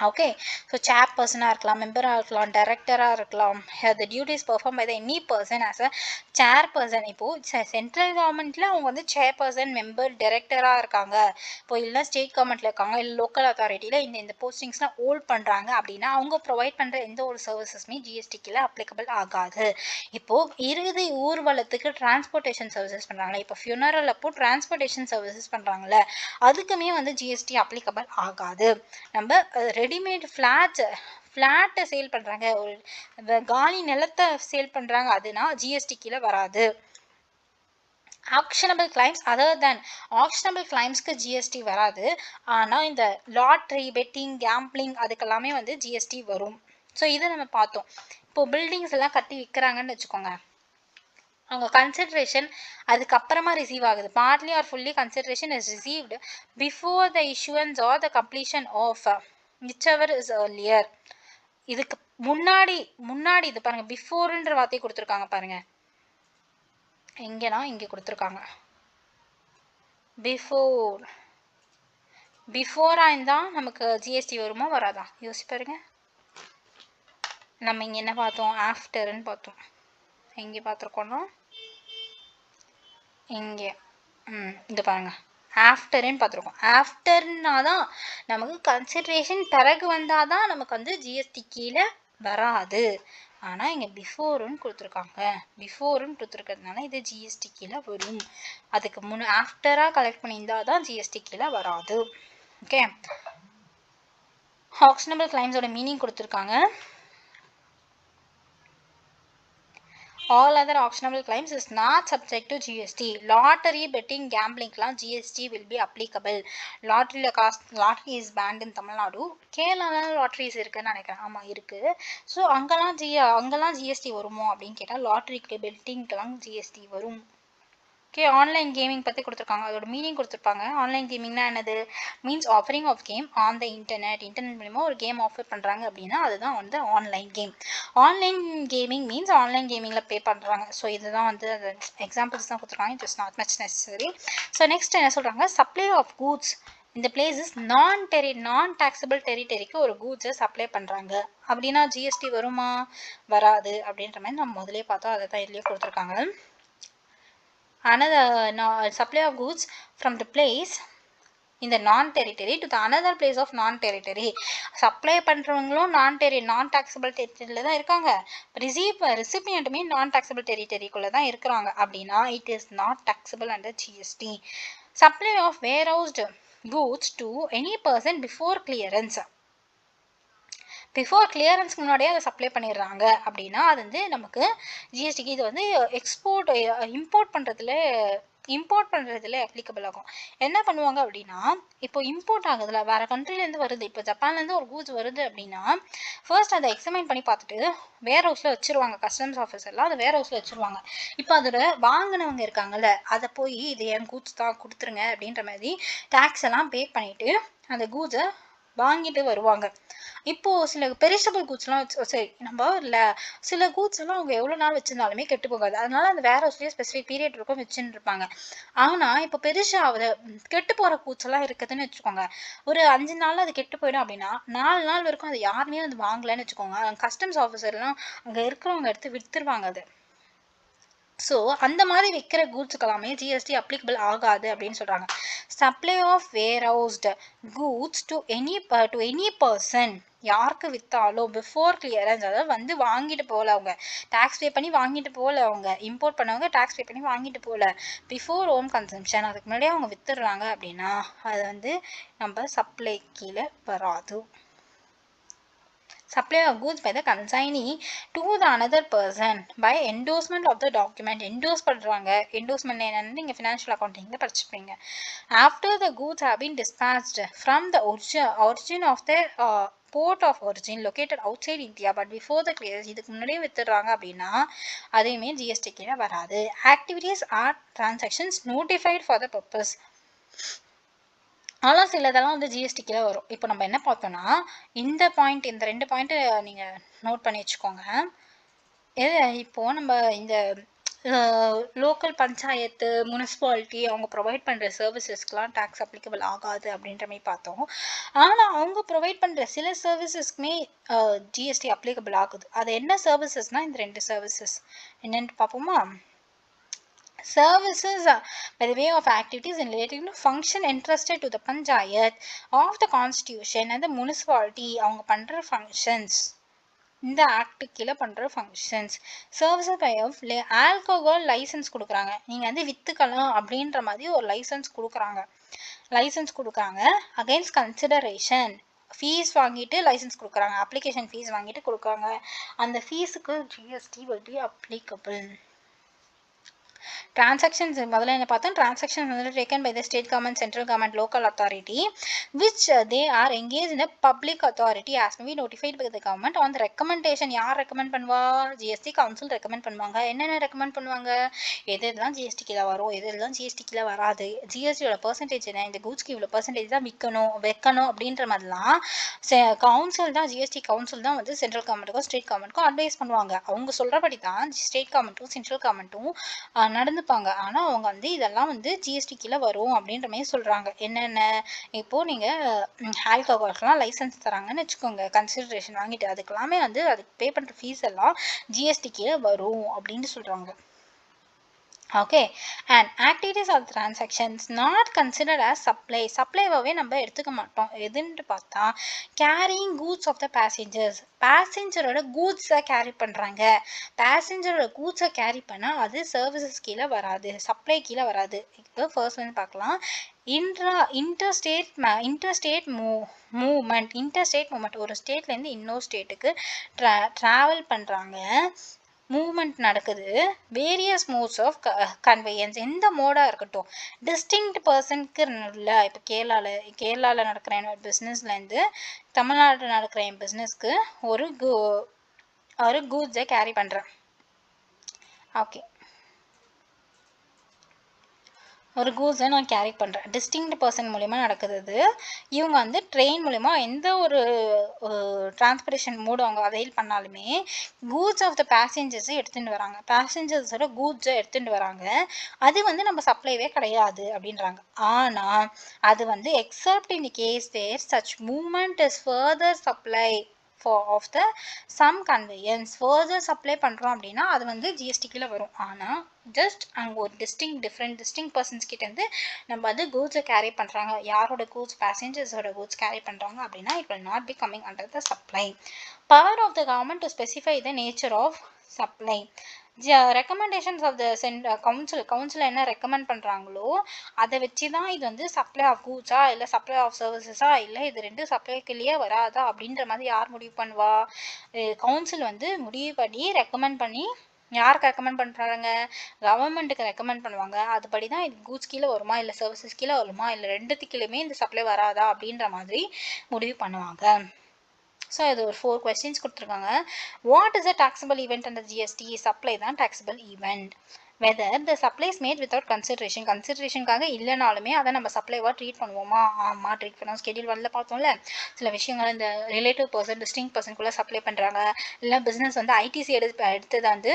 ஓகே, ஸோ சேர்பர்சனாக இருக்கலாம், மெம்பராக இருக்கலாம், டைரக்டராக இருக்கலாம். The duties perform by the any person as a chairperson. இப்போது சென்ட்ரல் கவர்மெண்ட்டில் அவங்க வந்து சேர்பர்சன், மெம்பர், டைரக்டராக இருக்காங்க. இப்போ இல்லை ஸ்டேட் கவர்மெண்ட்டில் இருக்காங்க, இல்லை லோக்கல் அத்தாரிட்டியில் இந்த போஸ்டிங்ஸ்லாம் ஹோல்ட் பண்ணுறாங்க அப்படின்னா அவங்க ப்ரொவைட் பண்ணுற எந்த ஒரு சர்வீசஸுமே ஜிஎஸ்டி கீழே அப்ளிகபிள் ஆகாது. இப்போது இறுதி ஊர்வலத்துக்கு டிரான்ஸ்போர்ட்டேஷன் சர்வீசஸ் பண்ணுறாங்களே, இப்போ ஃபியூனரல் அப்போ டிரான்ஸ்போர்ட்டேஷன் சர்வீசஸ் பண்ணுறாங்களே அதுக்குமே வந்து ஜிஎஸ்டி அப்ளிகபிள் ஆகாது. நம்ம ரெடிமேட் ஃப்ளாட்டை சேல் பண்ணுறாங்க, ஒரு காலி நிலத்தை சேல் பண்ணுறாங்க, அதுனா ஜிஎஸ்டி கீழே வராது. Actionable claims other than actionable கிளைம்ஸ்க்கு ஜிஎஸ்டி வராது. ஆனால் இந்த லாட்ரி, பெட்டிங், கேம்பிளிங் அதுக்கெல்லாமே வந்து ஜிஎஸ்டி வரும். ஸோ இதை நம்ம பார்த்தோம். இப்போது பில்டிங்ஸ் எல்லாம் கட்டி விற்கிறாங்கன்னு வச்சுக்கோங்க, அவங்க கன்சிடரேஷன் அதுக்கப்புறமா ரிசீவ் ஆகுது. Partly or fully consideration is received before the issuance or the completion of whichever is earlier. இதுக்கு முன்னாடி இது பாருங்க, பிஃபோர்ன்ற வார்த்தையை கொடுத்துருக்காங்க பாருங்க, எங்கன்னா இங்கே கொடுத்துருக்காங்க. பிஃபோரா இருந்தால் நமக்கு ஜிஎஸ்டி வருமா வராதா யோசிச்சு பாருங்க. நம்ம இங்கே என்ன பார்த்தோம், ஆஃப்டர்ன்னு பார்த்தோம். எங்கே பார்த்துருக்கோன்னா இங்கே இது பாருங்க, ஆஃப்டர்ன்னு பார்த்துருக்கோம். ஆஃப்டர்னா தான் நமக்கு கன்சிடரேஷன் பிறகு வந்தால் தான் நமக்கு வந்து ஜிஎஸ்டி கீழே வராது. ஆனால் இங்கே பிஃபோருன்னு கொடுத்துருக்கிறதுனால இது ஜிஎஸ்டி கீழே வரும். அதுக்கு ஆஃப்டராக கலெக்ட் பண்ணியிருந்தால் தான் ஜிஎஸ்டி கீழே வராது. ஓகே, ஆக்ஷனபிள் கிளைம்ஸோட மீனிங் கொடுத்துருக்காங்க. All other auctionable claims is not subject to GST. Lottery, betting, gambling லாம் GST will be applicable. Lottery is banned in Tamil Nadu. கேரளாவில் லாட்ரிஸ் இருக்குன்னு நினைக்கிறேன். ஆமாம் இருக்குது. ஸோ அங்கெல்லாம் ஜிஎஸ்டி வருமோ அப்படின்னு கேட்டால் லாட்ரிக்கு, பெட்டிங்க்கெல்லாம் ஜிஎஸ்டி வரும். ஓகே, ஆன்லைன் கேமிங் பற்றி கொடுத்துருக்காங்க, அதோட மீனிங் கொடுத்துருப்பாங்க. ஆன்லைன் கேமிங்னா என்னது, means offering of game on the internet மூலிமா ஒரு கேம் ஆஃபர் பண்ணுறாங்க அப்படின்னா அதுதான் வந்து online game. Online gaming means online கேமிங்கில் பே பண்ணுறாங்க. ஸோ இதுதான் வந்து அது எக்ஸாம்பிள்ஸ் தான் கொடுத்துருக்காங்க. It is not much necessary. So next என்ன சொல்கிறாங்க, சப்ளை ஆஃப் கூட்ஸ் இந்த பிளேஸஸ் நான் டாக்ஸபிள் டெரிட்டரிக்கு ஒரு கூட்ஸை சப்ளை பண்ணுறாங்க அப்படின்னா ஜிஎஸ்டி வருமா வராது அப்படின்ற மாதிரி நம்ம முதலே பார்த்தோம். அதை தான் இதுலேயே கொடுத்துருக்காங்க. Another supply of goods from the place in the non-territory to the another place of non-territory. Supply பண்ணுறவங்களும் நான் டாக்ஸபிள் டெரிட்டரியில் தான் இருக்காங்க, ரிசிபியண்ட்டுமே நான் டாக்ஸபிள் டெரிட்டரிக்குள்ளே தான் இருக்கிறாங்க அப்படின்னா it is not taxable under GST. Supply of warehoused goods to any person before clearance. Before கிளியரன்ஸ்க்கு முன்னாடியே அதை சப்ளை பண்ணிடுறாங்க அப்படின்னா அது வந்து நமக்கு ஜிஎஸ்டிக்கு இது வந்து இம்போர்ட் பண்ணுறதுல இம்போர்ட் பண்ணுறதுல அப்ளிகபிள் ஆகும். என்ன பண்ணுவாங்க அப்படின்னா, இப்போ இம்போர்ட் ஆகுதுல வேறு கண்ட்ரிலேருந்து வருது, இப்போ ஜப்பான்லேருந்து ஒரு கூட்ஸ் வருது அப்படின்னா ஃபர்ஸ்ட் அதை எக்ஸாமைன் பண்ணி பார்த்துட்டு வேர் ஹவுஸில் வச்சுருவாங்க. கஸ்டம்ஸ் ஆஃபீஸர்லாம் அதை வேர் ஹவுஸில் வச்சுருவாங்க. இப்போ அதில் வாங்கினவங்க இருக்காங்கல்ல, அதை போய் இது என் கூட்ஸ் தான் கொடுத்துருங்க அப்படின்ற மாதிரி டேக்ஸ் எல்லாம் பே பண்ணிவிட்டு அந்த கூட்ஸை வாங்கிட்டு வருவாங்க. இப்போது சில பெரிஷபிள் கூட்ஸ்லாம் சரி நம்ம இல்லை சில கூட்ஸ் எல்லாம் அவங்க எவ்வளோ நாள் வச்சுருந்தாலுமே கெட்டு போகாது. அதனால அந்த வேர் ஹவுஸ்லேயே ஸ்பெசிஃபிக் பீரியட் இருக்கும் வச்சுன்னு இருப்பாங்க. ஆனால் இப்போ பெருசாக கெட்டு போகிற கூட்ஸ் எல்லாம் இருக்குதுன்னு வச்சுக்கோங்க, ஒரு 5 நாளில் அது கெட்டு போயிடும் அப்படின்னா 4 நாள் வரைக்கும் அது யாருமே வந்து வாங்கலைன்னு வச்சுக்கோங்க, கஸ்டம்ஸ் ஆஃபீஸர்லாம் அங்கே இருக்கிறவங்க எடுத்து விற்றுருவாங்க அது. ஸோ அந்த மாதிரி விற்கிற கூட்ஸுக்கு எல்லாமே ஜிஎஸ்டி அப்ளிகபிள் ஆகாது அப்படின்னு சொல்கிறாங்க. Supply of warehoused goods to any person, யாருக்கு விற்றாலும் பிஃபோர் கிளியரன்ஸ், அதாவது வந்து வாங்கிட்டு போகல அவங்க, டேக்ஸ் பே பண்ணி வாங்கிட்டு போகல, அவங்க இம்போர்ட் பண்ணவங்க டேக்ஸ் பே பண்ணி வாங்கிட்டு போகல, பிஃபோர் ஓன் கன்சம்ஷன், அதுக்கு முன்னாடியே அவங்க விற்றுடுறாங்க அப்படின்னா அது வந்து நம்ம சப்ளை கீழே வராது. Supply of goods by the consignee to the another person by endorsement of the document. Endorse பண்றாங்க. endorsement என்னன்னு நீங்க financial accountingல படிச்சுப்பீங்க. After the goods have been dispatched from the origin of their port of origin located outside India but before the clearance, இதுக்கு முன்னாடியே வித்துடுறாங்க அப்படின்னா அதையுமே GST கீழே வராது. Activities are transactions notified for the purpose. ஆனால் சிலதெல்லாம் வந்து ஜிஎஸ்டி கீழே வரும். இப்போ நம்ம என்ன பார்த்தோம்னா இந்த 2 பாயிண்ட்டு நீங்கள் நோட் பண்ணி வச்சுக்கோங்க. இப்போது நம்ம இந்த லோக்கல் பஞ்சாயத்து முனிசிபாலிட்டி அவங்க ப்ரொவைட் பண்ணுற சர்வீசஸ்க்கெலாம் டேக்ஸ் அப்ளிகபிள் ஆகாது அப்படின்ற மாதிரி பார்த்தோம். ஆனால் அவங்க ப்ரொவைட் பண்ணுற சில சர்வீசஸ்க்குமே ஜிஎஸ்டி அப்ளிகபிள் ஆகுது. அது என்ன சர்வீசஸ்னால் இந்த 2 சர்வீசஸ் என்னென்னு பார்ப்போமா? Services by the way of activities in relating to function entrusted to the panchayat of the constitution and the municipality, அவங்க பண்ற functions, இந்த ஆக்ட் கீழே பண்ற functions. Services by of alcohol license கொடுக்குறாங்க, நீங்கள் வந்து விற்றுக்கலாம் அப்படின்ற மாதிரி ஒரு லைசன்ஸ் கொடுக்குறாங்க. அகைன்ஸ்ட் கன்சிடரேஷன் ஃபீஸ் வாங்கிட்டு லைசன்ஸ் கொடுக்குறாங்க, அப்ளிகேஷன் ஃபீஸ் வாங்கிட்டு கொடுக்குறாங்க. அந்த ஃபீஸுக்கு GST will be applicable. Transactions முதல்ல என்ன பார்த்தோம், transactions வந்து taken by the state government, central government, local authority which they are engaged in a public authority as may be notified by the government on the recommendation. யார் recommend பண்ணுவா? GST council recommend பண்ணுவாங்க. என்னென்ன recommend பண்ணுவாங்க? எதெல்லாம் GST கீழே வரும், எதெல்லாம் GST கீழே வராது, ஜிஎஸ்டியோட பர்சன்டேஜ் என்ன, இந்த கூட்ஸ்க்கு இவ்வளோ பர்சன்டேஜ் தான் வைக்கணும் அப்படின்ற மாதிரிலாம் கவுன்சில் தான், ஜிஎஸ்டி கவுன்சில் தான் வந்து சென்ட்ரல் கவர்மெண்ட்டுக்கும் ஸ்டேட் கவர்மெண்ட்டுக்கும் அட்வைஸ் பண்ணுவாங்க. அவங்க சொல்கிறபடி தான் ஸ்டேட் கவர்மெண்ட்டும் சென்ட்ரல் கவர்மெண்ட்டும் நடந்துப்பாங்க. ஆனால் அவங்க வந்து இதெல்லாம் வந்து ஜிஎஸ்டி கீழே வரும் அப்படின்ற மாதிரி சொல்கிறாங்க. என்னென்ன, இப்போது நீங்கள் ஆல்கஹால்ஸ்லாம் லைசன்ஸ் தராங்கன்னு வச்சுக்கோங்க, கன்சிடரேஷன் வாங்கிட்டு அதுக்கெல்லாமே வந்து அதுக்கு பே பண்ணுற ஃபீஸ் எல்லாம் ஜிஎஸ்டி கீழே வரும் அப்படின்னு சொல்கிறாங்க. Okay, and activities of transactions not considered as சப்ளைவாகவே நம்ம எடுத்துக்க மாட்டோம். எதுன்னு பார்த்தா கேரிங் கூட்ஸ் ஆஃப் த பேசஞ்சரோட கூட்ஸை கேரி பண்ணுறாங்க. பேசஞ்சரோட கூட்ஸை கேரி பண்ணால் அது சர்வீசஸ் கீழே வராது, சப்ளை கீழே வராது. இப்போ ஃபர்ஸ்ட் வந்து பார்க்கலாம், இன்டர்ஸ்டேட் மூவ்மெண்ட். ஒரு ஸ்டேட்லேருந்து இன்னொரு ஸ்டேட்டுக்கு ட்ராவல் பண்ணுறாங்க, மூவ்மெண்ட் நடக்குது. வேரியஸ் மோட்ஸ் ஆஃப் கன்வேயன்ஸ், எந்த மோடாக இருக்கட்டும், டிஸ்டிங்க்ட் பர்சனுக்கு இல்லை. இப்போ கேரளாவில் நடக்கிற என்னோட பிஸ்னஸ்லேருந்து தமிழ்நாட்டில் நடக்கிற என் பிஸ்னஸ்க்கு ஒரு கூட்ஸை கேரி பண்ணுறேன். ஓகே, ஒரு கூட்ஸை நான் கேரி பண்ணுறேன், டிஸ்டிங்க்ட் பர்சன் மூலிமா நடக்குது. இவங்க வந்து ட்ரெயின் மூலிமா எந்த ஒரு டிரான்ஸ்போர்ட்டேஷன் மோடு அவங்க அவைல் பண்ணாலுமே கூட்ஸ் ஆஃப் த பேசஞ்சர்ஸை எடுத்துகிட்டு வராங்க, பேசஞ்சர்ஸோட கூட்ஸை எடுத்துகிட்டு வராங்க. அது வந்து நம்ம சப்ளைவே கிடையாது அப்படின்றாங்க. ஆனால் அது வந்து except in the case where such movement is further supply of the sum conveyance, further supply பண்ணுறோம் அப்படின்னா அது வந்து ஜிஎஸ்டி கீழே வரும். ஆனால் ஜஸ்ட் அங்கே ஒரு டிஸ்டிங் பர்சன்ஸ் கிட்டேருந்து நம்ம வந்து கூட்ஸை கேரி பண்ணுறாங்க, யாரோட கூட்ஸ், பேசஞ்சர்ஸோட கூட்ஸ் கேரி பண்ணுறாங்க அப்படின்னா it will not be coming under the supply. Power of the government to specify the nature of supply. Recommendations of the council என்ன ரெக்கமெண்ட் பண்ணுறாங்களோ அதை வச்சு தான் இது வந்து சப்ளை ஆஃப் கூட்ஸா இல்லை சப்ளை ஆஃப் சர்வீசஸா இல்லை இது 2 சப்ளைக்குள்ளேயே வராதா அப்படின்ற மாதிரி யார் முடிவு பண்ணுவா? கவுன்சில் வந்து முடிவு பண்ணி ரெக்கமெண்ட் பண்ணி யாருக்கு ரெக்கமெண்ட் பண்ணுறாங்க? கவர்மெண்ட்டுக்கு ரெக்கமெண்ட் பண்ணுவாங்க. அதுபடி தான் இது கூட்ஸ் கீழே வருமா இல்லை சர்வீசஸ் கீழே வருமா இல்லை ரெண்டுத்துக்குலையுமே இந்த சப்ளை வராதா அப்படின்ற மாதிரி முடிவு பண்ணுவாங்க. ஸோ இது ஒரு 4 questions கொடுத்துருக்காங்க. What is a taxable event under GST? Supply தான் taxable event. whether the supply is made without consideration. கன்சிடரேஷனுக்காக இல்லைனாலுமே அதை நம்ம சப்ளைவாக ட்ரீட் பண்ணுவோமா? ஆமாம் ட்ரீட் பண்ணுவோம். ஸ்கெடியூல் 1ல பார்த்தோம்ல சில விஷயங்கள் இந்த ரிலேட்டிவ் பர்சன் டிஸ்டிங் பர்சனுக்குள்ளே சப்ளை பண்ணுறாங்க, இல்லை பிஸ்னஸ் வந்து ஐடிசி எடுத்தது வந்து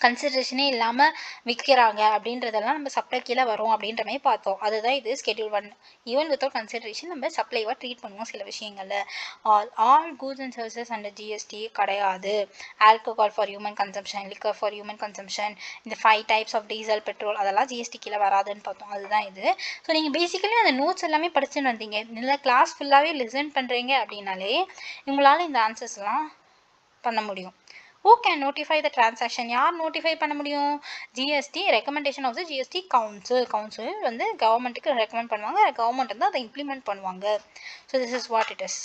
கன்சிடரேஷனே இல்லாமல் விற்கிறாங்க அப்படின்றதெல்லாம் நம்ம சப்ளை கீழே வரும் அப்படின்ற மாதிரி பார்த்தோம். அதுதான் இது ஸ்கெடியூல் 1. ஈவன் வித்தவுட் கன்சிடரேஷன் நம்ம சப்ளைவாக ட்ரீட் பண்ணுவோம் சில விஷயங்களில். All goods and services under GST கிடையாது. Alcohol for human consumption, liquor for human consumption, இந்த 5 types ஆஃப் டீசல் பெட்ரோல் அதெல்லாம் ஜிஎஸ்டி கீழே வராதுன்னு பார்த்தோம். அதுதான் இது. ஸோ நீங்கள் பேசிக்கலி அந்த நோட்ஸ் எல்லாமே படிச்சுன்னு வந்தீங்க, இல்லை கிளாஸ் ஃபுல்லாகவே லிசன் பண்ணுறீங்க அப்படின்னாலே உங்களால் இந்த ஆன்சர்ஸ்லாம் பண்ண முடியும். Who can notify the transaction? யார் notify பண்ண முடியும்? GST recommendation of the GST council. council வந்து கவர்மெண்ட்டுக்கு ரெக்கமெண்ட் பண்ணுவாங்க, கவர்மெண்ட் வந்து அதை இம்ப்ளிமெண்ட் பண்ணுவாங்க. So this is what it is.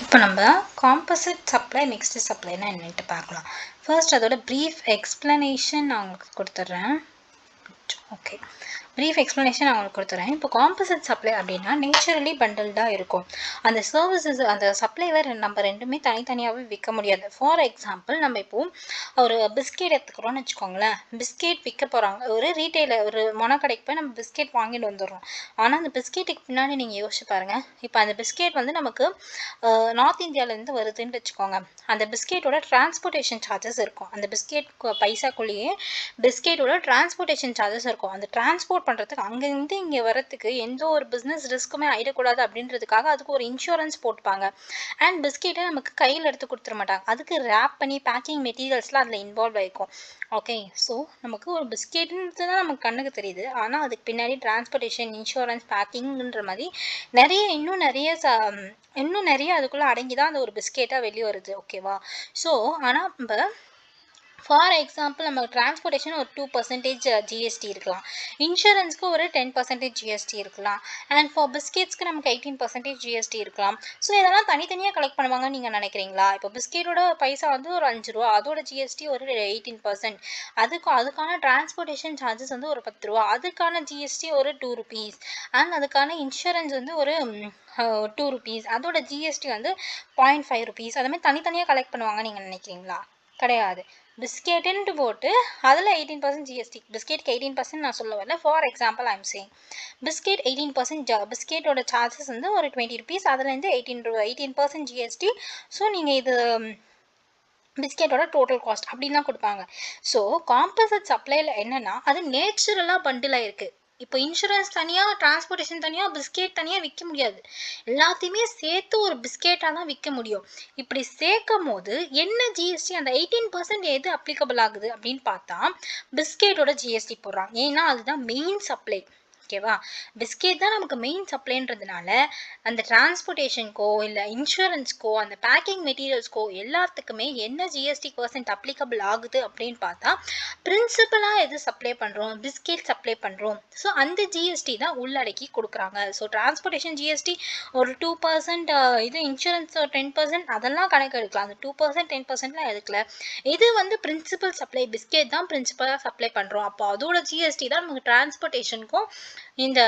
இப்போ நம்ம காம்போசிட் சப்ளை மிக்ஸ்டு சப்ளைனா என்னன்ட்டு பார்க்கலாம். ஃபர்ஸ்ட் அதோட ப்ரீஃப் எக்ஸ்பிளனேஷன் நான் உங்களுக்கு கொடுத்துட்றேன். ஓகே, ப்ரீஃப் எக்ஸ்ப்ளனேஷன் நான் உங்களுக்கு கொடுத்துறேன். இப்போ காம்போசிட் சப்ளை அப்படின்னா நேச்சுரலி பண்டல்டாக இருக்கும். அந்த சர்வீசஸ் அந்த சப்ளைவர் நம்ம ரெண்டுமே தனித்தனியாகவே விற்க முடியாது. ஃபார் எக்ஸாம்பிள் நம்ம இப்போ ஒரு பிஸ்கெட் எடுத்துக்கிறோன்னு வச்சுக்கோங்களேன். பிஸ்கெட் விற்க போகிறாங்க, ஒரு ரீட்டைலர் ஒரு மொனக்கடைக்கு போய் நம்ம பிஸ்கெட் வாங்கிட்டு வந்துடுறோம். ஆனால் அந்த பிஸ்கெட்டுக்கு பின்னாடி நீங்கள் யோசிச்சு பாருங்கள். இப்போ அந்த பிஸ்கெட் வந்து நமக்கு நார்த் இந்தியாவிலேருந்து வருதுன்னு வச்சுக்கோங்க. அந்த பிஸ்கெட்டோட டிரான்ஸ்போர்ட்டேஷன் சார்ஜஸ் இருக்கும். அந்த பிஸ்கெட் பைசாக்குள்ளேயே பிஸ்கெட்டோட டிரான்ஸ்போர்ட்டேஷன் சார்ஜஸ் இருக்கும். அந்த டிரான்ஸ்போர்ட் பண்ணுறதுக்கு அங்கேருந்து இங்கே வரத்துக்கு எந்த ஒரு பிஸ்னஸ் ரிஸ்க்குமே ஆகிடக்கூடாது அப்படின்றதுக்காக அதுக்கு ஒரு இன்சூரன்ஸ் போட்டுப்பாங்க. அண்ட் பிஸ்கெட்டை நமக்கு கையில் எடுத்து கொடுத்துட மாட்டாங்க, அதுக்கு ரேப் பண்ணி பேக்கிங் மெட்டீரியல்ஸ்லாம் அதில் இன்வால்வ் ஆகிருக்கும். ஓகே, ஸோ நமக்கு ஒரு பிஸ்கெட்ன்றது தான் நமக்கு கண்ணுக்கு தெரியுது, ஆனால் அதுக்கு பின்னாடி டிரான்ஸ்போர்ட்டேஷன், இன்சூரன்ஸ், பேக்கிங்ன்ற மாதிரி இன்னும் நிறைய அதுக்குள்ளே அடங்கி தான் அந்த ஒரு பிஸ்கெட்டாக வெளியே வருது. ஓகேவா? ஸோ ஆனால் நம்ம ஃபார் எக்ஸாம்பிள் நம்ம டிரான்ஸ்போர்ட்டேஷன் ஒரு 2% ஜிஎஸ்டி இருக்கலாம், இன்சூரன்ஸ்க்கு ஒரு 10% ஜிஎஸ்டி இருக்கலாம், அண்ட் ஃபார் பிஸ்கெட்ஸ்க்கு நமக்கு 18% ஜிஎஸ்டி இருக்கலாம். ஸோ இதெல்லாம் தனித்தனியாக கலெக்ட் பண்ணுவாங்கன்னு நீங்கள் நினைக்கிறீங்களா? இப்போ பிஸ்கெட்டோட பைசா வந்து ஒரு 5 ரூபா, அதோட ஜிஎஸ்டி ஒரு 18%, அதுக்கான டிரான்ஸ்போர்ட்டேஷன் சார்ஜஸ் வந்து ஒரு 10 ரூபா, அதுக்கான ஜிஎஸ்டி ஒரு 2 rupees, அண்ட் அதுக்கான இன்சூரன்ஸ் வந்து ஒரு 2 rupees, அதோட ஜிஎஸ்டி வந்து 0.5 rupees. அதுமாதிரி தனித்தனியாக கலெக்ட் பண்ணுவாங்க நீங்கள் நினைக்கிறீங்களா? கிடையாது. பிஸ்கெட்டுன்ட்டு போட்டு அதில் 18% ஜிஎஸ்டி. பிஸ்கெட்டுக்கு 18% நான் சொல்ல வரல, for example I'm saying biscuit 18%, பிஸ்கெட்டோட சார்ஜஸ் வந்து ஒரு 20 rupees, அதுலேருந்து 18% ஜிஎஸ்டி. ஸோ நீங்கள் இது பிஸ்கெட்டோட டோட்டல் காஸ்ட் அப்படின்னு தான் கொடுப்பாங்க. ஸோ காம்போசிட் சப்ளையில் என்னென்னா அது நேச்சுரலாக பண்டிலாக இருக்குது. இப்போ இன்சூரன்ஸ் தனியாக, டிரான்ஸ்போர்ட்டேஷன் தனியாக, பிஸ்கெட் தனியாக விற்க முடியாது. எல்லாத்தையுமே சேர்த்து ஒரு பிஸ்கெட்டாக தான் விற்க முடியும். இப்படி சேர்க்கும் போது என்ன ஜிஎஸ்டி அந்த 18% எது அப்ளிகபிள் ஆகுது அப்படின்னு பார்த்தா பிஸ்கெட்டோட ஜிஎஸ்டி போடுறாங்க. ஏன்னா அதுதான் மெயின் சப்ளை. ஓகேவா? பிஸ்கெட் தான் நமக்கு மெயின் சப்ளைன்றதுனால அந்த டிரான்ஸ்போர்ட்டேஷனுக்கோ இல்லை இன்சூரன்ஸ்க்கோ அந்த பேக்கிங் மெட்டீரியல்ஸ்க்கோ எல்லாத்துக்குமே என்ன ஜிஎஸ்டி பர்சன்ட் அப்ளிகபிள் ஆகுது அப்படின்னு பார்த்தா பிரின்சிபலாக எது சப்ளை பண்ணுறோம், பிஸ்கெட் சப்ளை பண்ணுறோம். ஸோ அந்த ஜிஎஸ்டி தான் உள்ளடக்கி கொடுக்குறாங்க. ஸோ டிரான்ஸ்போர்ட்டேஷன் ஜிஎஸ்டி ஒரு 2%, இது இன்சூரன்ஸ் ஒரு 10%, அதெல்லாம் கணக்கு எடுக்கலாம். அந்த 2%, 10%லாம் எடுக்கல. இது வந்து பிரின்சிபல் சப்ளை, பிஸ்கெட் தான் பிரின்சிபலாக சப்ளை பண்ணுறோம். அப்போ அதோட ஜிஎஸ்டி தான் நமக்கு டிரான்ஸ்போர்ட்டேஷனுக்கும் இந்த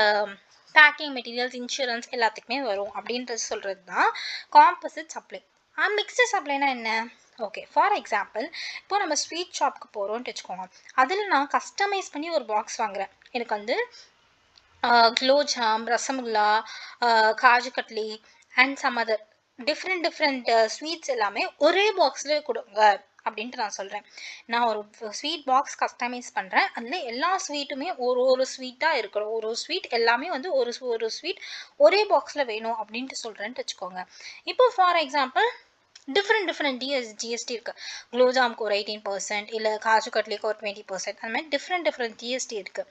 பேக்கிங் மெட்டீரியல்ஸ், இன்சூரன்ஸ் எல்லாத்துக்குமே வரும் அப்படின்றது சொல்கிறது தான் காம்போசிட் சப்ளை. மிக்ஸ்டு சப்ளைனா என்ன? ஓகே, ஃபார் எக்ஸாம்பிள் இப்போ நம்ம ஸ்வீட் ஷாப்புக்கு போகிறோம்னு வச்சுக்கோங்க. அதில் நான் கஸ்டமைஸ் பண்ணி ஒரு பாக்ஸ் வாங்குகிறேன். எனக்கு வந்து gulab jam, rasgulla, kaju katli and some other different sweets எல்லாமே ஒரே பாக்ஸில் கொடுங்க அப்படின்ட்டு நான் சொல்கிறேன். நான் ஒரு ஸ்வீட் பாக்ஸ் கஸ்டமைஸ் பண்ணுறேன், அதில் எல்லா ஸ்வீட்டுமே ஒரு ஸ்வீட்டாக இருக்கணும். ஒரு ஸ்வீட் எல்லாமே வந்து ஒரு ஸ்வீட் ஒரே பாக்ஸில் வேணும் அப்படின்ட்டு சொல்கிறேன்ட்டு வச்சுக்கோங்க. இப்போ ஃபார் எக்ஸாம்பிள் டிஃப்ரெண்ட் ஜிஎஸ்டி இருக்குது. குலோப்ஜாமுக்கு ஒரு 18%, இல்லை காஜு கட்லிக்கு ஒரு 20%, அந்த மாதிரி டிஃப்ரெண்ட் ஜிஎஸ்டி இருக்குது.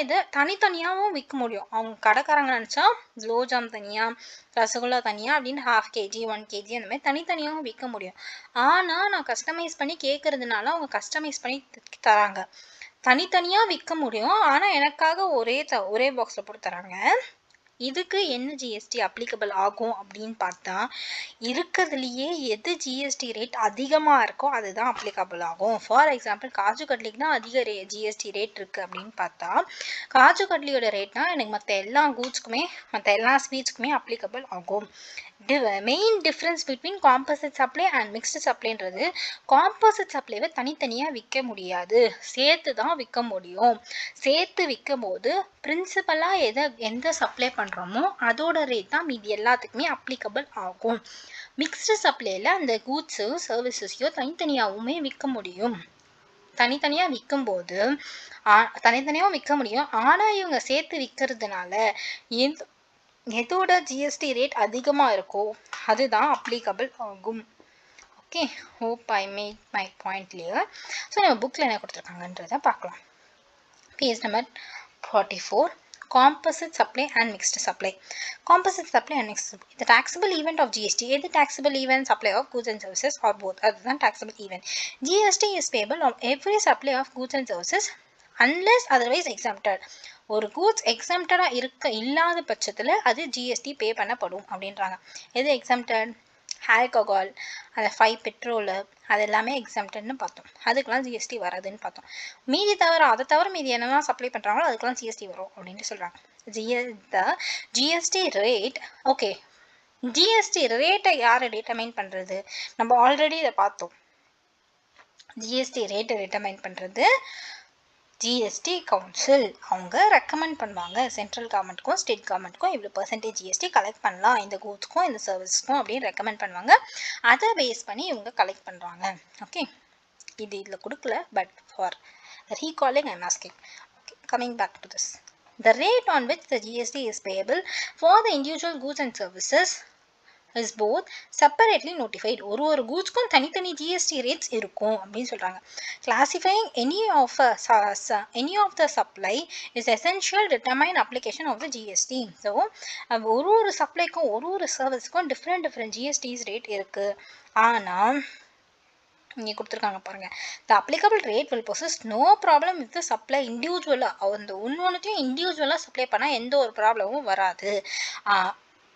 இதை தனித்தனியாகவும் விற்க முடியும். அவங்க கடைக்காரங்க நினச்சா குலோப்ஜாம் தனியாக, ரசகுல்லா தனியாக அப்படின்னு 1/2 kg 1 kg அந்த மாதிரி தனித்தனியாகவும் விற்க முடியும். ஆனால் நான் கஸ்டமைஸ் பண்ணி கேட்குறதுனால அவங்க கஸ்டமைஸ் பண்ணி தராங்க. தனித்தனியாக விற்க முடியும், ஆனால் எனக்காக ஒரே பாக்ஸில் போட்டு தராங்க. இதுக்கு என்ன ஜிஎஸ்டி அப்ளிகபிள் ஆகும் அப்படின்னு பார்த்தா இருக்கிறதுலையே எது ஜிஎஸ்டி ரேட் அதிகமாக இருக்கோ அதுதான் அப்ளிகபிள் ஆகும். ஃபார் எக்ஸாம்பிள் காஜு கட்லிக்கு தான் அதிக ஜிஎஸ்டி ரேட் இருக்குது அப்படின்னு பார்த்தா காஜு கட்லியோட ரேட்னா எனக்கு மற்ற எல்லா கூட்ஸ்க்குமே மற்ற எல்லா ஸ்வீட்ஸ்க்குமே அப்ளிகபிள் ஆகும். Main difference between composite supply and mixed சப்ளைன்றது காம்போசிட் சப்ளைவை தனித்தனியாக விற்க முடியாது, சேர்த்து தான் விற்க முடியும். சேர்த்து விற்கும் போது பிரின்சிபலாக எந்த சப்ளை பண்ணுறோமோ அதோட ரேட் தான் மீதி எல்லாத்துக்குமே அப்ளிகபிள் ஆகும். மிக்ஸ்டு சப்ளையில் அந்த கூட்ஸோ சர்வீசஸையோ தனித்தனியாகவுமே விற்க முடியும். தனித்தனியாக விற்கும்போது தனித்தனியாக விற்க முடியும். ஆனால் இவங்க சேர்த்து விற்கிறதுனால எதோட ஜிஎஸ்டி ரேட் அதிகமாக இருக்கோ அதுதான் அப்ளிகபிள் ஆகும். Okay, hope I made my point clear. So நம்ம புக்கில் என்ன கொடுத்துருக்காங்கன்றதை பார்க்கலாம். Page number 44, composite supply and mixed supply. Composite supply and mixed supply. The taxable event of GST is the taxable event supply of goods and services or both. That's taxable event. GST is payable on every supply of goods and services unless otherwise exempted. ஒரு goods எக்ஸம்டடாக இல்லாத பட்சத்தில் அது GST பே பண்ணப்படும் அப்படின்றாங்க. எது exempted? Alcohol, அதை 5 petrol, அது எல்லாமே எக்ஸம்டட்னு பார்த்தோம். அதுக்கெலாம் ஜிஎஸ்டி வராதுன்னு பார்த்தோம். மீதி அதை தவிர மீதி என்னெல்லாம் சப்ளை பண்ணுறாங்களோ அதுக்கெலாம் ஜிஎஸ்டி வரும் அப்படின்ட்டு சொல்கிறாங்க. ஜிஎஸ்டி ரேட், ஓகே, ஜிஎஸ்டி ரேட்டை யாரை டிட்டர்மைன் பண்ணுறது? நம்ம ஆல்ரெடி இதை பார்த்தோம். ஜிஎஸ்டி ரேட்டை டிட்டர்மைன் பண்ணுறது ஜிஎஸ்டி கவுன்சில். அவங்க ரெக்கமெண்ட் பண்ணுவாங்க சென்ட்ரல் கவர்மெண்ட்டுக்கும் ஸ்டேட் கவர்மெண்ட்டுக்கும் இவ்வளோ பர்சன்டேஜ் ஜிஎஸ்டி கலெக்ட் பண்ணலாம் இந்த கூட்ஸ்க்கும் இந்த சர்வீஸ்க்கும் அப்படின்னு ரெக்கமெண்ட் பண்ணுவாங்க. அதை பேஸ் பண்ணி இவங்க கலெக்ட் பண்ணுறாங்க. ஓகே, இது இதில் கொடுக்கல, but for recalling I'm asking. Okay, coming back to this. The rate on which the GST is payable for the individual goods and services is both separately notified. ஒரு கூட்ஸ்க்கும் தனித்தனி GST rates இருக்கும் அப்படின்னு சொல்கிறாங்க. Classifying any of the supply is essential to determine application of the GST. So ஒரு சப்ளைக்கும் ஒரு சர்வீஸ்க்கும் different ஜிஎஸ்டிஸ் rate இருக்குது. ஆனால் இங்கே கொடுத்துருக்காங்க பாருங்கள். The applicable rate will possess no problem with supply இண்டிவிஜுவலாக. அந்த ஒன்றுத்தையும் இண்டிவிஜுவலாக சப்ளை பண்ணால் எந்த ஒரு ப்ராப்ளமும் வராது.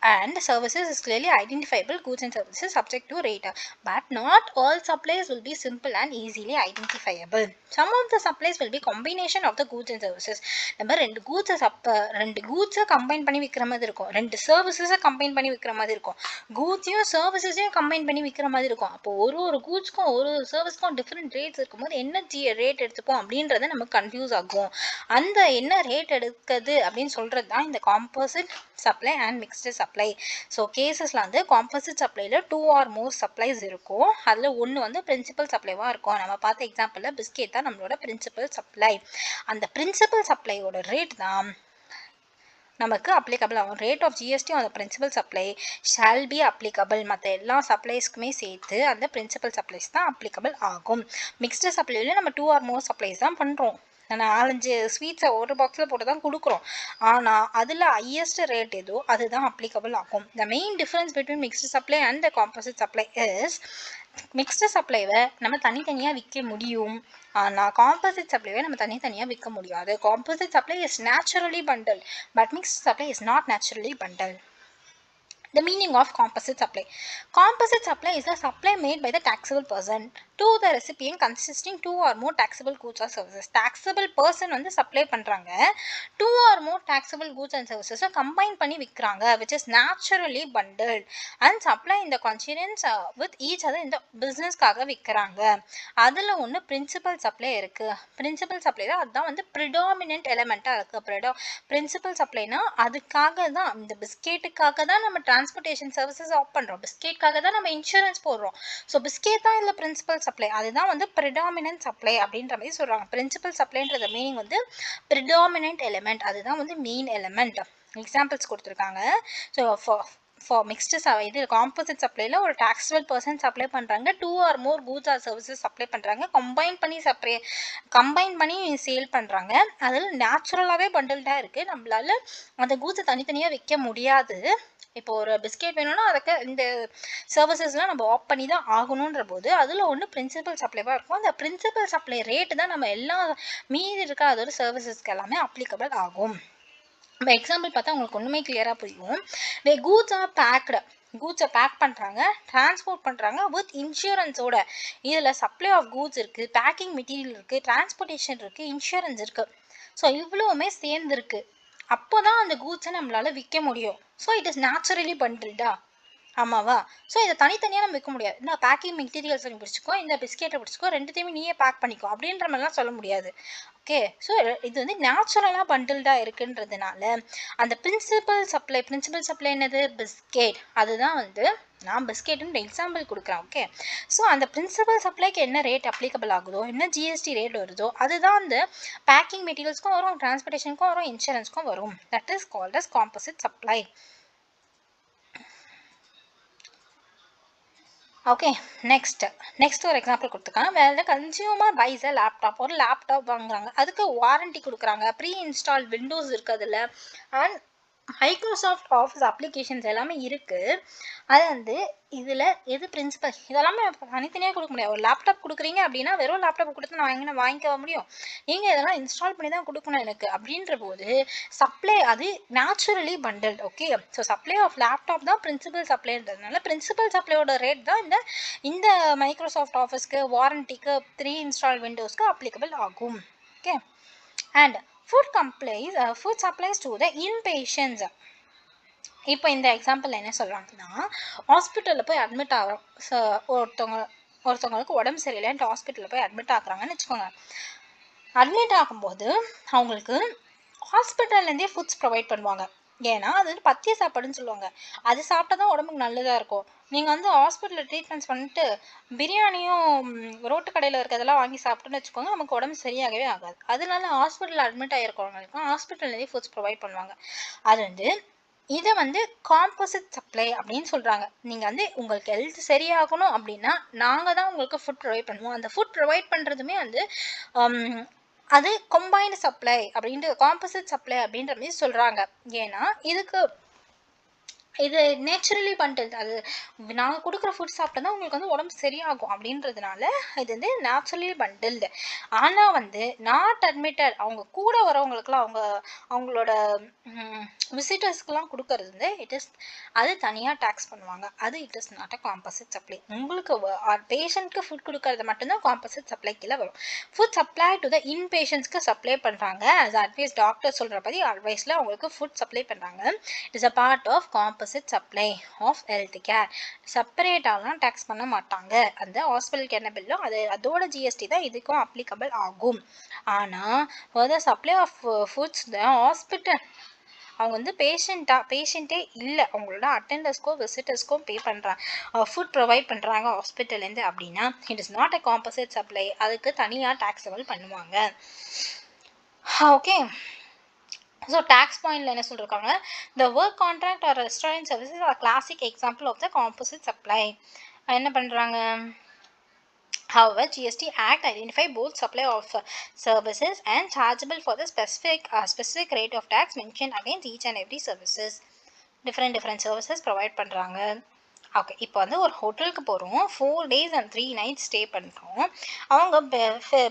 And services is clearly identifiable goods and services subject to rate, but not all supplies will be simple and easily identifiable. Some of the supplies will be combination of the goods and services. நம்ம ரெண்டு கூட்ஸை combine பண்ணி விற்கிற மாதிரி இருக்கும், ரெண்டு சர்வீசஸை combine பண்ணி விற்கிற மாதிரி இருக்கும், கூட்ஸையும் சர்வீசஸையும் கம்பைன் பண்ணி விற்கிற மாதிரி இருக்கும். அப்போ ஒரு கூட்ஸ்க்கும் ஒரு சர்வீஸ்க்கும் டிஃப்ரெண்ட் ரேட்ஸ் இருக்கும்போது என்ன ரேட் எடுத்துப்போம் அப்படின்றத நமக்கு கன்ஃபியூஸ் ஆகும். அந்த என்ன ரேட் எடுக்குது அப்படின்னு சொல்கிறது தான் இந்த composite supply and mixed supply. So கேசஸில் வந்து காம்போசிட் சப்ளையில் 2 or more சப்ளைஸ் இருக்கும். அதில் ஒன்று வந்து பிரின்சிபல் சப்ளைவாக இருக்கும். நம்ம பார்த்த எக்ஸாம்பிளில் பிஸ்கெட் தான் நம்மளோட பிரின்சிபல் சப்ளை. அந்த பிரின்சிபல் சப்ளையோட ரேட் தான் நமக்கு அப்ளிகபிள் ஆகும். ரேட் ஆஃப் ஜிஎஸ்டி அந்த principal supply shall be applicable. மற்ற எல்லா சப்ளைஸ்க்குமே சேர்த்து அந்த பிரின்சிபல் சப்ளைஸ் தான் அப்ளிகபிள் ஆகும். மிக்ஸ்டு சப்ளையில் நம்ம 2 or more சப்ளைஸ் தான் பண்ணுறோம். 4-5 ஸ்வீட்ஸை ஒரு பாக்ஸில் போட்டு தான் கொடுக்குறோம். ஆனால் அதில் ஹையஸ்ட் ரேட் எதோ அதுதான் அப்ளிகபிள் ஆகும். The main difference between mixed supply and the composite supply is mixed சப்ளைவை நம்ம தனித்தனியாக விற்க முடியும். ஆனால் காம்போசிட் சப்ளைவை நம்ம தனித்தனியாக விற்க முடியாது. Composite supply is naturally bundle, but mixed supply is not naturally bundle. The meaning of composite supply. Composite supply is a supply made by the taxable person to the recipient consisting 2 or more taxable goods or services. Taxable person வந்து supply பண்றாங்க, 2 or more taxable goods and services combine பண்ணி விற்கிறாங்க, which is naturally bundled and supply in the concurrence with each other in the businessக்காக விற்கிறாங்க. அதில் ஒன்று principal supply இருக்கு. principal supply தான் அதுதான் வந்து predominant elementா இருக்கு. principal supplyனா அதுக்காக தான், இந்த பிஸ்கெட்டுக்காக தான் நம்ம டிரான்ஸ்போர்ட்டேஷன் சர்வீசஸ் ஆஃப் பண்ணுறோம், பிஸ்கெட்காக தான் நம்ம இன்சூரன்ஸ் போடுறோம். ஸோ பிஸ்கெட் தான் இதில் பிரின்சிபல் சப்ளை, அதுதான் வந்து ப்ரிடாமினன்ட் சப்ளை அப்படின்ற மாதிரி சொல்கிறாங்க. பிரின்சிபல் சப்ளைன்ற மீனிங் வந்து ப்ரிடாமினன்ட் எலிமெண்ட், அதுதான் வந்து மெயின் எலிமெண்ட். எக்ஸாம்பிள்ஸ் கொடுத்துருக்காங்க. ஸோ ஃபார் மிக்ஸ்டு இது காம்போசிட் சப்ளையில் ஒரு டாக்ஸபிள் பர்சன் சப்ளை பண்ணுறாங்க, 2 or more goods or services supply பண்ணுறாங்க, கம்பைன் பண்ணி சேல் பண்ணுறாங்க. அதில் நேச்சுரலாகவே பண்டல்டாக இருக்குது. நம்மளால அந்த கூட்ஸை தனித்தனியாக விற்க முடியாது. இப்போ ஒரு பிஸ்கெட் வேணும்னா அதுக்கு இந்த சர்வீசஸ்லாம் நம்ம ஆஃப் பண்ணி தான் ஆகணுன்ற போது அதில் ஒன்று பிரின்சிபல் சப்ளைவாக இருக்கும். அந்த பிரின்சிபல் சப்ளை ரேட்டு தான் நம்ம எல்லா மீதி இருக்க அதோட சர்வீசஸ்க்கு எல்லாமே அப்ளிகபிள் ஆகும். இப்போ எக்ஸாம்பிள் பார்த்தா உங்களுக்கு ஒன்றுமே கிளியராக புரியும். வே கூட்ஸ் ஆர் பேக்டு, கூட்ஸை பேக் பண்ணுறாங்க, டிரான்ஸ்போர்ட் பண்ணுறாங்க வித் இன்சூரன்ஸோட. இதில் சப்ளை ஆஃப் கூட்ஸ் இருக்குது, பேக்கிங் மெட்டீரியல் இருக்குது, டிரான்ஸ்போர்ட்டேஷன் இருக்குது, இன்சூரன்ஸ் இருக்குது. ஸோ இவ்வளவுமே சேர்ந்துருக்கு. அப்போ தான் அந்த கூட்ஸை நம்மளால் விற்க முடியும். ஸோ இட் இஸ் நேச்சுரலி பண்டில்டா, ஆமாவா? ஸோ இதை தனித்தனியாக நம்ம விற்க முடியாது. இந்த பேக்கிங் மெட்டீரியல்ஸ் நீ பிடிச்சிக்கோ, இந்த பிஸ்கெட்டை பிடிச்சிக்கோ, ரெண்டுத்தையுமே நீயே பேக் பண்ணிக்கோ அப்படின்ற மாதிரிலாம் சொல்ல முடியாது. ஓகே, ஸோ இது வந்து நேச்சுரலாக பண்டில்டாக இருக்குன்றதுனால அந்த பிரின்சிபல் சப்ளை என்னது? பிஸ்கெட். அதுதான் வந்து நான் பிஸ்கெட்டுன்னு எக்ஸாம்பிள் கொடுக்குறேன். ஓகே, ஸோ அந்த பிரின்சிபல் சப்ளைக்கு என்ன ரேட் அப்ளிகபிள் ஆகுதோ, என்ன ஜிஎஸ்டி ரேட் வருதோ, அதுதான் அந்த பேக்கிங் மெட்டீரியல்ஸ்க்கும் வரும், டிரான்ஸ்போர்ட்டேஷனுக்கும் வரும், இன்சூரன்ஸ்க்கும் வரும். That is called as composite supply. Okay, next ஒரு எக்ஸாம்பிள் கொடுத்துருக்காங்க. வேறு கன்சியூமர் பைஸ் அ லேப்டாப், ஒரு லேப்டாப் வாங்குறாங்க, அதுக்கு வாரண்டி கொடுக்குறாங்க, ப்ரீ இன்ஸ்டால் விண்டோஸ் இருக்குது அதில், அண்ட் மைக்ரோசாஃப்ட் ஆஃபீஸ் அப்ளிகேஷன்ஸ் எல்லாமே இருக்குது. அது வந்து இதில் எது பிரின்சிபல்? இதெல்லாமே தனித்தனியாக கொடுக்க முடியாது. ஒரு லேப்டாப் கொடுக்குறீங்க அப்படின்னா வெறும் லேப்டாப் கொடுத்து நான் எங்கே வாங்கிக்க முடியும்? நீங்கள் இதெல்லாம் இன்ஸ்டால் பண்ணி தான் கொடுக்கணும் எனக்கு. அப்படின்ற போது சப்ளை அது naturally bundled. Okay, so supply of laptop தான் பிரின்சிபல் சப்ளைன்றதுனால பிரின்சிபல் சப்ளையோட ரேட் தான் இந்த மைக்ரோசாஃப்ட் ஆஃபீஸ்க்கு, வாரண்டிக்கு, ப்ரீ இன்ஸ்டால் விண்டோஸ்க்கு அப்ளிகபிள் ஆகும். Okay, and food supplies to the inpatients. இப்போ இந்த எக்ஸாம்பிள் என்ன சொல்கிறாங்கன்னா, ஹாஸ்பிட்டலில் போய் அட்மிட் ஆகிறோம். ஒருத்தவங்களுக்கு உடம்பு சரியில்லைன்ட்டு ஹாஸ்பிட்டலில் போய் அட்மிட் ஆகுறாங்கன்னு வச்சுக்கோங்க. அட்மிட் ஆகும்போது அவங்களுக்கு ஹாஸ்பிட்டல்லேருந்தே ஃபுட்ஸ் ப்ரொவைட் பண்ணுவாங்க. ஏன்னா அது வந்து பத்திய சாப்பாடுன்னு சொல்லுவாங்க. அது சாப்பிட்டா தான் உடம்புக்கு நல்லதாக இருக்கும். நீங்கள் வந்து ஹாஸ்பிட்டலில் ட்ரீட்மெண்ட்ஸ் பண்ணிட்டு பிரியாணியும் ரோட்டு கடையில் இருக்கிறதெல்லாம் வாங்கி சாப்பிட்டுன்னு வச்சுக்கோங்க, நமக்கு உடம்பு சரியாகவே ஆகாது. அதனால ஹாஸ்பிட்டலில் அட்மிட் ஆகிருக்கவங்களுக்கும் ஹாஸ்பிட்டல்லேருந்தே ஃபுட்ஸ் ப்ரொவைட் பண்ணுவாங்க. அது வந்து இதை வந்து காம்போசிட் சப்ளை அப்படின்னு சொல்கிறாங்க. நீங்கள் வந்து உங்களுக்கு ஹெல்த் சரியாகணும் அப்படின்னா நாங்கள் தான் உங்களுக்கு ஃபுட் ப்ரொவைட் பண்ணுவோம். அந்த ஃபுட் ப்ரொவைட் பண்ணுறதுமே வந்து அது கம்பைன்டு சப்ளை அப்படின்ட்டு, காம்போசிட் சப்ளை அப்படின்ற மாதிரி சொல்கிறாங்க. ஏன்னா இது நேச்சுரலி பண்டில்டு. அது நாங்கள் கொடுக்குற ஃபுட் சாப்பிட்டா தான் உங்களுக்கு வந்து உடம்பு சரியாகும் அப்படின்றதுனால இது வந்து நேச்சுரலி பண்டில்டு. ஆனால் வந்து நாட் அட்மிட்டட், அவங்க கூட வரவங்களுக்குலாம் அவங்களோட விசிட்டர்ஸ்க்கெலாம் கொடுக்கறது வந்து அது தனியாக டேக்ஸ் பண்ணுவாங்க. அது it is not a composite supply. உங்களுக்கு பேஷண்ட்க்கு ஃபுட் கொடுக்கறது மட்டும்தான் காம்போசிட் சப்ளை கீழே வரும். ஃபுட் சப்ளை டு த இன்பேஷண்ட்ஸ்க்கு சப்ளை பண்ணுறாங்க. அது அட்வைஸ் டாக்டர் சொல்கிற படி அட்வைஸில் அவங்களுக்கு ஃபுட் சப்ளை பண்ணுறாங்க. It is a part of composite supply of health care. செப்பரேட்டாலாம் டேக்ஸ் பண்ண மாட்டாங்க. அந்த ஹாஸ்பிட்டலுக்கு என்ன பில்லோ அதோட ஜிஎஸ்டி தான் இதுக்கும் அப்ளிகபிள் ஆகும். ஆனால் for the supply of foods the hospital அவங்க வந்து பேஷண்ட்டே இல்லை, அவங்களோட அட்டெண்டர்ஸ்க்கோ விசிட்டர்ஸ்க்கோ பே பண்ணுறாங்க, ஃபுட் ப்ரொவைட் பண்ணுறாங்க ஹாஸ்பிட்டல்லேருந்து அப்படின்னா it is not a composite supply. அதுக்கு தனியாக டேக்ஸபிள் பண்ணுவாங்க. ஓகே, ஸோ டேக்ஸ் பாயிண்டில் என்ன சொல்லியிருக்காங்க? The work contract or restaurant services are classic example of the composite supply. என்ன பண்ணுறாங்க? However, GST Act identify both supply of services and chargeable for the specific rate of tax mentioned against each and every services. Different services provide பண்ணுறாங்க. Okay, இப்போ வந்து ஒரு ஹோட்டலுக்கு போகிறோம், 4 days and 3 nights stay பண்ணுறோம். அவங்க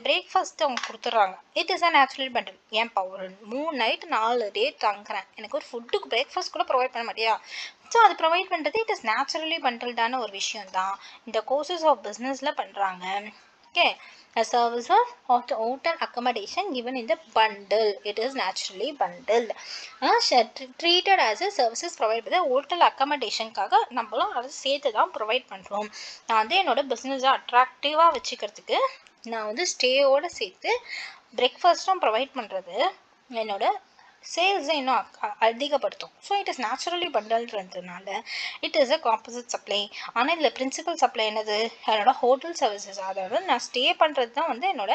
பிரேக்ஃபாஸ்ட் அவங்க கொடுத்துட்றாங்க. It is a natural bundle. ஏன்ப்பா ஒரு 3 night 4 day தங்குறேன், எனக்கு ஒரு ஃபுட்டுக்கு பிரேக்ஃபாஸ்ட் கூட ப்ரொவைட் பண்ண மாட்டியா? ஸோ அது ப்ரொவைட் பண்ணுறது இட் இஸ் நேச்சுரலி பண்டில்டான ஒரு விஷயம் தான். இந்த கோர்சஸ் ஆஃப் பிஸ்னஸில் பண்ணுறாங்க. Okay, a service of the hotel accommodation given in the bundle, it is naturally bundled. Treated as a services provided by the hotel accommodationக்காக நம்மளும் அதை சேர்த்து தான் ப்ரொவைட் பண்ணுறோம். நான் வந்து என்னோட பிஸ்னஸை அட்ராக்டிவாக வச்சுக்கிறதுக்கு நான் வந்து ஸ்டேயோடு சேர்த்து பிரேக்ஃபாஸ்ட்டும் ப்ரொவைட் பண்ணுறது என்னோட சேல்ஸை இன்னும் அதிகப்படுத்தும். ஸோ இட் இஸ் நேச்சுரலி பண்டல்ன்றதுனால it is a composite supply. ஆனால் இதில் பிரின்சிபல் சப்ளை என்னது? என்னோட ஹோட்டல் சர்வீசஸ், அதாவது நான் ஸ்டே பண்ணுறது தான் வந்து என்னோட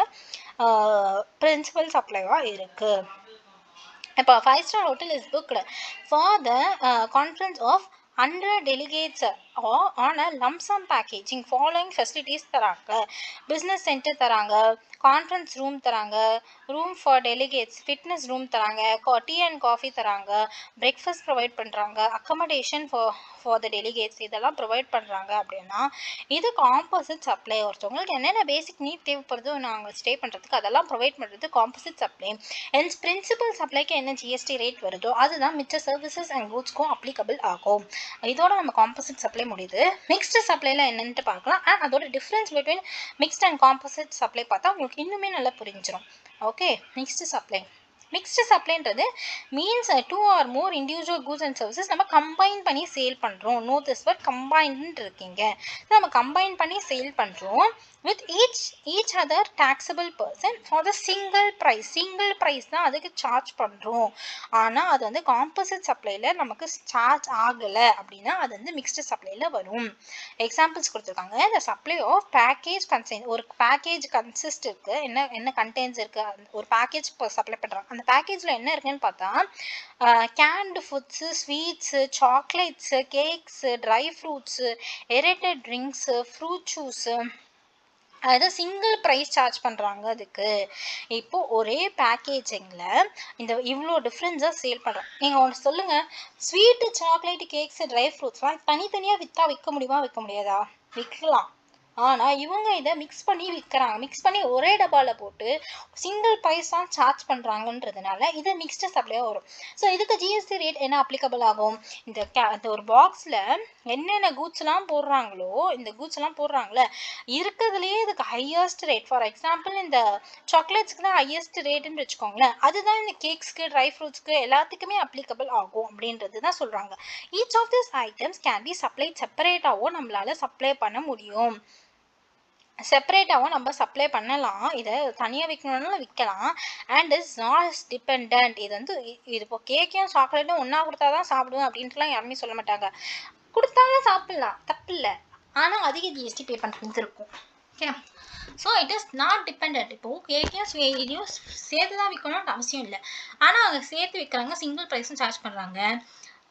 பிரின்சிபல் சப்ளைவாக இருக்குது. இப்போ 5-star hotel is booked for the conference of 100 delegates on a lump sum packaging following facilities தராங்க. பிஸ்னஸ் சென்டர் தராங்க, கான்ஃபரன்ஸ் ரூம் தராங்க, room for delegates, fitness room தராங்க, டீ அண்ட் காஃபி தராங்க, பிரேக்ஃபாஸ்ட் ப்ரொவைட் பண்ணுறாங்க, accommodation for the delegates இதெல்லாம் provide பண்ணுறாங்க அப்படின்னா இது காம்போசிட் சப்ளை. ஒருத்தவங்களுக்கு என்னென்ன பேசிக் நீட் தேவைப்படுதோ நாங்கள் ஸ்டே பண்ணுறதுக்கு அதெல்லாம் ப்ரொவைட் பண்ணுறது காம்போசிட் சப்ளை. ஹென்ஸ் பிரின்சிபல் சப்ளைக்கு என்ன ஜிஎஸ்டி ரேட் வருதோ அதுதான் மிச்ச சர்வீசஸ் அண்ட் கூட்ஸ்க்கும் அப்ளிகபிள் ஆகும். இதோட நம்ம காம்போசிட் சப்ளை முடியுது. மிக்ஸ்டு சப்ளைல என்னன்ட்டு பார்க்கலாம். அண்ட் அதோட difference between mixed and composite supply பார்த்தா உங்களுக்கு இன்னுமே நல்லா புரிஞ்சிடும். ஓகே, மிக்ஸ்டு சப்ளை. மிக்ஸ்டு சப்ளைன்றது means 2 or more individual goods and services நம்ம கம்பைன் பண்ணி சேல் பண்ணுறோம். நோ திஸ் வேர்ட் கம்பைன்டு இருக்கீங்க. நம்ம கம்பைன் பண்ணி சேல் பண்ணுறோம் with each other taxable person for the single price தான் அதுக்கு சார்ஜ் பண்ணுறோம். ஆனால் அது வந்து காம்போசிட் சப்ளையில் நமக்கு சார்ஜ் ஆகலை அப்படின்னா அது வந்து மிக்ஸ்டு சப்ளையில் வரும். எக்ஸாம்பிள்ஸ் கொடுத்துருக்காங்க. இந்த சப்ளை ஆஃப் பேக்கேஜ் கன்சைன். ஒரு பேக்கேஜ் கன்சிஸ்ட் இருக்குது, என்ன கண்டென்ட்ஸ் இருக்குது, ஒரு பேக்கேஜ் சப்ளை பண்ணுறாங்க. அந்த பேக்கேஜில் என்ன இருக்குன்னு பார்த்தா canned foods, sweets, chocolates, cakes, dry fruits, aerated drinks, fruit juice, அதை சிங்கிள் ப்ரைஸ் சார்ஜ் பண்ணுறாங்க. அதுக்கு இப்போது ஒரே பேக்கேஜிங்கில் இந்த இவ்வளோ டிஃப்ரென்ஸாக சேல் பண்ணுறோம். நீங்கள் ஒன்று சொல்லுங்கள், ஸ்வீட்டு, சாக்லேட்டு, கேக்ஸு, ட்ரை ஃப்ரூட்ஸ்லாம் தனித்தனியாக விற்க முடியுமா? விற்க முடியாதா? விற்கலாம். ஆனால் இவங்க இதை மிக்ஸ் பண்ணி விற்கிறாங்க. மிக்ஸ் பண்ணி ஒரே டப்பாவில் போட்டு சிங்கிள் ப்ரைஸ் தான் சார்ஜ் பண்ணுறாங்கன்றதுனால இது மிக்ஸ்டு சப்ளையாக வரும். ஸோ இதுக்கு ஜிஎஸ்டி ரேட் என்ன அப்ளிகபிள் ஆகும்? இந்த ஒரு பாக்ஸில் என்னென்ன கூட்ஸ்லாம் போடுறாங்களோ, இந்த கூட்ஸ்லாம் போடுறாங்களே இருக்கிறதுலேயே இதுக்கு ஹையஸ்ட் ரேட். ஃபார் எக்ஸாம்பிள் இந்த சாக்லேட்ஸ்க்கு தான் ஹையஸ்ட் ரேட்டுன்னு வச்சுக்கோங்களேன். அதுதான் இந்த கேக்ஸ்க்கு, ட்ரை ஃப்ரூட்ஸ்க்கு எல்லாத்துக்குமே அப்ளிகபிள் ஆகும் அப்படின்றது தான் சொல்கிறாங்க. Each of this items can be supply செப்பரேட்டாகவும் நம்மளால் சப்ளை பண்ண முடியும். செப்பரேட்டாகவும் நம்ம சப்ளை பண்ணலாம். இதை தனியாக விற்கணும்னாலும் விற்கலாம். And is not depend. இது வந்து இது இப்போ கேக்கையும் சாக்லேட்டும் ஒன்றா கொடுத்தா தான் சாப்பிடுவோம் அப்படின்ட்டுலாம் யாருமே சொல்ல மாட்டாங்க. கொடுத்தாலும் சாப்பிட்லாம், தப்பு இல்லை. ஆனால் அதிக ஜிஎஸ்டி பே பண்ணுறது இருக்கும். Okay, so it is not depend. இப்போது கேக்கையும் இதையும் சேர்த்து தான் விற்கணும்னு அவசியம் இல்லை. ஆனால் அவங்க சேர்த்து விற்கிறாங்க, சிங்கிள் ப்ரைஸும் சார்ஜ் பண்ணுறாங்க.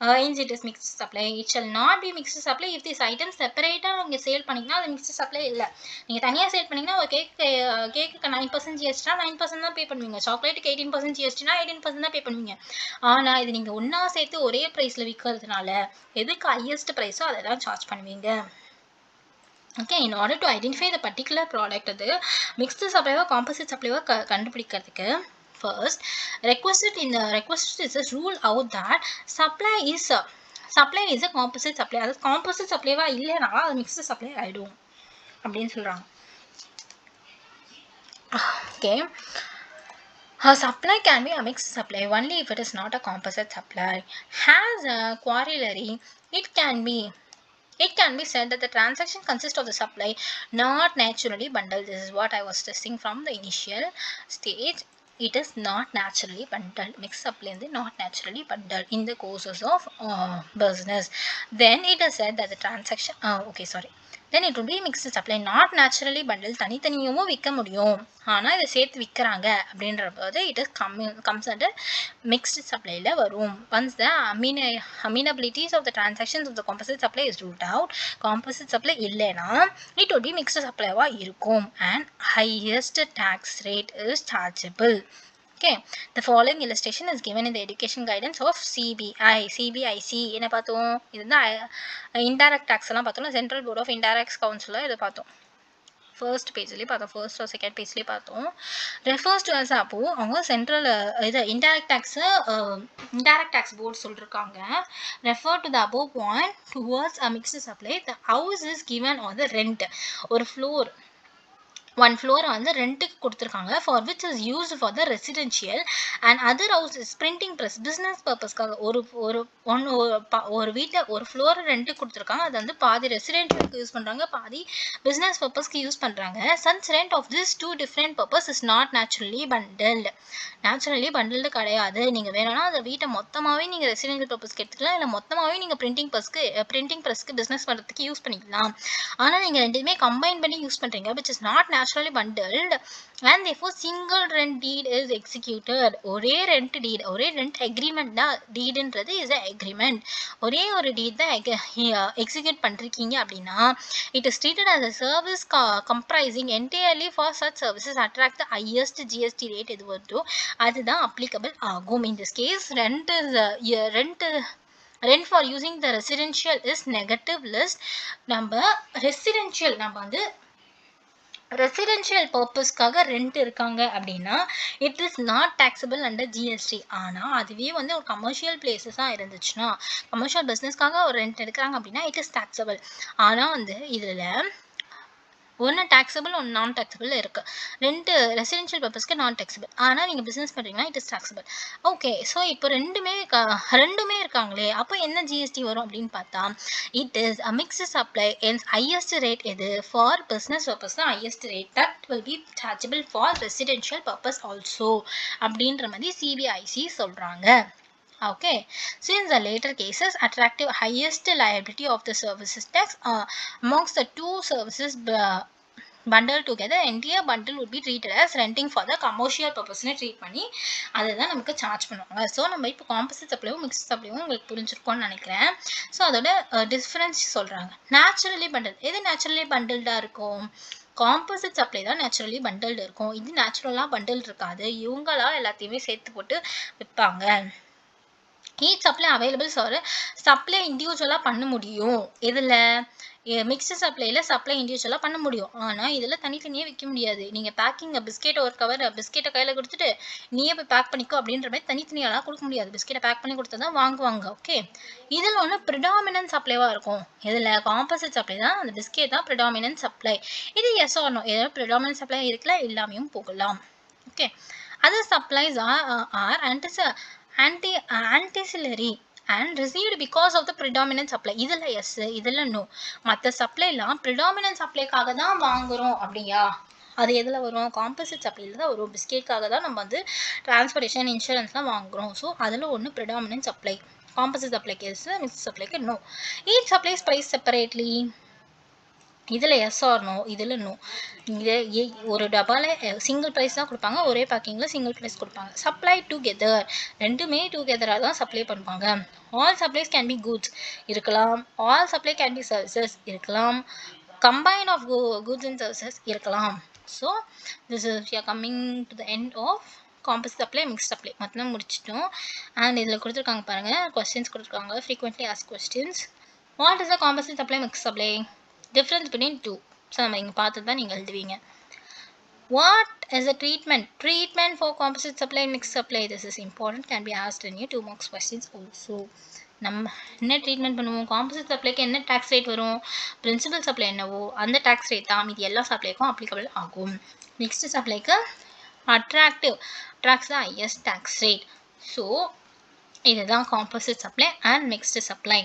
Hence it is mixed supply. It shall not be mixed supply if these items separate நீங்க சேல் பண்ணீங்கன்னா அது mixed supply இல்லை. நீங்க தனியாக சேல் பண்ணீங்கன்னா ஒரு கேக்கு 9% ஜிஎஸ்டினா 9% தான் பே பண்ணுவீங்க. சாக்லேட்டுக்கு 18% ஜிஎஸ்டினா 18% தான் பே பண்ணுவீங்க. ஆனால் இது நீங்கள் ஒன்றா சேர்த்து ஒரே ப்ரைஸில் விற்கிறதுனால எதுக்கு ஹையஸ்ட் ப்ரைஸோ அதை தான் சார்ஜ் பண்ணுவீங்க. Okay, in order to identify the particular product அது மிக்ஸ்டு சப்ளைவோ காம்போசிட் சப்ளைவோ கண்டுபிடிக்கிறதுக்கு first requested is a rule out that supply is a composite supply. அது composite supplyவா இல்லைனா அது mixed supply ஆயிடும் அப்படின்னு சொல்றாங்க. Okay, a supply can be a mixed supply only if it is not a composite supply. Has a corollary, it can be said that the transaction consists of the supply not naturally bundled. This is what I was testing from the initial stage. It is not naturally bundled. Mixed supply is not naturally bundled in the courses of business. Then it is said that the transaction then it would be mixed supply, not naturally bundled. தனித்தனியும் விற்க முடியும், ஆனால் இதை சேர்த்து விற்கிறாங்க அப்படின்றபோது it is comes under mixed supplyல வரும். Once the amenabilities of the transactions of the composite supply is ruled out, composite supply இல்லைனா it would be mixed supplyவா இருக்கும். And highest tax rate is chargeable. Okay, the following illustration is given in the education guidance of CBIC. என்ன பார்த்தோம்? இதுதான் indirect tax எல்லாம் பார்த்தோம். Central board of indirect council இதை பார்த்தோம். First பேஜ்லேயே பார்த்தோம், ஃபர்ஸ்ட் ஆர் செகண்ட் பேஜ்லேயே பார்த்தோம். ரெஃபர்ஸ் டு அஸ் அப்போ அவங்க சென்ட்ரல் இது இன்டைரக்ட் டேக்ஸ் போர்டு சொல்லியிருக்காங்க. Refer to the above point towards a mixed supply. The house is given on the rent. ஒரு floor one floor வந்து ரெண்ட்டுக்கு கொடுத்துருக்காங்க for which is used for the residential and other houses printing press business purpose-காக ஒரு வீட்டை ஒரு floor ரெண்ட்டுக்கு கொடுத்துருக்காங்க. அது வந்து பாதி ரெசிடென்ஷியலுக்கு யூஸ் பண்ணுறாங்க, பாதி பிஸ்னஸ் பர்பஸ்க்கு யூஸ் பண்ணுறாங்க. such rent of this two different purpose is not naturally bundled. Naturally bundled கிடையாது. நீங்கள் வேணும்னா அந்த வீட்டை மொத்தமாகவே நீங்கள் ரெசிடென்ஷியல் பர்பஸ்க்கு எடுத்துக்கலாம், இல்லை மொத்தமாகவே நீங்கள் பிரிண்டிங் ப்ரெஸ்க்கு பிஸ்னஸ் பண்ணுறதுக்கு யூஸ் பண்ணிக்கலாம். ஆனால் நீங்கள் ரெண்டுமே கம்பைன் பண்ணி யூஸ் பண்ணுறீங்க, which is not naturally bundled and therefore single rent deed is executed. ஒரே rent deed, ஒரே rent agreement தான் deedன்றது is a agreement. ஒரே ஒரு deed தான் execute பண்ணிருக்கீங்க அப்படின்னா it is treated as a service comprising entirely for such services attract the highest GST rate எது வருதோ அதுதான் applicable ஆகும். In this case rent for using the residential is negative list. நம்ம வந்து ரெசிடென்ஷியல் பர்பஸ்க்காக ரெண்ட் இருக்காங்க அப்படின்னா it is not taxable under GST. ஆனால் அதுவே வந்து ஒரு கமர்ஷியல் பிளேசஸாக இருந்துச்சுன்னா கமர்ஷியல் பிஸ்னஸ்க்காக ஒரு ரெண்ட் எடுக்கிறாங்க அப்படின்னா இட் இஸ் டாக்ஸபிள். ஆனால் வந்து இதில் ஒன்று டாக்ஸபிள் ஒன்று நான் டாக்ஸபிள் இருக்குது. ரெண்டு ரெசிடென்ஷியல் பர்பஸ்க்கு நான் டாக்ஸபிள், ஆனால் நீங்கள் பிஸ்னஸ் பண்ணுறீங்கன்னா it is taxable. Okay, so இப்போ ரெண்டுமே இருக்காங்களே, அப்போ என்ன ஜிஎஸ்டி வரும் அப்படின்னு பார்த்தா it is a mixed supply and highest rate எது ஃபார் பிஸ்னஸ் பர்பஸ் தான் highest rate that will be chargeable for residential purpose also அப்படின்ற மாதிரி சிபிஐசி சொல்கிறாங்க. Okay, since the later cases attractive highest liability of the services tax amongst the two services bundled together, entire bundle would be treated as renting for the commercial purpose னு treat பண்ணி அதை தான் நமக்கு charge பண்ணுவாங்க. So நம்ம இப்போ composite சப்ளையும் mixed சப்ளையும் உங்களுக்கு புரிஞ்சிருக்கோன்னு நினைக்கிறேன். ஸோ அதோட டிஃப்ரென்ஸ் சொல்கிறாங்க. நேச்சுரலி பண்டல் எது நேச்சுரலி பண்டல்டாக இருக்கும்? காம்போசிட் சப்ளை தான் நேச்சுரலி பண்டல்டு இருக்கும். இது நேச்சுரலாக பண்டல் இருக்காது, இவங்களா எல்லாத்தையுமே சேர்த்து போட்டு விற்பாங்க. ஈச் சப்ளை அவைலபிள் சப்ளை இண்டிவிஜுவலாக பண்ண முடியும். இதில் மிக்ஸ்டு சப்ளையில் சப்ளை இண்டிவிஜுவலாக பண்ண முடியும், ஆனால் இதில் தனித்தனியாக விற்க முடியாது. நீங்கள் பேக்கிங் பிஸ்கெட்டை ஒரு கவர் பிஸ்கெட்டை கையில் கொடுத்துட்டு நீயே போய் பேக் பண்ணிக்கோ அப்படின்ற மாதிரி தனித்தனியாலாம் கொடுக்க முடியாது. பிஸ்கெட்டை பேக் பண்ணி கொடுத்தா தான் வாங்குவாங்க. ஓகே, இதில் ஒன்று ப்ரிடாமினன்ட் சப்ளைவாக இருக்கும். இதில் காம்போசிட் சப்ளை தான், அந்த பிஸ்கெட் தான் ப்ரிடாமினன்ட் சப்ளை. இது எஸ் ஆர் நோ, ஏதாவது ப்ரிடாமினன்ட் சப்ளை இருக்கல இல்லாமையும் போகலாம். Okay, other supplies are ancillary and received because of the predominant supply. இதில் எஸ், இதில் நோ. மற்ற சப்ளைலாம் ப்ரிடாமினன்ட் சப்ளைக்காக தான் வாங்குகிறோம் அப்படியா, அது எதில் வரும்? காம்போசிட் சப்ளையில் தான் வரும். பிஸ்கெட்காக தான் நம்ம வந்து டிரான்ஸ்போர்ட்டேஷன் இன்சூரன்ஸ்லாம் வாங்குகிறோம். ஸோ அதில் ஒன்று ப்ரிடாமினன்ட் சப்ளை. காம்போசிட் சப்ளைக்கு எஸ், மிக்ஸ்ட் சப்ளைக்கு no. Each supplies price separately. இதில் எஸ் ஆர் நோ, இதில் நோ. இங்கே ஒரு டப்பாவில் சிங்கிள் ப்ரைஸ் தான் கொடுப்பாங்க, ஒரே பேக்கிங்கில் சிங்கிள் ப்ரைஸ் கொடுப்பாங்க. சப்ளை டுகெதர், ரெண்டுமே டுகெதராக தான் சப்ளை பண்ணுவாங்க. All supplies can be goods இருக்கலாம், all supply can be services இருக்கலாம், combine of goods and services இருக்கலாம். So this is you are coming to the end of composite supply mixed supply மொத்தம் முடிச்சிட்டோம். And இதில் கொடுத்துருக்காங்க பாருங்கள், questions கொடுத்துருக்காங்க, frequently ask questions. What is the composite supply mixed supply? Difference between two. So நம்ம இங்கே பார்த்து தான் நீங்கள் எழுதுவீங்க. What is the treatment for composite supply and mixed supply? This is important, can be asked in your 2 marks questions also. நம்ம என்ன treatment பண்ணுவோம்? Composite சப்ளைக்கு என்ன டேக்ஸ் ரேட் வரும்? பிரின்சிபல் சப்ளை என்னவோ அந்த டேக்ஸ் ரேட் தான் இது எல்லா சப்ளைக்கும் அப்ளிகபிள் ஆகும். மிக்ஸ்டு சப்ளைக்கு அட்ராக்ட்ஸ் தான் ஹையஸ்ட் டேக்ஸ் ரேட். ஸோ இதுதான் composite supply and mixed supply.